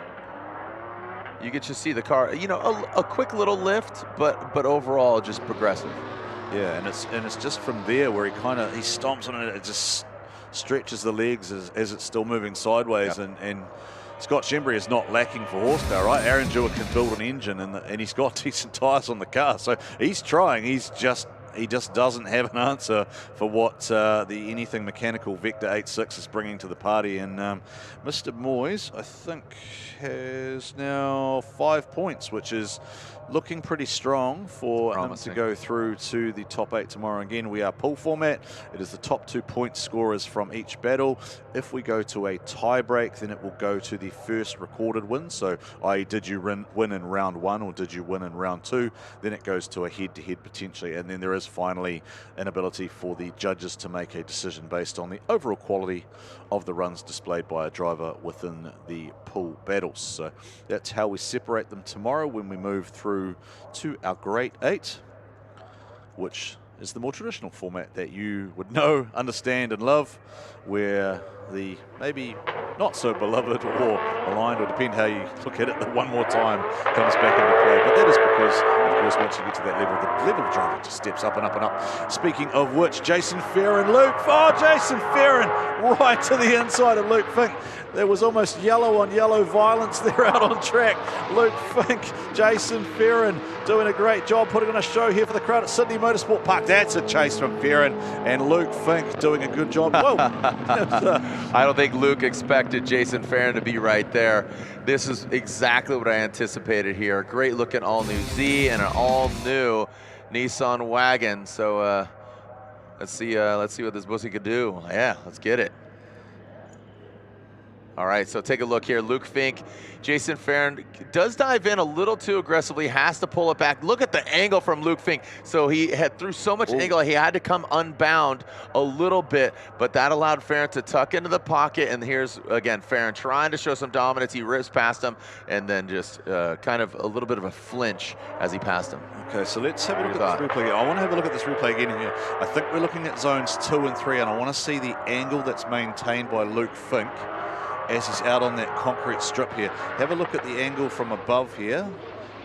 [SPEAKER 2] you get to see the car, you know, a quick little lift, but overall just progressive.
[SPEAKER 1] Yeah, and it's just from there where he stomps on it. It just stretches the legs as it's still moving sideways, and Scott Shimry is not lacking for horsepower, right? Aaron Jewett can build an engine, and he's got decent tyres on the car, so he's trying. He just doesn't have an answer for what the anything mechanical Vector 86 is bringing to the party. And Mr. Moyes, I think, has now 5 points, which is looking pretty strong for him to go through to the top 8 tomorrow. Again, we are pool format. It is the top 2 point scorers from each battle. If we go to a tie break, then it will go to the first recorded win. So, i.e., did you win in round 1 or did you win in round 2? Then it goes to a head-to-head potentially, and then there is finally an ability for the judges to make a decision based on the overall quality of the runs displayed by a driver within the pool battles. So that's how we separate them tomorrow when we move through to our Great 8, which is the more traditional format that you would know, understand, and love, where the maybe not so beloved or aligned, or depend how you look at it, the one more time comes back into play. But that is because, of course, once you get to that level, the level of driving just steps up and up and up. Speaking of which, Jason Ferrin, Luke, Jason Ferrin right to the inside of Luke Fink. There was almost yellow on yellow violence there out on track. Luke Fink, Jason Ferrin doing a great job putting on a show here for the crowd at Sydney Motorsport Park. That's a chase from Ferrin, and Luke Fink doing a good job. Whoa.
[SPEAKER 2] I don't think Luke expected Jason Ferrin to be right there. This is exactly what I anticipated here. Great looking all new Z and an all new Nissan wagon. So let's see what this bussy could do. Yeah, let's get it. All right, so take a look here. Luke Fink, Jason Ferrin does dive in a little too aggressively, has to pull it back. Look at the angle from Luke Fink. So he had through so much angle, he had to come unbound a little bit, but that allowed Ferrin to tuck into the pocket. And here's, again, Ferrin trying to show some dominance. He rips past him, and then just kind of a little bit of a flinch as he passed him.
[SPEAKER 1] Okay, so let's have a look at this replay. I want to have a look at this replay again here. I think we're looking at zones 2 and 3, and I want to see the angle that's maintained by Luke Fink as he's out on that concrete strip here. Have a look at the angle from above here.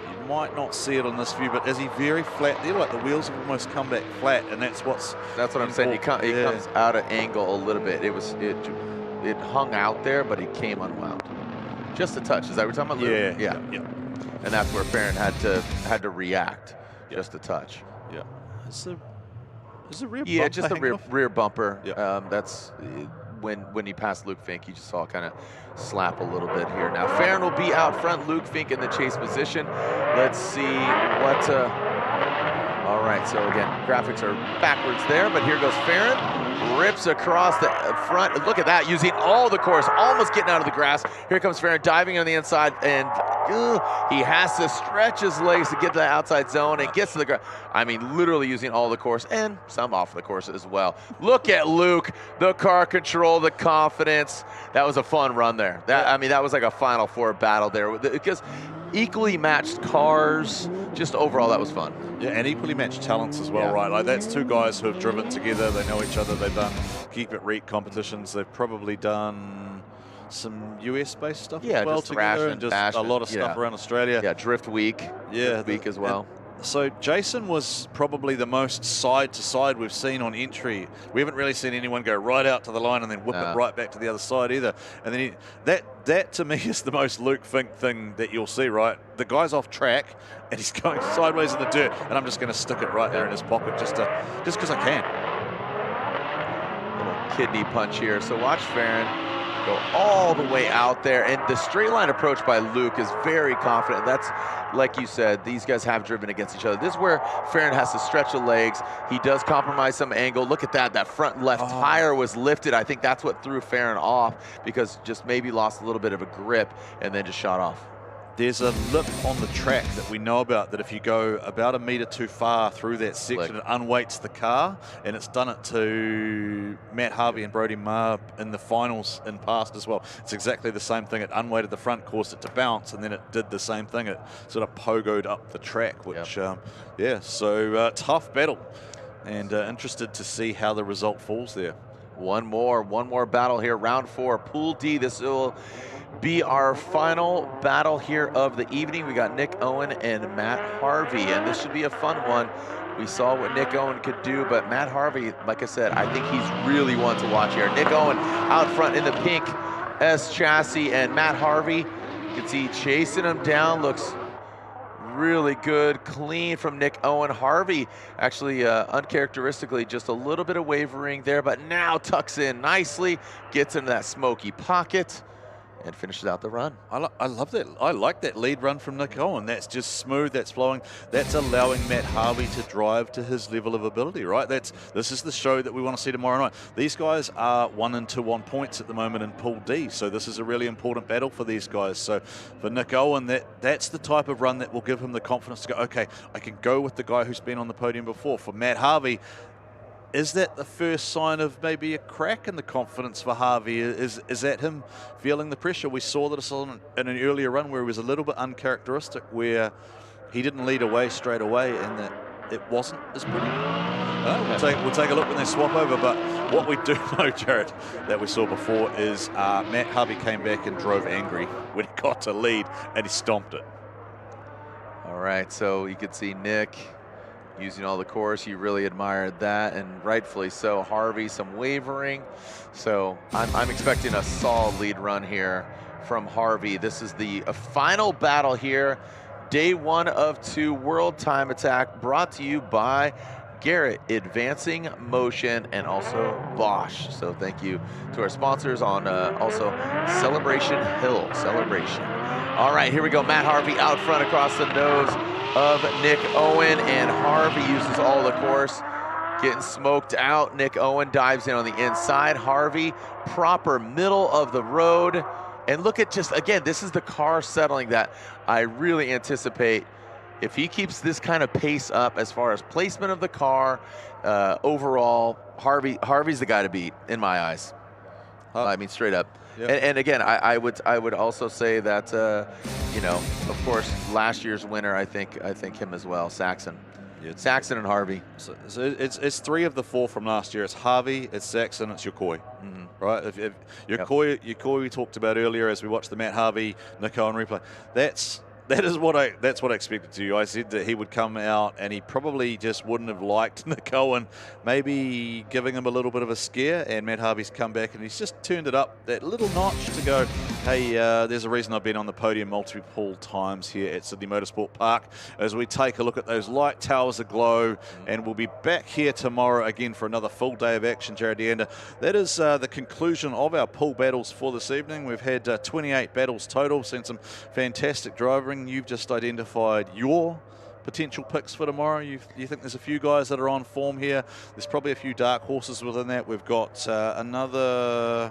[SPEAKER 1] You might not see it on this view, but is he very flat there? Like the wheels have almost come back flat, and that's what
[SPEAKER 2] I'm saying. It comes out of angle a little bit. It hung out there, but it came unwound. Just a touch. Is that what you're talking about?
[SPEAKER 1] Yeah.
[SPEAKER 2] And that's where Ferrin had to react. Just a touch.
[SPEAKER 1] Yeah. Is the rear bumper?
[SPEAKER 2] Yeah, just a rear bumper.
[SPEAKER 1] Yeah.
[SPEAKER 2] That's when he passed Luke Fink, you just saw kind of slap a little bit here. Now Ferrin will be out front, Luke Fink in the chase position. Let's see what, all right, so again, graphics are backwards there, but here goes Ferrin, rips across the front. Look at that, using all the course, almost getting out of the grass. Here comes Ferrin diving on the inside, and he has to stretch his legs to get to the outside zone and gets to the ground. I mean, literally using all the course and some off the course as well. Look at Luke, the car control, the confidence. That was a fun run there. I mean, that was like a Final Four battle there, because equally matched cars. Just overall, that was fun.
[SPEAKER 1] Yeah, and equally matched talents as well, right? Like that's two guys who have driven together. They know each other. They've done Keep It Reek competitions. They've probably done some US-based stuff as well together, and just a lot of stuff around Australia.
[SPEAKER 2] Yeah, Drift Week.
[SPEAKER 1] Yeah,
[SPEAKER 2] Drift Week as well.
[SPEAKER 1] So Jason was probably the most side-to-side we've seen on entry. We haven't really seen anyone go right out to the line and then whip it right back to the other side either. And then that to me is the most Luke Fink thing that you'll see, right? The guy's off track and he's going sideways in the dirt, and I'm just going to stick it right there in his pocket just because I can.
[SPEAKER 2] Little kidney punch here. So watch Farron go all the way out there, and the straight line approach by Luke is very confident. That's, like you said, these guys have driven against each other. This is where Farron has to stretch the legs. He does compromise some angle. Look at that front left tire was lifted. I think that's what threw Farron off, because just maybe lost a little bit of a grip and then just shot off.
[SPEAKER 1] There's a lip on the track that we know about, that if you go about a meter too far through that section, it unweights the car, and it's done it to Matt Harvey and Brodie Maher in the finals in past as well. It's exactly the same thing. It unweighted the front, caused it to bounce, and then it did the same thing. It sort of pogoed up the track, which, so tough battle, and interested to see how the result falls there.
[SPEAKER 2] One more battle here, round 4, Pool D. This will be our final battle here of the evening. We got Nick Owen and Matt Harvey, and this should be a fun one. We saw what Nick Owen could do, but Matt Harvey, like I said, I think he's really one to watch here. Nick Owen out front in the pink S chassis, and Matt Harvey, you can see chasing him down, looks really good, clean from Nick Owen. Harvey actually uncharacteristically just a little bit of wavering there, but now tucks in nicely, gets into that smoky pocket, and finishes out the run.
[SPEAKER 1] I love that. I like that lead run from Nick Owen. That's just smooth, that's flowing. That's allowing Matt Harvey to drive to his level of ability, right? This is the show that we want to see tomorrow night. These guys are 1 and 2 on points at the moment in Pool D, so this is a really important battle for these guys. So for Nick Owen, that's the type of run that will give him the confidence to go, okay, I can go with the guy who's been on the podium before. For Matt Harvey, is that the first sign of maybe a crack in the confidence for Harvey? Is that him feeling the pressure? We saw this in an earlier run where he was a little bit uncharacteristic, where he didn't lead away straight away, and that it wasn't as pretty. We'll take a look when they swap over, but what we do know, Jared, that we saw before is Matt Harvey came back and drove angry when he got to lead, and he stomped it.
[SPEAKER 2] All right, so you could see Nick using all the course. You really admired that, and rightfully so. Harvey, some wavering. So I'm expecting a solid lead run here from Harvey. This is the final battle here. Day 1 of 2 World Time Attack, brought to you by Garrett, Advancing Motion, and also BOSCH. So thank you to our sponsors on also Celebration Hill. Celebration. All right, here we go. Matt Harvey out front across the nose of Nick Owen, and Harvey uses all the course, getting smoked out. Nick Owen dives in on the inside. Harvey, proper middle of the road. And look at just, again, this is the car settling that I really anticipate. If he keeps this kind of pace up as far as placement of the car, overall, Harvey's the guy to beat in my eyes. I mean, straight up. Yep. And again, I would also say that you know, of course, last year's winner, I think him as well, Saxon. Yeah, Saxon and Harvey.
[SPEAKER 1] So it's 3 of the 4 from last year. It's Harvey, it's Saxon, it's Yakoy. Right? If Yakoy we talked about earlier as we watched the Matt Harvey Nick Owen replay. That's what I expected to you. I said that he would come out and he probably just wouldn't have liked Nick Owen, maybe giving him a little bit of a scare, and Matt Harvey's come back and he's just turned it up that little notch to go, hey, there's a reason I've been on the podium multiple times here at Sydney Motorsport Park, as we take a look at those light towers aglow, and we'll be back here tomorrow again for another full day of action, Jared Deanda. That is the conclusion of our pool battles for this evening. We've had 28 battles total, seen some fantastic driving. You've just identified your potential picks for tomorrow. You think there's a few guys that are on form here. There's probably a few dark horses within that. We've got another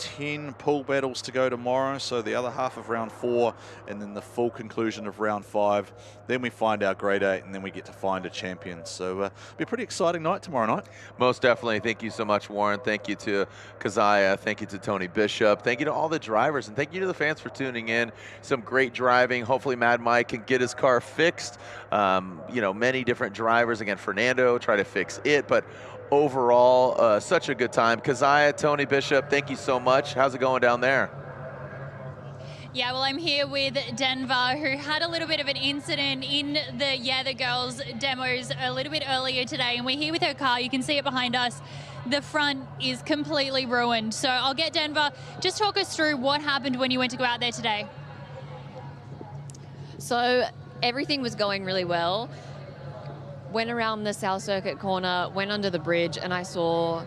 [SPEAKER 1] 10 pool battles to go tomorrow, so the other half of round 4 and then the full conclusion of round 5. Then we find our grade 8 and then we get to find a champion. So it'll be a pretty exciting night tomorrow night.
[SPEAKER 2] Most definitely. Thank you so much, Warren. Thank you to Keziah. Thank you to Tony Bishop. Thank you to all the drivers, and thank you to the fans for tuning in. Some great driving. Hopefully Mad Mike can get his car fixed. You know, many different drivers. Again, Fernando, try to fix it, but overall, such a good time. Keziah, Tony Bishop, thank you so much. How's it going down there?
[SPEAKER 5] Yeah, well, I'm here with Denver, who had a little bit of an incident in the girls' demos a little bit earlier today, and we're here with her car. You can see it behind us. The front is completely ruined. So I'll get Denver, just talk us through what happened when you went to go out there today.
[SPEAKER 13] So everything was going really well. Went around the South Circuit corner, went under the bridge, and I saw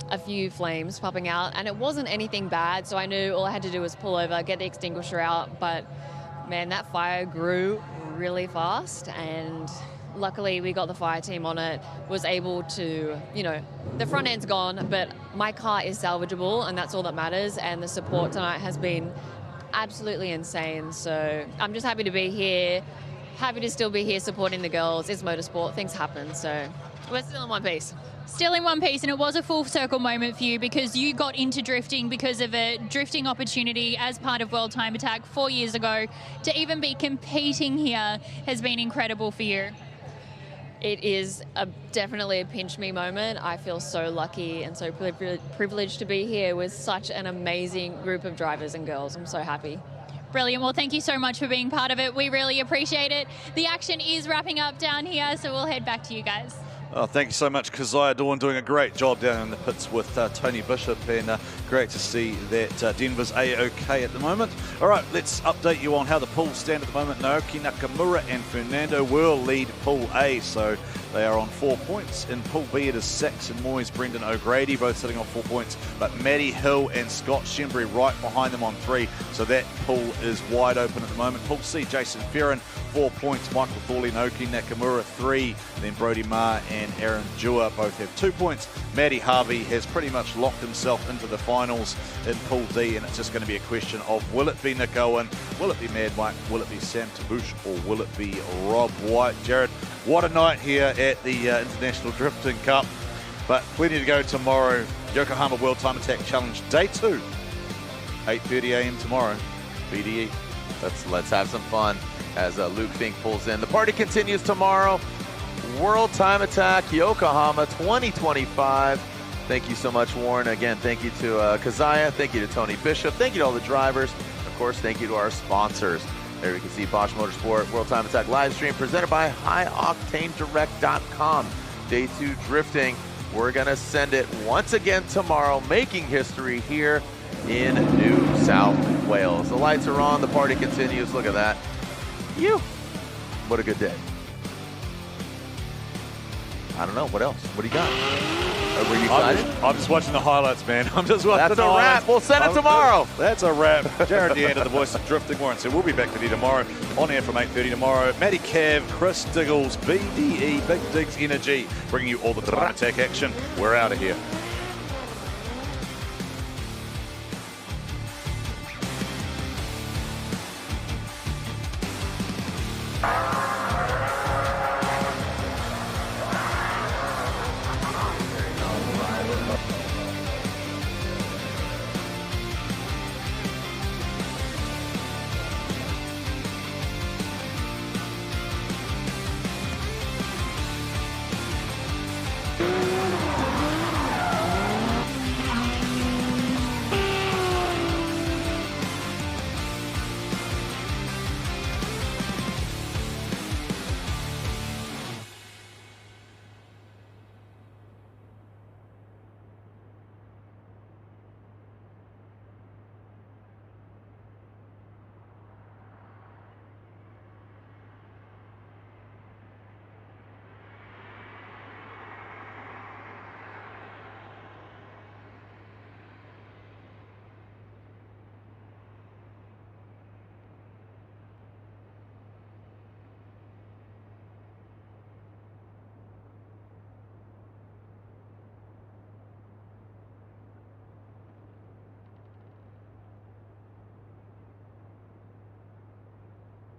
[SPEAKER 13] a few flames popping out, and it wasn't anything bad, so I knew all I had to do was pull over, get the extinguisher out, but man, that fire grew really fast, and luckily we got the fire team on it, was able to, you know, the front end's gone, but my car is salvageable, and that's all that matters, and the support tonight has been absolutely insane, so I'm just happy to be here, happy to still be here supporting the girls. It's motorsport, things happen, so we're still in one piece.
[SPEAKER 5] Still in one piece, and it was a full circle moment for you because you got into drifting because of a drifting opportunity as part of World Time Attack 4 years ago. To even be competing here has been incredible for you.
[SPEAKER 13] It is definitely a pinch me moment. I feel so lucky and so privileged to be here with such an amazing group of drivers and girls. I'm so happy.
[SPEAKER 5] Brilliant. Well, thank you so much for being part of it. We really appreciate it. The action is wrapping up down here, so we'll head back to you guys.
[SPEAKER 1] Oh, thank you so much, Keziah Dawn, doing a great job down in the pits with Tony Bishop, and great to see that Denver's A-OK at the moment. All right, let's update you on how the pools stand at the moment. Naoki, Nakamura and Fernando will lead Pool A, so they are on 4 points. In Pool B, it is Saxon, Moyes, Brendan O'Grady, both sitting on 4 points, but Matty Hill and Scott Shimry right behind them on 3, so that pool is wide open at the moment. Pool C, Jason Ferrin, 4 points, Michael Tholey, Naoki, Nakamura, 3, then Brodie, Maher and Aaron Dewar both have 2 points. Matty Harvey has pretty much locked himself into the finals in Pool D, and it's just going to be a question of will it be Nick Owen, will it be Mad Mike, will it be Sam Tabuch, or will it be Rob Whyte? Jared, what a night here at the International Drifting Cup, but plenty to go tomorrow. Yokohama World Time Attack Challenge Day 2, 8:30 a.m. tomorrow, BDE.
[SPEAKER 2] Let's have some fun as Luke Fink pulls in. The party continues tomorrow. World Time Attack Yokohama 2025. Thank you so much, Warren. Again, thank you to Keziah. Thank you to Tony Bishop. Thank you to all the drivers. Of course, thank you to our sponsors. There you can see BOSCH Motorsport World Time Attack live stream presented by HighOctaneDirect.com. Day 2 drifting. We're going to send it once again tomorrow, making history here in New South Wales. The lights are on. The party continues. Look at that. What a good day. I don't know. What else? What do you got? Were you excited?
[SPEAKER 1] I'm just watching the highlights, man. I'm just watching
[SPEAKER 2] That's a wrap. We'll send it tomorrow.
[SPEAKER 1] That's a wrap. Jared DeAnder, the voice of drifting. Warren said we'll be back with you tomorrow. On air from 8:30 tomorrow. Matty Cav, Chris Diggles, BDE, Big Digs Energy, bringing you all the Time Attack action. We're out of here.